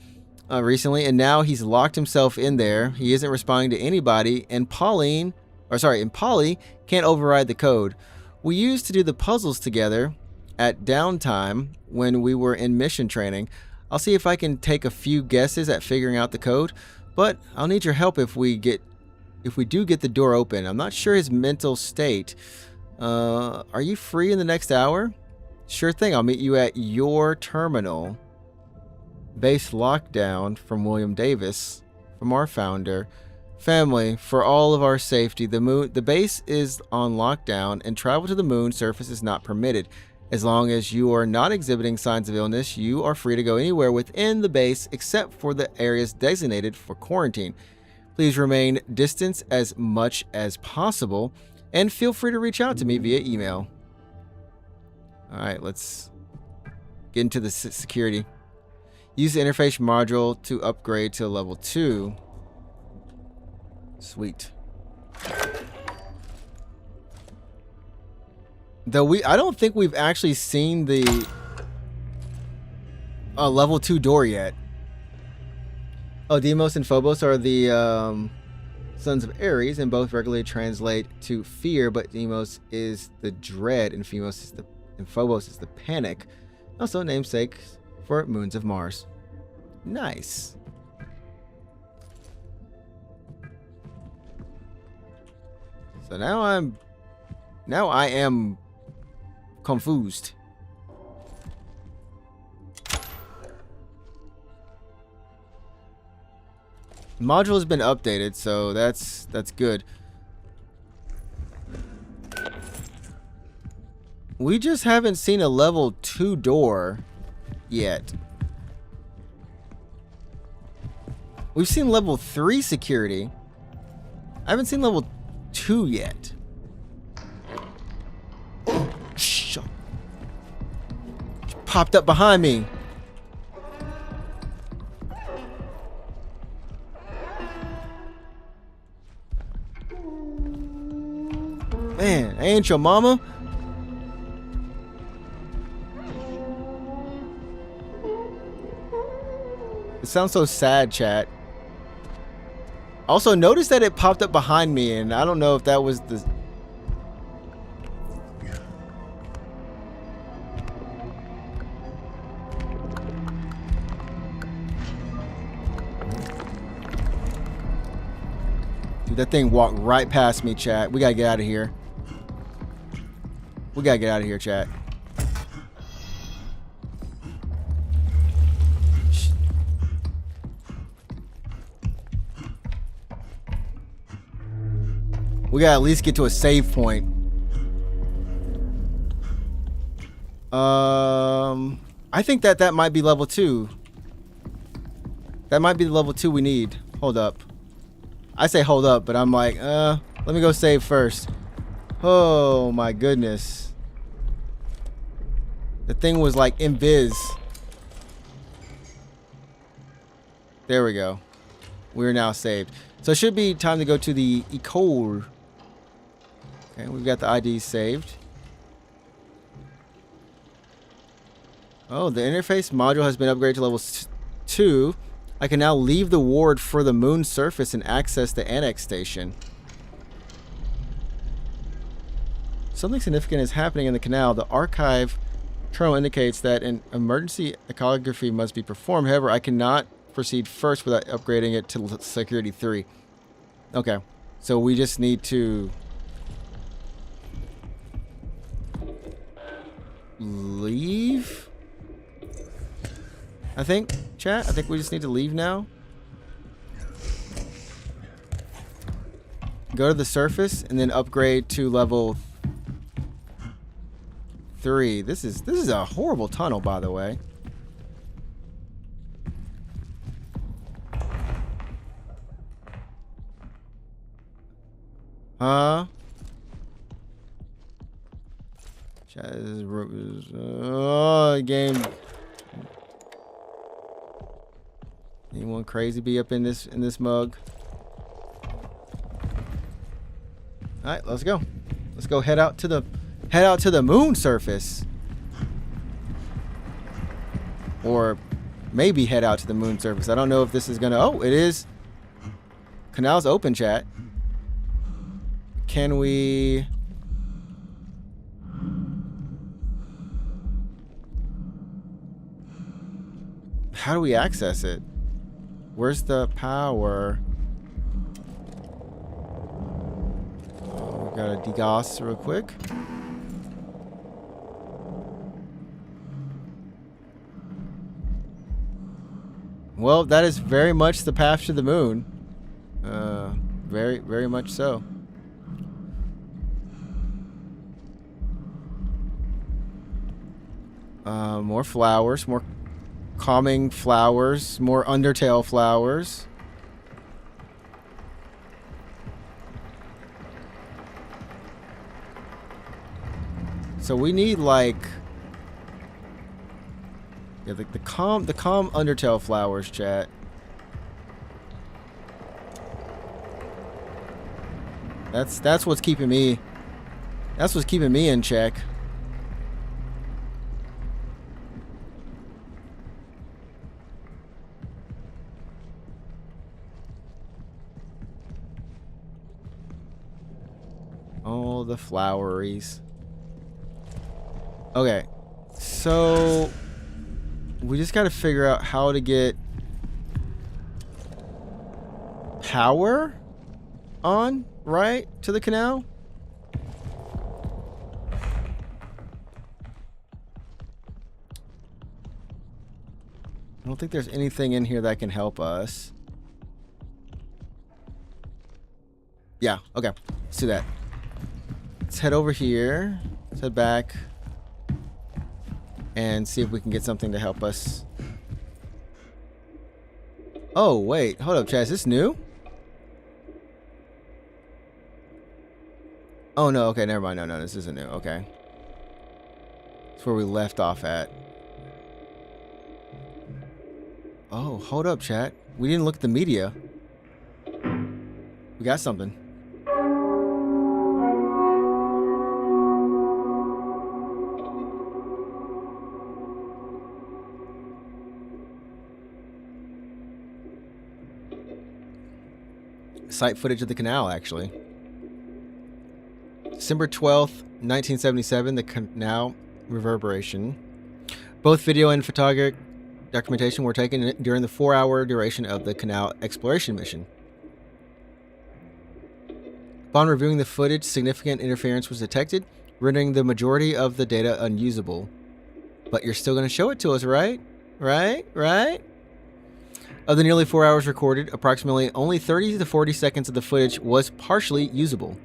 Speaker 1: recently, and now he's locked himself in there. He isn't responding to anybody, and Polly can't override the code. We used to do the puzzles together at downtime when we were in mission training. I'll see if I can take a few guesses at figuring out the code, but I'll need your help if we do get the door open. I'm not sure his mental state. Are you free in the next hour? Sure thing, I'll meet you at your terminal. Base lockdown from William Davis, from our founder. Family, for all of our safety, the base is on lockdown and travel to the moon surface is not permitted. As long as you are not exhibiting signs of illness, you are free to go anywhere within the base except for the areas designated for quarantine. Please remain distant as much as possible and feel free to reach out to me via email. Alright, let's get into the security. Use the interface module to upgrade to level 2. Sweet. Though I don't think we've actually seen the level 2 door yet. Oh, Deimos and Phobos are the sons of Ares, and both regularly translate to fear, but Deimos is the dread, and Phobos is the panic. Also namesake for moons of Mars. Nice. So now I am confused. Module has been updated, so that's good. We just haven't seen a level 2 door yet. We've seen level 3 security. I haven't seen level 2 yet. Shh. Popped up behind me. Man, I ain't your mama. It sounds so sad, chat. Also, notice that it popped up behind me, and I don't know if that was the... Dude, that thing walked right past me, chat. We gotta get out of here. We gotta get out of here, chat. We gotta at least get to a save point. I think that might be level 2. That might be the level 2 we need. Hold up. I say hold up, but I'm like, let me go save first. Oh my goodness. The thing was like invis. There we go. We're now saved. So it should be time to go to the Ecole. Okay, we've got the IDs saved. Oh, the interface module has been upgraded to level 2. I can now leave the ward for the moon surface and access the annex station. Something significant is happening in the canal. The archive terminal indicates that an emergency ecography must be performed. However, I cannot proceed first without upgrading it to security 3. Okay, so we just need to leave, I think, chat. I think we just need to leave now. Go to the surface and then upgrade to level 3. This is a horrible tunnel, by the way. Chat is game. Anyone crazy be up in this mug? All right, let's go. Let's go head out to the moon surface, or maybe head out to the moon surface. I don't know if this is gonna. Oh, it is. Canal's open, chat. Can we? How do we access it? Where's the power? Oh, we gotta degauss real quick. Well, that is very much the path to the moon. Very, very much so. More flowers, more calming flowers, more Undertale flowers. So we need like, yeah, the calm Undertale flowers, chat. That's what's keeping me. That's what's keeping me in check. All the floweries. Okay, so we just got to figure out how to get power on, right, to the canal. I don't think there's anything in here that can help us. Yeah, okay, let's do that. Let's head over here. Let's head back. and see if we can get something to help us. Oh, wait. Hold up, Chad. Is this new? Oh, no. Okay, never mind. No, this isn't new. Okay. It's where we left off at. Oh, hold up, chat. We didn't look at the media. We got something. Site footage of the canal, actually. December 12th, 1977, the canal reverberation. Both video and photographic documentation were taken during the 4-hour duration of the canal exploration mission. Upon reviewing the footage, significant interference was detected, rendering the majority of the data unusable. But you're still going to show it to us, right? Right? Of the nearly 4 hours recorded, approximately only 30 to 40 seconds of the footage was partially usable.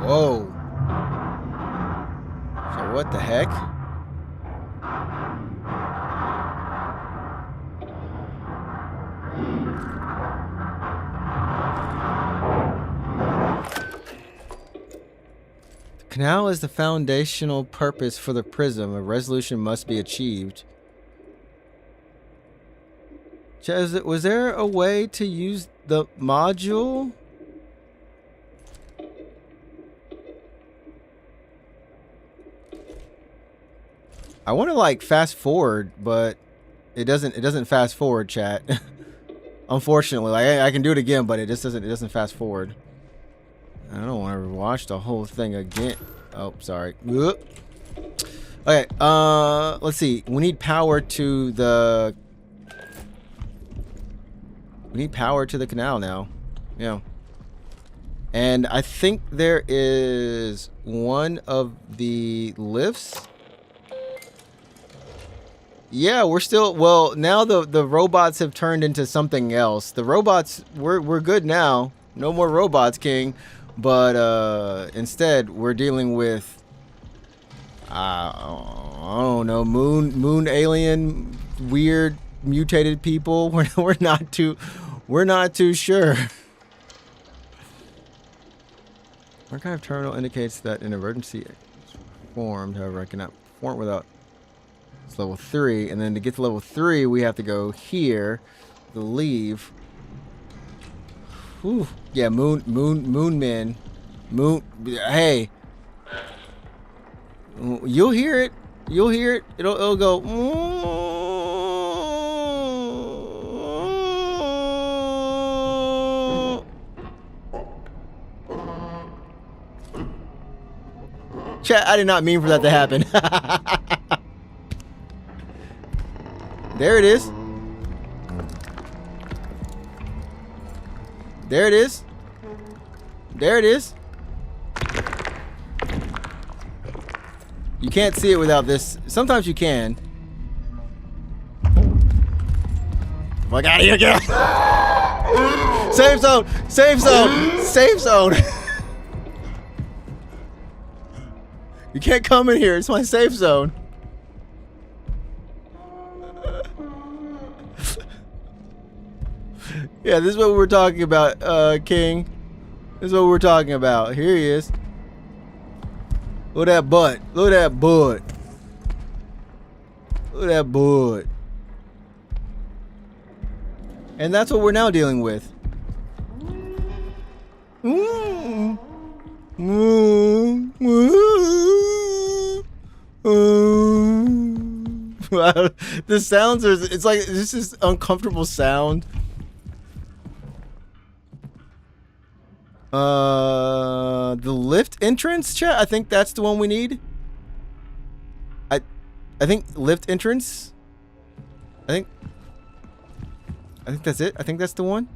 Speaker 1: Whoa. So what the heck? The canal is the foundational purpose for the prism. A resolution must be achieved. Was there a way to use the module? I want to like fast forward, but it doesn't fast forward, chat. Unfortunately, like I can do it again, but it doesn't fast forward. I don't want to watch the whole thing again. Oh, sorry. Okay, let's see. We need power to the canal now. Yeah. And I think there is one of the lifts. Yeah, we're still, well, now the robots have turned into something else. The robots, we're good now. No more robots, King. But instead, we're dealing with, I don't know, moon alien, weird mutated people. We're not too sure. Archive terminal indicates that an emergency is formed. However, I cannot perform without. It's level 3, and then to get to level 3, we have to go here, to leave. Whew. Yeah, moon men. Hey. You'll hear it. You'll hear it. It'll go. Chat, I did not mean for that to happen. There it is. There it is. There it is. You can't see it without this. Sometimes you can. Fuck out of here, girl. Safe zone. Safe zone. Safe zone. You can't come in here. It's my safe zone. Yeah, this is what we're talking about, King. This is what we're talking about. Here he is. Look at that butt. Look at that butt. Look at that butt. And that's what we're now dealing with. The sounds are, it's like, this is uncomfortable sound. The lift entrance, chat. I think that's the one we need. I think lift entrance. I think that's it. I think that's the one.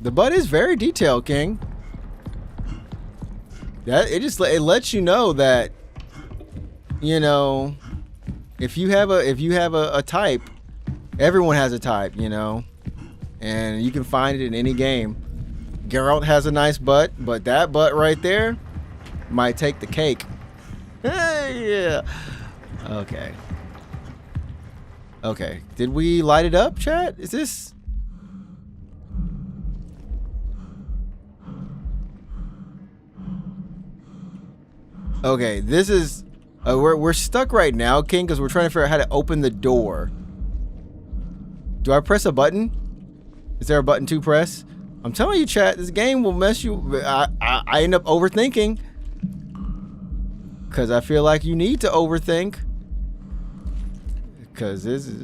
Speaker 1: The butt is very detailed, King. It lets you know that, you know, if you have a type, everyone has a type, you know, and you can find it in any game. Geralt has a nice butt, but that butt right there might take the cake. Yeah. Okay. Okay. Did we light it up, chat? Is this? Okay, this is. We're stuck right now, King, because we're trying to figure out how to open the door. Do I press a button? Is there a button to press? I'm telling you, chat, this game will mess you. I end up overthinking. Because I feel like you need to overthink. Because this is...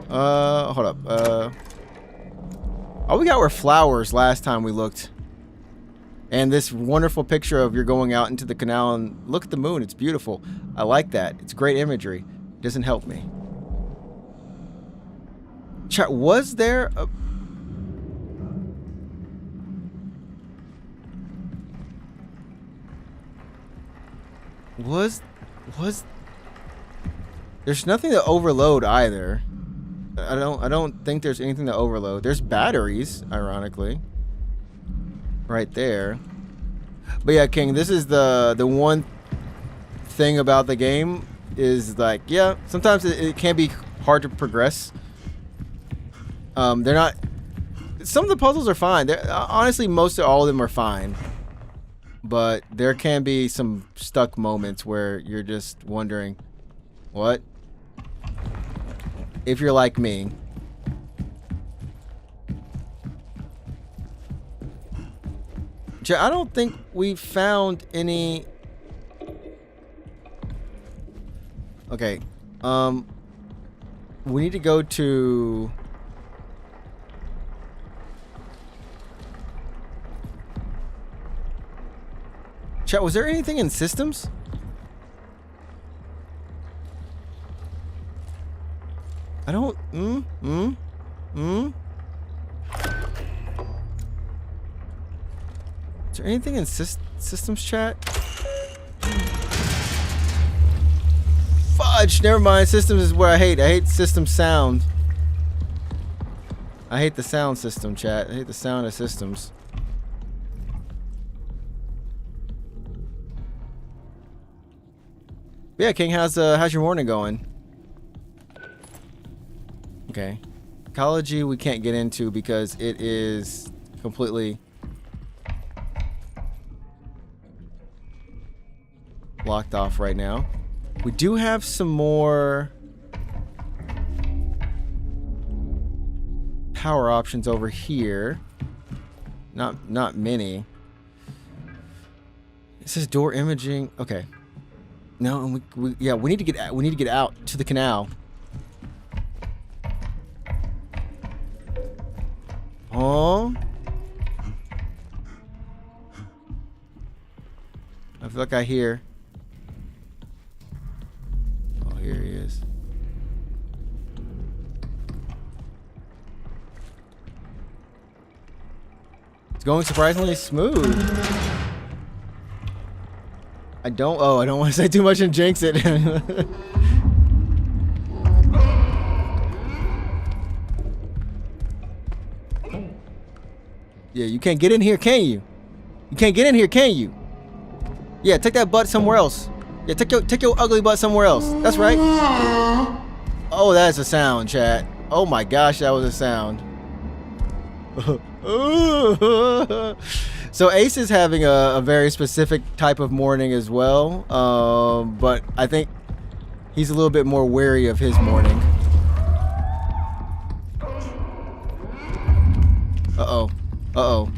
Speaker 1: hold up. All we got were flowers last time we looked. And this wonderful picture of you're going out into the canal and look at the moon. It's beautiful. I like that. It's great imagery. It doesn't help me. Chat, was there a... Was... There's nothing to overload either. I don't think there's anything to overload. There's batteries, ironically. Right there. But yeah, King, this is the one thing about the game is like, yeah, sometimes it can be hard to progress. They're not... Some of the puzzles are fine. Honestly, all of them are fine. But there can be some stuck moments where you're just wondering, what? If you're like me. I don't think we found any... Okay. We need to go to... Chat, was there anything in systems? I don't... Is there anything in systems, chat? Fudge! Never mind. Systems is where I hate. I hate system sound. I hate the sound system, chat. I hate the sound of systems. Yeah, King, how's your morning going? Okay. Ecology we can't get into because it is completely blocked off right now. We do have some more power options over here. Not many. It says door imaging. Okay. No, and we need to get out to the canal. Oh. I feel like I hear. Oh, here he is. It's going surprisingly smooth. I don't want to say too much and jinx it. Yeah, you can't get in here, can you? You can't get in here, can you? Yeah, take that butt somewhere else. Yeah, take your ugly butt somewhere else. That's right. Oh, that's a sound, chat. Oh my gosh, that was a sound. So Ace is having a very specific type of morning as well, but I think he's a little bit more wary of his morning. Uh-oh. Uh-oh.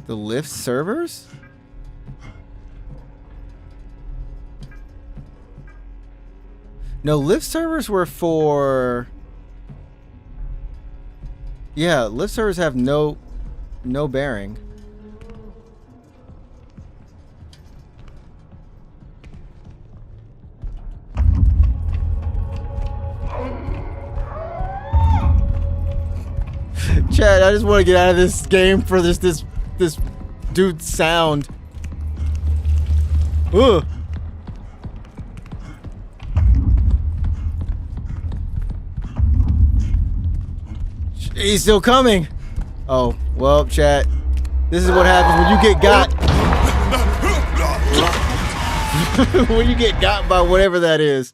Speaker 1: The lift servers? No, lift servers were for... Yeah, lift servers have no bearing. Chad, I just want to get out of this game for this dude's sound. Ugh. He's still coming. Oh, well, chat. This is what happens when you get got. When you get got by whatever that is.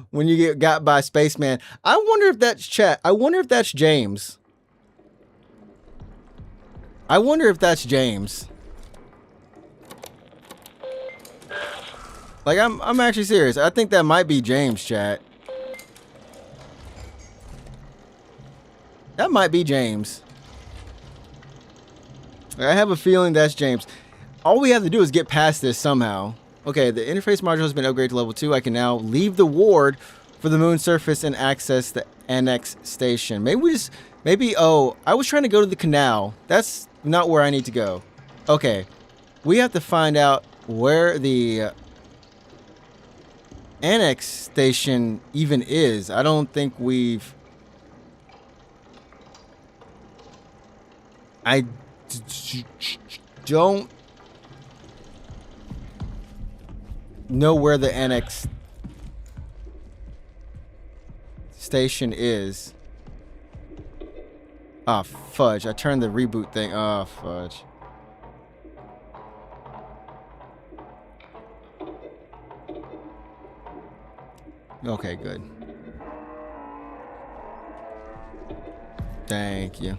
Speaker 1: When you get got by Spaceman. I wonder if that's chat. I wonder if that's James. I wonder if that's James. Like, I'm actually serious. I think that might be James, chat. That might be James. I have a feeling that's James. All we have to do is get past this somehow. Okay, the interface module has been upgraded to level 2. I can now leave the ward for the moon surface and access the annex station. Maybe, oh, I was trying to go to the canal. That's not where I need to go. Okay, we have to find out where the annex station even is. I don't think we've... I don't know where the annex station is. Ah, fudge. I turned the reboot thing off. Fudge. Okay, good. Thank you.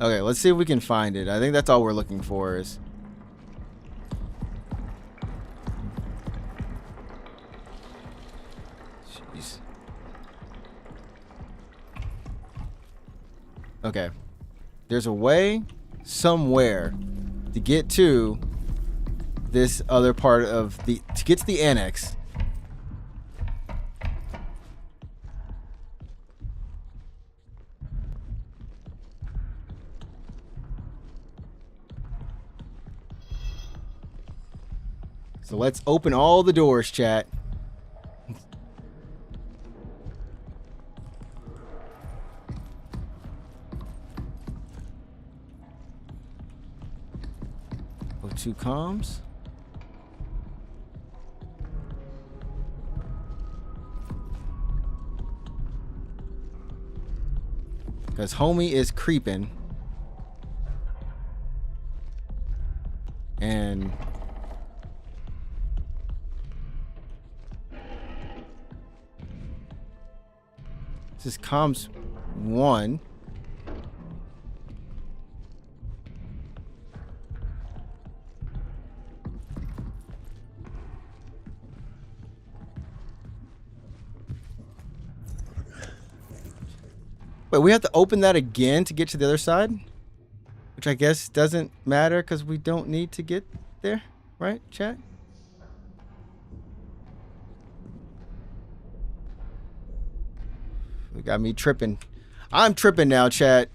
Speaker 1: Okay, let's see if we can find it. I think that's all we're looking for is... Jeez. Okay. There's a way somewhere to get to this other part of the... to get to the annex. So let's open all the doors, chat. O2 comms. Because homie is creeping. And... this is comms 1. Wait, we have to open that again to get to the other side? Which I guess doesn't matter because we don't need to get there, right, chat? We got me tripping. I'm tripping now, chat.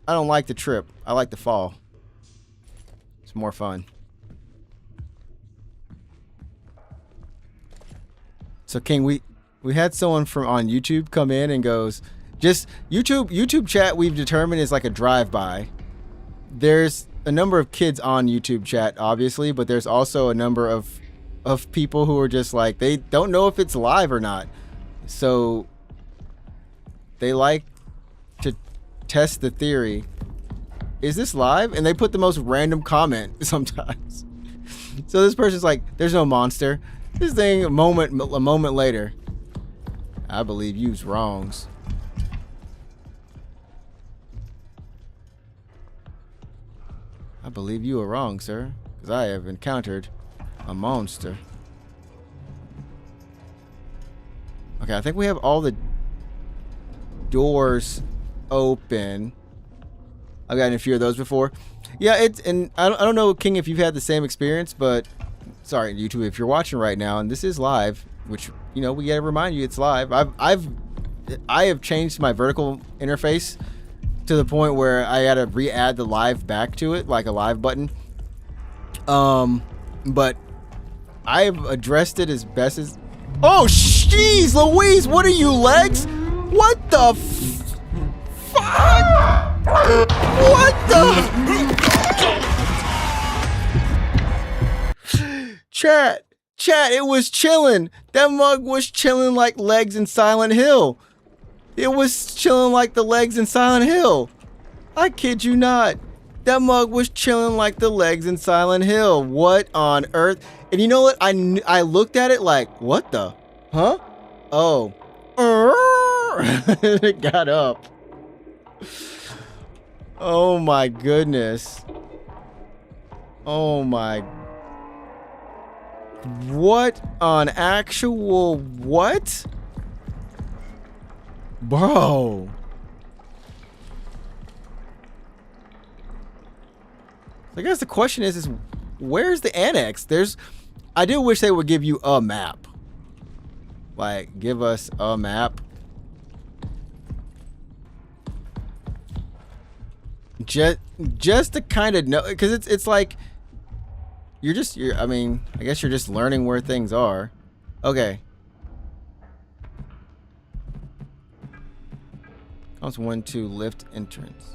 Speaker 1: I don't like the trip. I like the fall. It's more fun. So King, we had someone from on YouTube come in and goes, just YouTube chat we've determined is like a drive-by. There's a number of kids on YouTube chat, obviously, but there's also a number of people who are just like, they don't know if it's live or not. So they like to test the theory. Is this live? And they put the most random comment sometimes. So this person's like, there's no monster. This thing a moment later. I believe you's wrongs. I believe you are wrong, sir. Because I have encountered a monster. Okay, I think we have all the doors open. I've gotten a few of those before. Yeah, it's, and I don't know, King, if you've had the same experience, but sorry, YouTube, if you're watching right now, and this is live, which, you know, we gotta remind you it's live. I have changed my vertical interface to the point where I gotta re-add the live back to it, like a live button. But I've addressed it as best as... Oh, jeez, Louise, what are you, legs? What the fuck? What the? Chat, it was chilling. That mug was chilling like legs in Silent Hill. It was chilling like the legs in Silent Hill. I kid you not. That mug was chilling like the legs in Silent Hill. What on earth? And you know what? I looked at it like, what the? Huh? Oh. It got up. Oh my goodness. Oh my. What on actual what? Bro. I guess the question is where's the annex? I do wish they would give you a map. Like, give us a map. Just to kind of know, because it's like I mean, I guess you're just learning where things are. Okay. Comes 1, 2, lift entrance.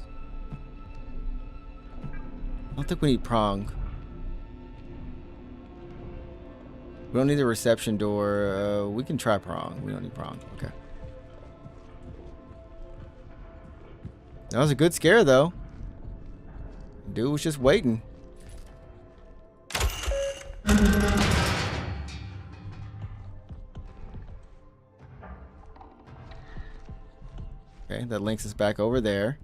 Speaker 1: I don't think we need prong. We don't need the reception door. We can try prong. We don't need prong. Okay. That was a good scare, though. Dude was just waiting. Okay, that links us back over there.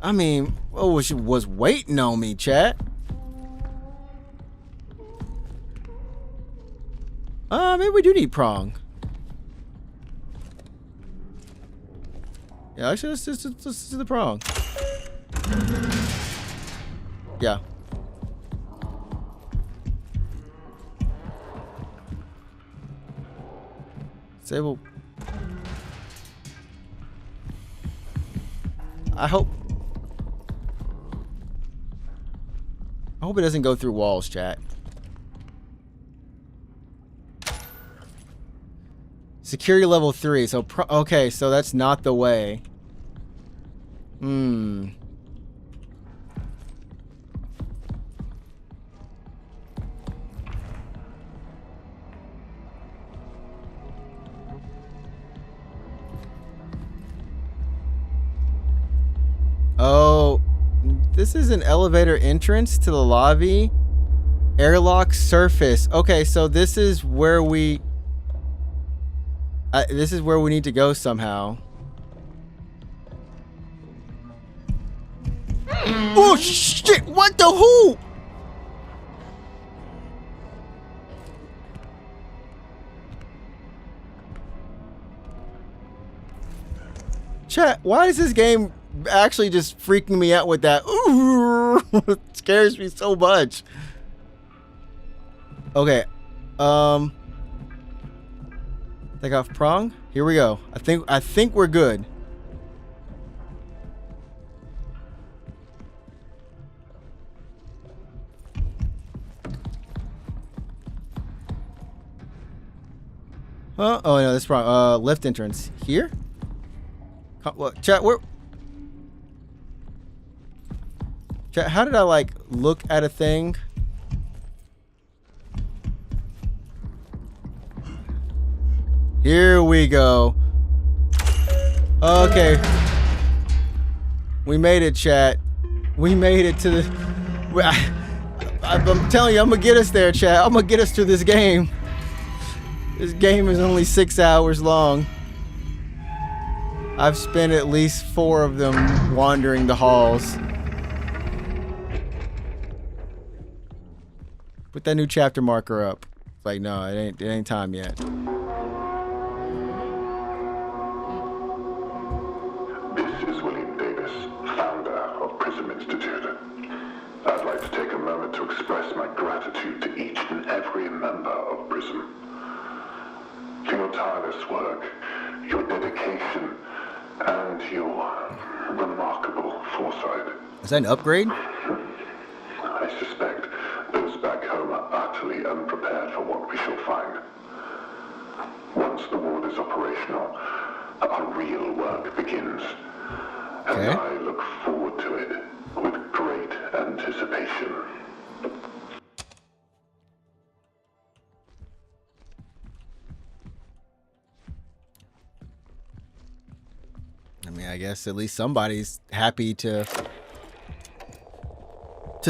Speaker 1: I mean, oh, she was waiting on me, chat. Maybe we do need prong. Yeah, actually, let's do the prong. Yeah. Disable. I hope it doesn't go through walls, chat. Security level 3. So okay, so that's not the way. Oh, this is an elevator entrance to the lobby. Airlock surface. Okay, so this is where we need to go somehow. Oh shit! What the who? Chat, why is this game actually just freaking me out with that? Ooh, it scares me so much. Okay. Take off prong. Here we go. I think we're good. Huh? Oh no, that's wrong. Lift entrance here. What? Chat, where? Chat, how did I like look at a thing? Here we go. Okay. We made it, chat. We made it to the... I'm telling you, I'm gonna get us there, chat. I'm gonna get us through this game. This game is only 6 hours long. I've spent at least 4 of them wandering the halls. Put that new chapter marker up. It's like, no, it ain't time yet.
Speaker 6: This is William Davis, founder of Prism Institute. I'd like to take a moment to express my gratitude to each and every member of Prism. For your tireless work, your dedication, and your remarkable foresight.
Speaker 1: Is that an upgrade?
Speaker 6: I suspect those back home are utterly unprepared for what we shall find. Once the ward is operational, our real work begins. And
Speaker 1: Okay.
Speaker 6: I look forward to it with great anticipation.
Speaker 1: I mean, I guess at least somebody's happy to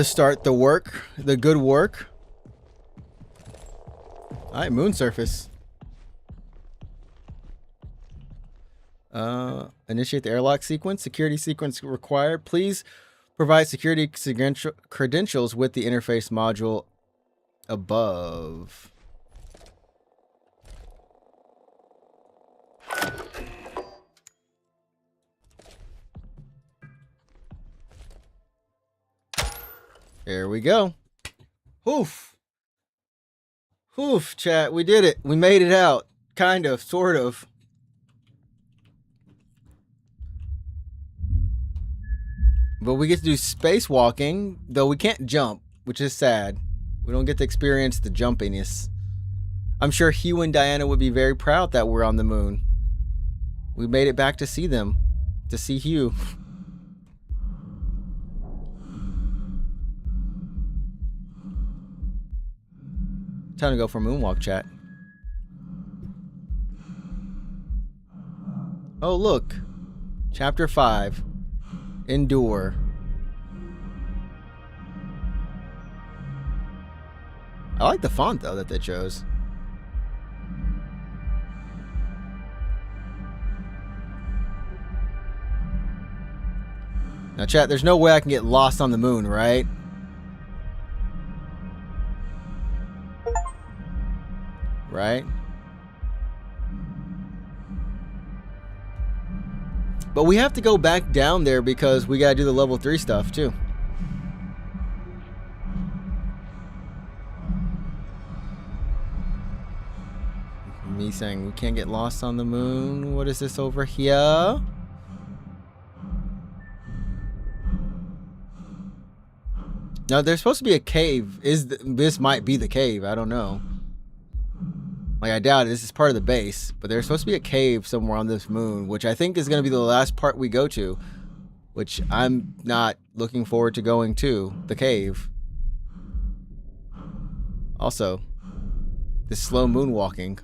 Speaker 1: start the work, the good work. All right, moon surface. Initiate the airlock sequence. Security sequence required. Please provide security credentials with the interface module above. There we go. Oof. Oof, chat. We did it. We made it out. Kind of, sort of. But we get to do spacewalking, though we can't jump, which is sad. We don't get to experience the jumpiness. I'm sure Hugh and Diana would be very proud that we're on the moon. We made it back to see them. To see Hugh. Time to go for moonwalk, chat. Oh, look. Chapter 5. Endure. I like the font, though, that they chose. Now, chat, there's no way I can get lost on the moon, right? Right? But we have to go back down there because we gotta do the level 3 stuff too. Me saying we can't get lost on the moon. What is this over here? No, there's supposed to be a cave. This might be the cave? I don't know. Like, I doubt it. This is part of the base, but there's supposed to be a cave somewhere on this moon, which I think is going to be the last part we go to, which I'm not looking forward to going to, the cave. Also, this slow moonwalking.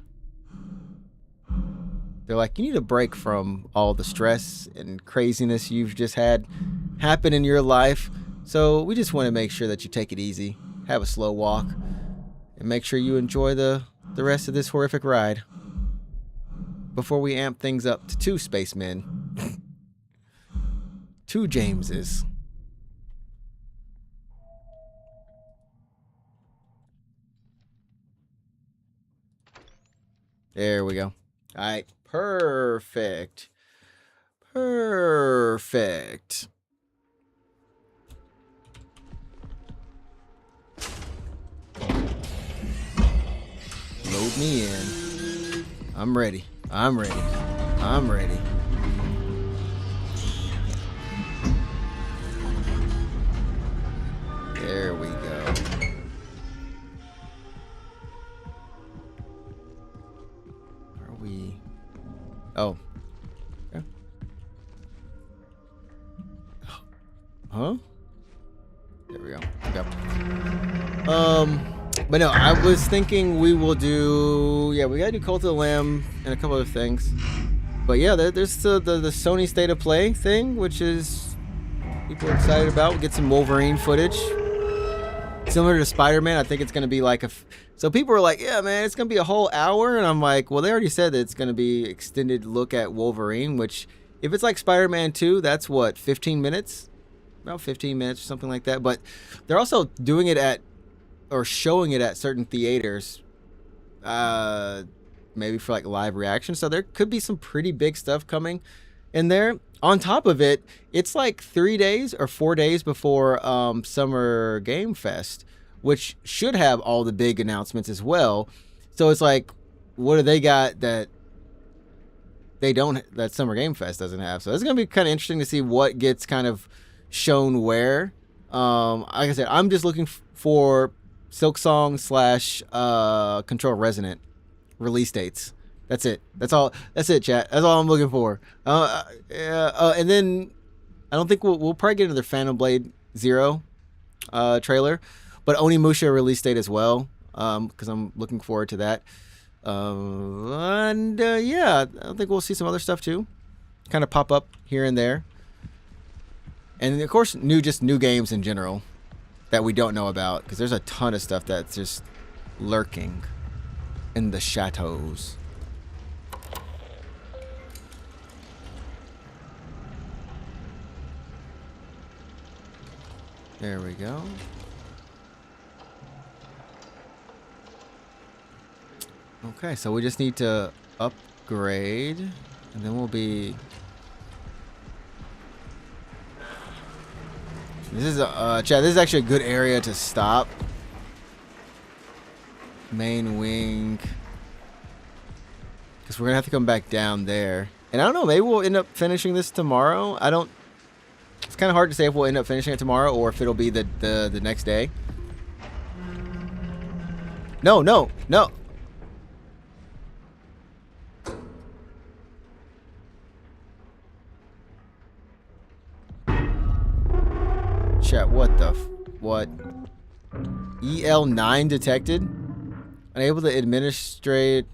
Speaker 1: They're like, you need a break from all the stress and craziness you've just had happen in your life, so we just want to make sure that you take it easy, have a slow walk, and make sure you enjoy the rest of this horrific ride before we amp things up to 2 spacemen. 2 Jameses. There we go. All right. Perfect. Perfect. Load me in. I'm ready. I'm ready. I'm ready. There we go. Are we? Oh. Okay. Huh? There we go. Okay. But no, I was thinking we will do, yeah, we gotta do Cult of the Lamb and a couple other things. But yeah, there's the Sony State of Play thing, which is people are excited about. We'll get some Wolverine footage. Similar to Spider-Man, I think it's gonna be like so people are like, yeah, man, it's gonna be a whole hour. And I'm like, well, they already said that it's gonna be extended look at Wolverine, which if it's like Spider-Man 2, that's what, 15 minutes? About 15 minutes or something like that. But they're also doing it at, or showing it at certain theaters, maybe for like live reaction. So there could be some pretty big stuff coming in there. On top of it, it's like 3 days or 4 days before Summer Game Fest, which should have all the big announcements as well. So it's like, what do they got that they don't, that Summer Game Fest doesn't have? So it's gonna be kind of interesting to see what gets kind of shown where. Like I said, I'm just looking for Silksong / Control Resonant release dates, That's it. That's all. That's it, chat. That's all I'm looking for. And then I don't think we'll probably get another Phantom Blade Zero trailer, but Onimusha release date as well. Because I'm looking forward to that. Yeah, I think we'll see some other stuff too, kind of pop up here and there. And of course, new games in general that we don't know about, because there's a ton of stuff that's just lurking in the shadows. There we go. Okay, so we just need to upgrade, and then we'll be... This is chat. This is actually a good area to stop. Main wing, because we're gonna have to come back down there. And I don't know. Maybe we'll end up finishing this tomorrow. I don't. It's kind of hard to say if we'll end up finishing it tomorrow or if it'll be the next day. No. Chat, what the what? EL9 detected? Unable to administrate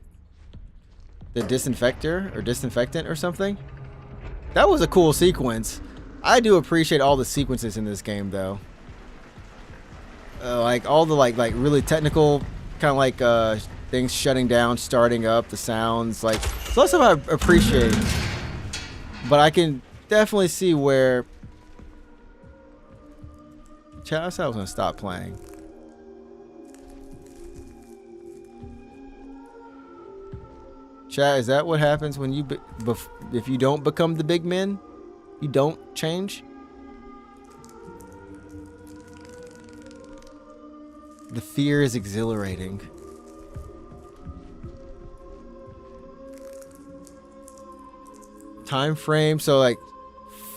Speaker 1: the disinfectant or something? That was a cool sequence. I do appreciate all the sequences in this game though. Like all the like really technical kind of like things shutting down, starting up, the sounds, like it's lots of I appreciate. But I can definitely see where chat, I said I was gonna stop playing. Chat, is that what happens when you if you don't become the big men? You don't change? The fear is exhilarating. Time frame, so like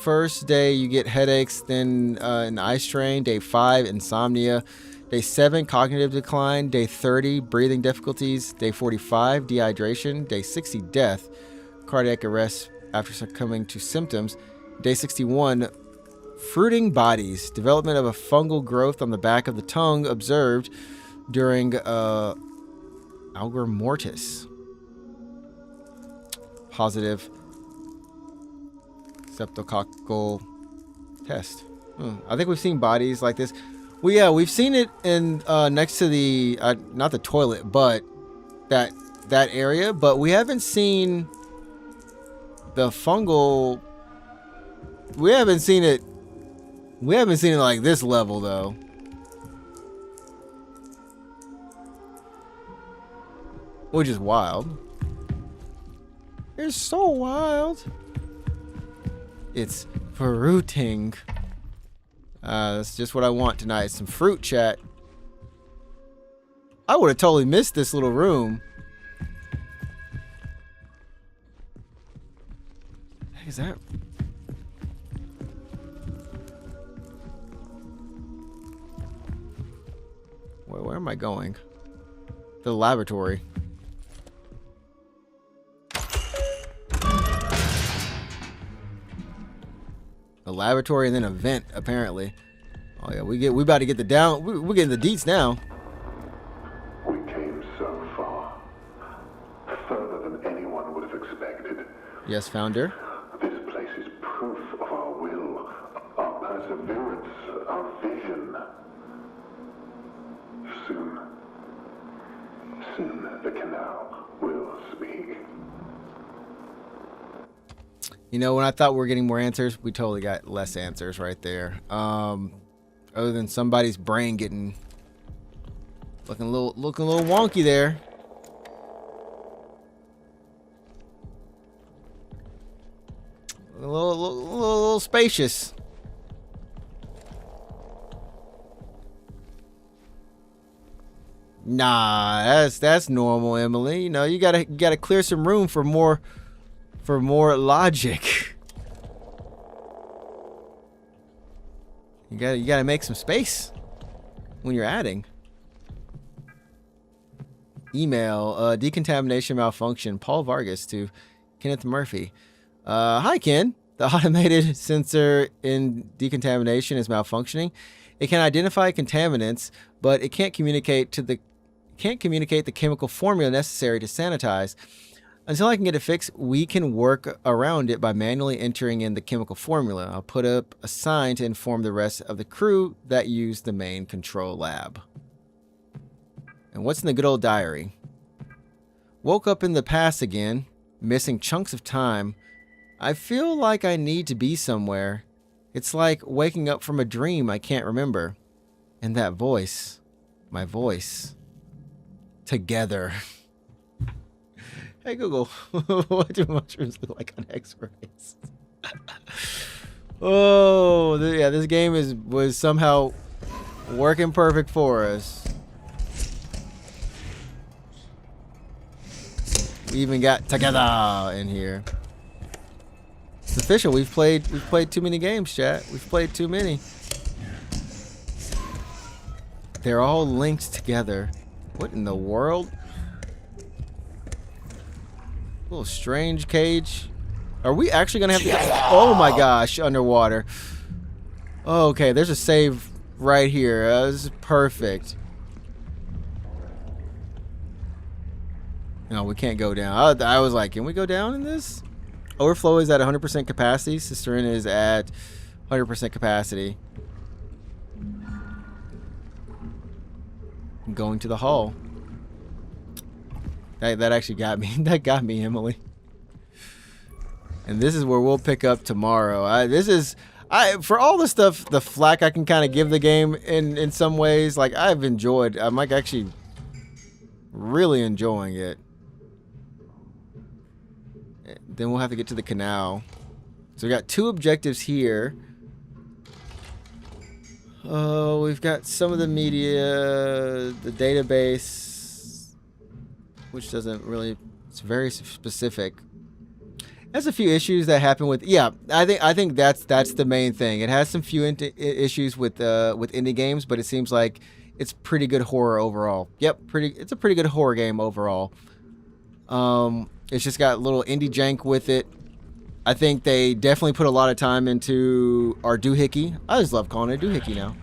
Speaker 1: first day you get headaches, then an eye strain, day 5 insomnia, day 7 cognitive decline, day 30 breathing difficulties, day 45 dehydration, day 60 death, cardiac arrest after succumbing to symptoms, day 61 fruiting bodies, development of a fungal growth on the back of the tongue observed during algor mortis, positive septococcal test. I think we've seen bodies like this. Well, yeah, we've seen it in next to the not the toilet, but that area. But we haven't seen the fungal. We haven't seen it. We haven't seen it like this level though. Which is wild. It's so wild. It's fruiting. That's just what I want tonight. Some fruit chat. I would have totally missed this little room. Heck is that? Where am I going? The laboratory. A laboratory and then a vent, apparently. Oh yeah, we about to get the down. We're getting the deets now.
Speaker 6: We came so far, further than anyone would have expected.
Speaker 1: Yes, founder.
Speaker 6: This place is proof of our will, our perseverance, our vision. Soon the canal will speak.
Speaker 1: You know, when I thought we were getting more answers, we totally got less answers right there. Other than somebody's brain getting looking a little wonky there. A little spacious. Nah, that's normal, Emily. You know, you gotta clear some room for more logic. You gotta make some space when you're adding. email, decontamination malfunction, Paul Vargas to Kenneth Murphy. Hi, Ken. The automated sensor in decontamination is malfunctioning. It can identify contaminants, but it can't communicate the chemical formula necessary to sanitize. Until I can get it fixed, we can work around it by manually entering in the chemical formula. I'll put up a sign to inform the rest of the crew that use the main control lab. And what's in the good old diary? Woke up in the past again, missing chunks of time. I feel like I need to be somewhere. It's like waking up from a dream I can't remember. And that voice, my voice, together. Hey Google, what do mushrooms look like on X-rays? Oh, yeah, this game was somehow working perfect for us. We even got together in here. It's official. We've played too many games, chat. We've played too many. They're all linked together. What in the world? Little strange cage. Are we actually gonna have to? Oh my gosh, underwater. Okay, there's a save right here. This is perfect. No, we can't go down. I was like, can we go down in this? Overflow is at 100% capacity. Cistern is at 100% capacity. I'm going to the hall. That actually got me. That got me, Emily. And this is where we'll pick up tomorrow. For all the stuff, the flack I can kind of give the game in some ways, like I've enjoyed. I'm like actually really enjoying it. Then we'll have to get to the canal. So we got 2 objectives here. Oh, we've got some of the media, the database, which doesn't really, it's very specific. There's a few issues that happen with, yeah, I think that's the main thing. It has some few issues with indie games, but it seems like it's pretty good horror overall. Yep, it's a pretty good horror game overall. It's just got a little indie jank with it. I think they definitely put a lot of time into our doohickey. I just love calling it doohickey now.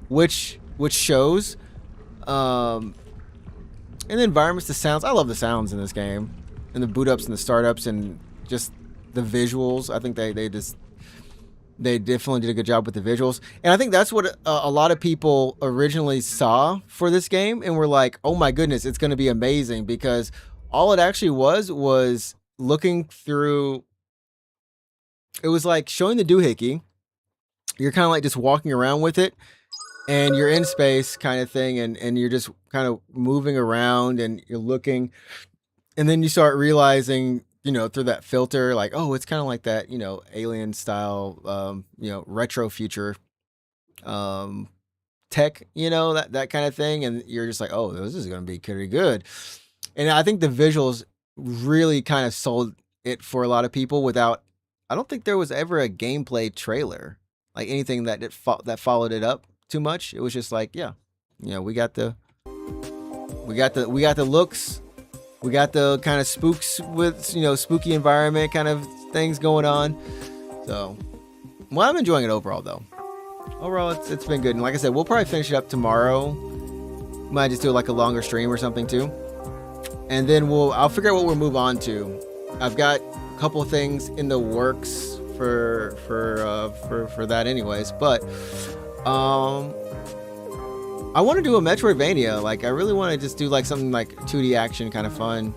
Speaker 1: Which shows. And the environments, the sounds. I love the sounds in this game, and the boot ups and the startups, and just the visuals. I think they definitely did a good job with the visuals, and I think that's what a lot of people originally saw for this game, and were like, "Oh my goodness, it's going to be amazing!" Because all it actually was looking through. It was like showing the doohickey. You're kind of like just walking around with it, and you're in space kind of thing, and you're just kind of moving around, and you're looking, and then you start realizing, you know, through that filter, like, oh, it's kind of like that, you know, alien style, you know, retro future tech, you know, that kind of thing, and you're just like, oh, this is going to be pretty good. And I think the visuals really kind of sold it for a lot of people without, I don't think there was ever a gameplay trailer, like anything that followed it up too much. It was just like, yeah, you know, we got the looks, we got the kind of spooks with, you know, spooky environment kind of things going on. So, well, I'm enjoying it overall though. Overall, it's been good. And like I said, we'll probably finish it up tomorrow. Might just do like a longer stream or something too. And then I'll figure out what we'll move on to. I've got a couple of things in the works for that anyways, but I want to do a metroidvania. Like I really want to just do like something like 2D action, kind of fun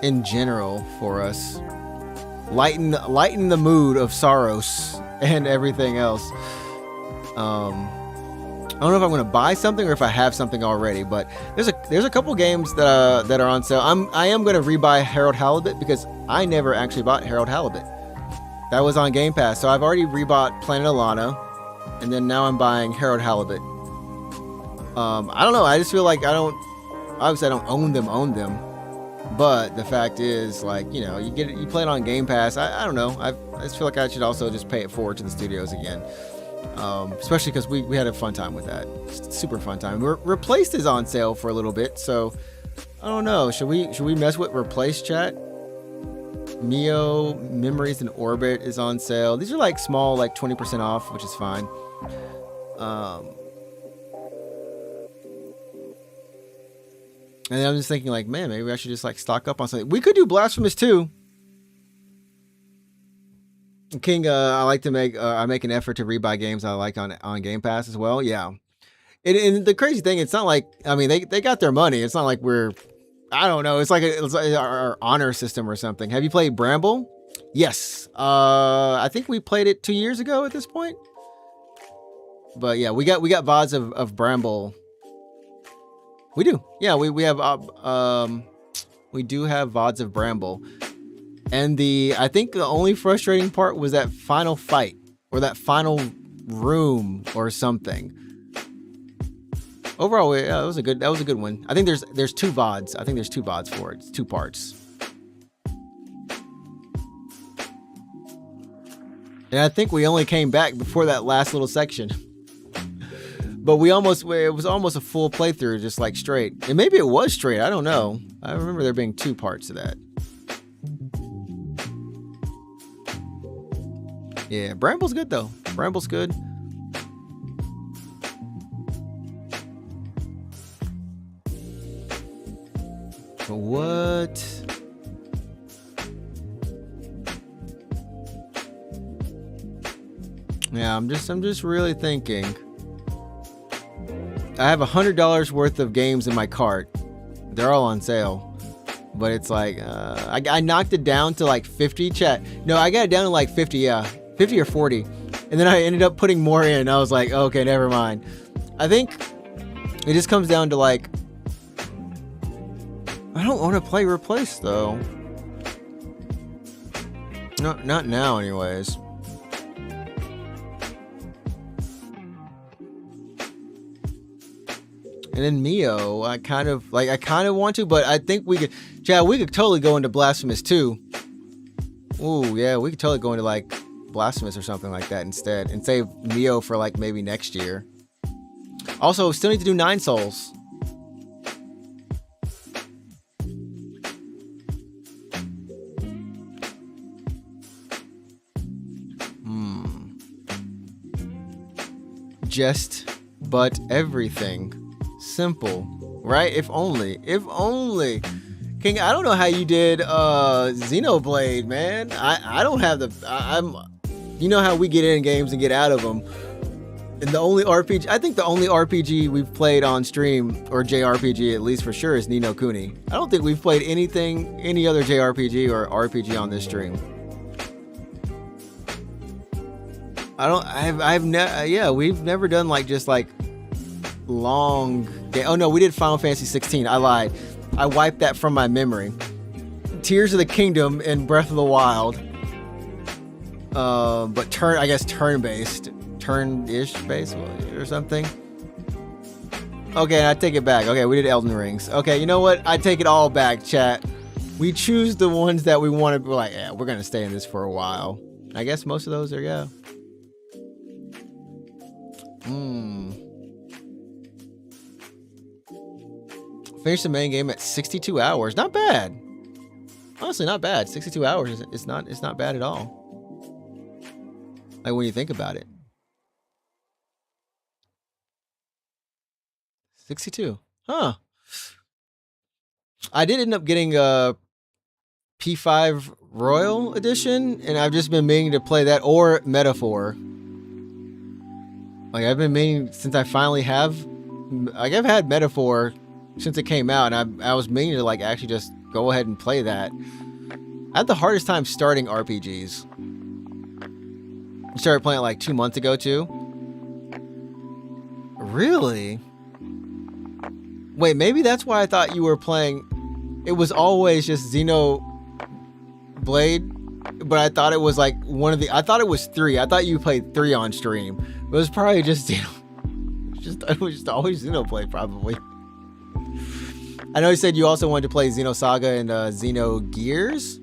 Speaker 1: in general for us. Lighten the mood of Saros and everything else. I don't know if I'm going to buy something or if I have something already, but there's a couple games that are on sale. I am going to rebuy Harold Halibut because I never actually bought Harold Halibut. That was on Game Pass, so I've already rebought Planet Alana, and then now I'm buying Harold Halibut. I don't know. I just feel like obviously I don't own them, but the fact is, like, you know, you play it on Game Pass. I don't know. I just feel like I should also just pay it forward to the studios again. Especially because we had a fun time with that. Super fun time. Replaced is on sale for a little bit, so I don't know. Should we mess with Replace, chat? Mio, Memories in Orbit is on sale. These are like small, like 20% off, which is fine. And then I'm just thinking like, man, maybe I should just like stock up on something. We could do Blasphemous 2. King, I like to make I make an effort to rebuy games I like on Game Pass as well. Yeah. And the crazy thing, it's not like, I mean, they got their money. It's not like we're, I don't know. It's like our honor system or something. Have you played Bramble? Yes. I think we played it 2 years ago at this point. But yeah, we got VODs of Bramble. We do. Yeah, we have we do have VODs of Bramble. And I think the only frustrating part was that final fight or that final room or something. Overall, yeah, that was a good one. I think there's 2 VODs. I think there's 2 VODs for it. It's 2 parts. And I think we only came back before that last little section. But it was almost a full playthrough, just like straight. And maybe it was straight. I don't know. I remember there being 2 parts to that. Yeah, Bramble's good though. Bramble's good. What? Yeah, I'm just really thinking. I have $100 worth of games in my cart. They're all on sale. But it's like, I knocked it down to like 50, chat. No, I got it down to like 50, yeah. 50 or 40. And then I ended up putting more in. I was like, okay, never mind. I think it just comes down to like, I don't want to play Replace though. Not now anyways. And then Mio, I kind of want to, but I think we could totally go into Blasphemous 2. Ooh, yeah, we could totally go into like Blasphemous or something like that instead and save Mio for like maybe next year. Also, still need to do 9 Souls. Just but everything. Simple, right? If only. King, I don't know how you did Xenoblade, man. I don't have you know how we get in games and get out of them. And the only RPG we've played on stream, or JRPG at least for sure, is Ni no Kuni. I don't think we've played any other JRPG or RPG on this stream. We've never done like just like long game. Oh no, we did Final Fantasy 16. I lied. I wiped that from my memory. Tears of the Kingdom and Breath of the Wild. But turn-based. Turn-ish based or something. Okay, I take it back. Okay, we did Elden Rings. Okay, you know what? I take it all back, chat. We choose the ones that we want to be like, yeah, we're gonna stay in this for a while. I guess most of those are, yeah. Finish the main game at 62 hours. Not bad. Honestly, not bad. 62 hours is not bad at all. Like when you think about it. 62. Huh. I did end up getting a P5 Royal Edition, and I've just been meaning to play that or Metaphor. Like I've been meaning since I finally have, like I've had Metaphor since it came out, and I was meaning to like actually just go ahead and play that. I had the hardest time starting RPGs. I started playing it like 2 months ago too. Really? Wait, maybe that's why I thought you were playing. It was always just Xenoblade, but I thought it was like I thought it was 3. I thought you played 3 on stream. It was probably just it was just always Xenoblade probably. I know you said you also wanted to play Xenosaga and Xenogears.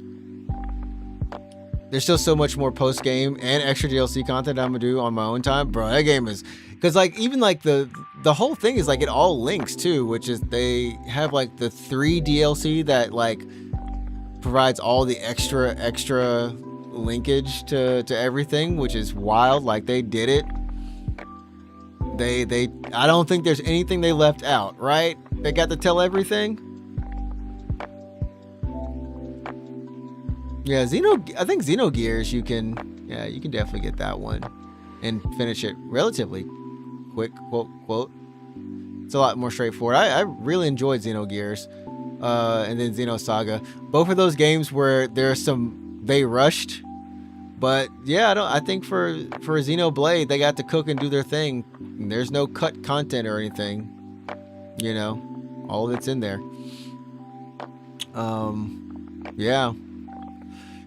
Speaker 1: there's still so much more post game and extra DLC content I'm gonna do on my own time, bro. That game is, because like even like the whole thing is like it all links too, which is they have like the 3 DLC that like provides all the extra linkage to everything, which is wild. Like they did it. They I don't think there's anything they left out, right? They got to tell everything. Yeah, I think Xenogears you can definitely get that one and finish it relatively quick, quote. It's a lot more straightforward. I really enjoyed Xenogears. And then Xenosaga. Both of those games where there's they rushed. But yeah, I think for Xenoblade, they got to cook and do their thing. There's no cut content or anything. You know, all of it's in there. Yeah.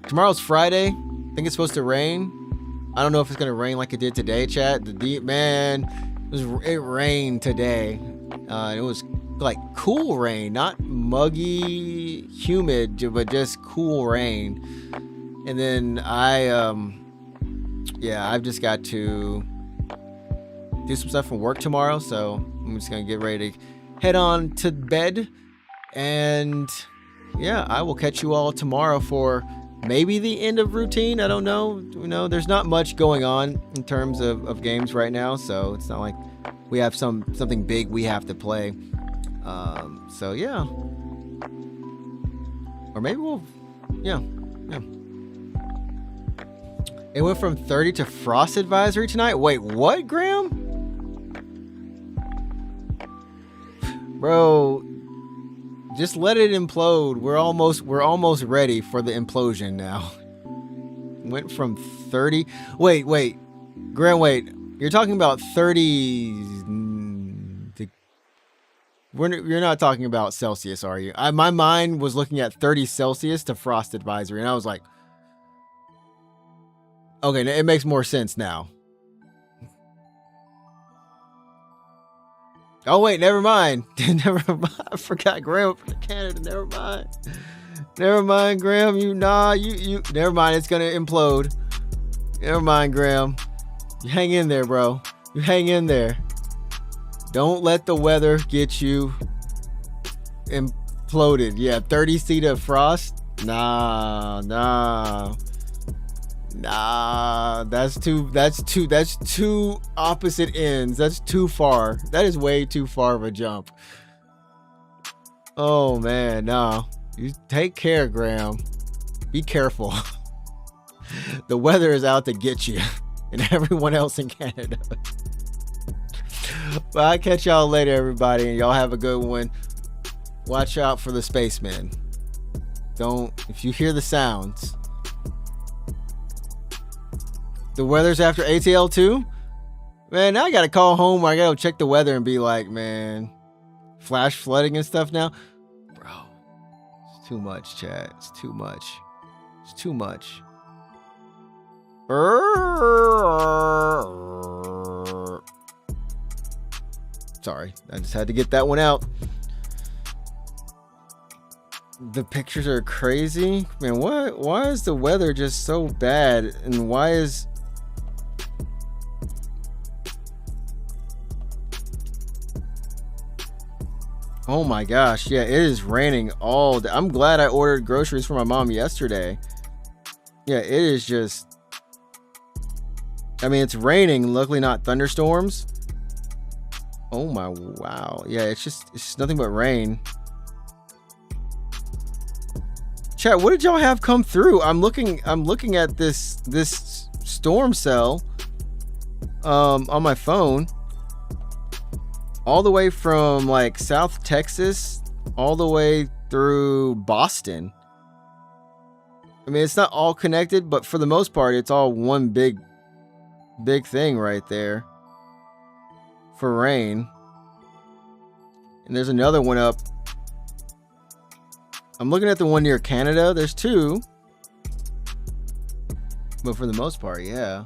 Speaker 1: Tomorrow's Friday. I think it's supposed to rain. I don't know if it's gonna rain like it did today, chat. It rained today. It was like cool rain, not muggy, humid, but just cool rain. And then I've just got to do some stuff from work tomorrow, so I'm just gonna get ready to head on to bed. And yeah, I will catch you all tomorrow for maybe the end of routine. I don't know. You know, there's not much going on in terms of games right now, so it's not like we have something big we have to play. So yeah, or maybe yeah. It went from 30 to frost advisory tonight. Wait, what, Graham? Bro, just let it implode. We're almost ready for the implosion now. Went from 30. Wait, Graham, wait. You're talking about 30. You're not talking about Celsius, are you? My mind was looking at 30 Celsius to frost advisory, and I was like, okay, it makes more sense now. Oh wait, never mind. Never mind. I forgot Graham from Canada. Never mind, Graham. You never mind. It's gonna implode. Never mind, Graham. You hang in there, bro. You hang in there. Don't let the weather get you imploded. Yeah, 30 feet of frost. Nah. That's two opposite ends. That's too far. That is way too far of a jump. Oh man, no. You take care, Graham. Be careful. The weather is out to get you and everyone else in Canada. Well, I'll catch y'all later, everybody, and y'all have a good one. Watch out for the spacemen. If you hear the sounds. The weather's after ATL too? Man, now I gotta call home or I gotta check the weather and be like, man, flash flooding and stuff now? Bro, it's too much, chat. It's too much. Sorry, I just had to get that one out. The pictures are crazy. Man, why is the weather just so bad? And why is... Oh my gosh, yeah, it is raining all day. I'm glad I ordered groceries for my mom yesterday. Yeah, it is just... I mean, it's raining, luckily not thunderstorms. Oh my, wow. Yeah, it's just nothing but rain. Chat, what did y'all have come through? I'm looking at this storm cell on my phone. All the way from like South Texas all the way through Boston. I mean, it's not all connected, but for the most part, it's all one big thing right there for rain. And there's another one up. I'm looking at the one near Canada. There's two. But for the most part, yeah.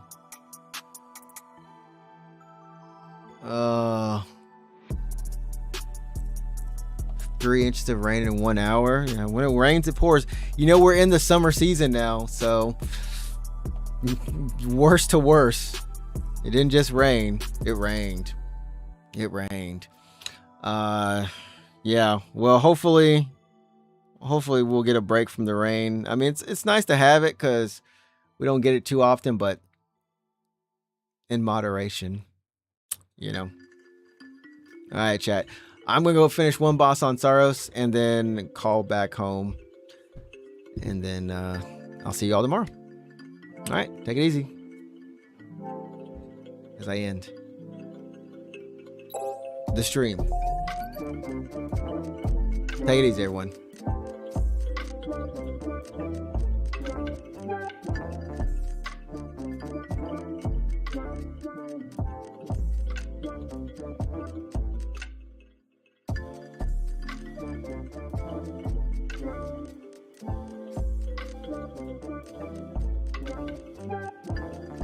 Speaker 1: 3 inches of rain in 1 hour. Yeah, when it rains, it pours. You know, we're in the summer season now, so worse to worse. It didn't just rain. It rained. It rained. Yeah. Well, hopefully we'll get a break from the rain. I mean, it's nice to have it because we don't get it too often, but in moderation, you know. All right, chat. I'm gonna go finish one boss on Saros and then call back home, and then I'll see you all tomorrow. All right, take it easy as I end the stream. Take it easy, everyone.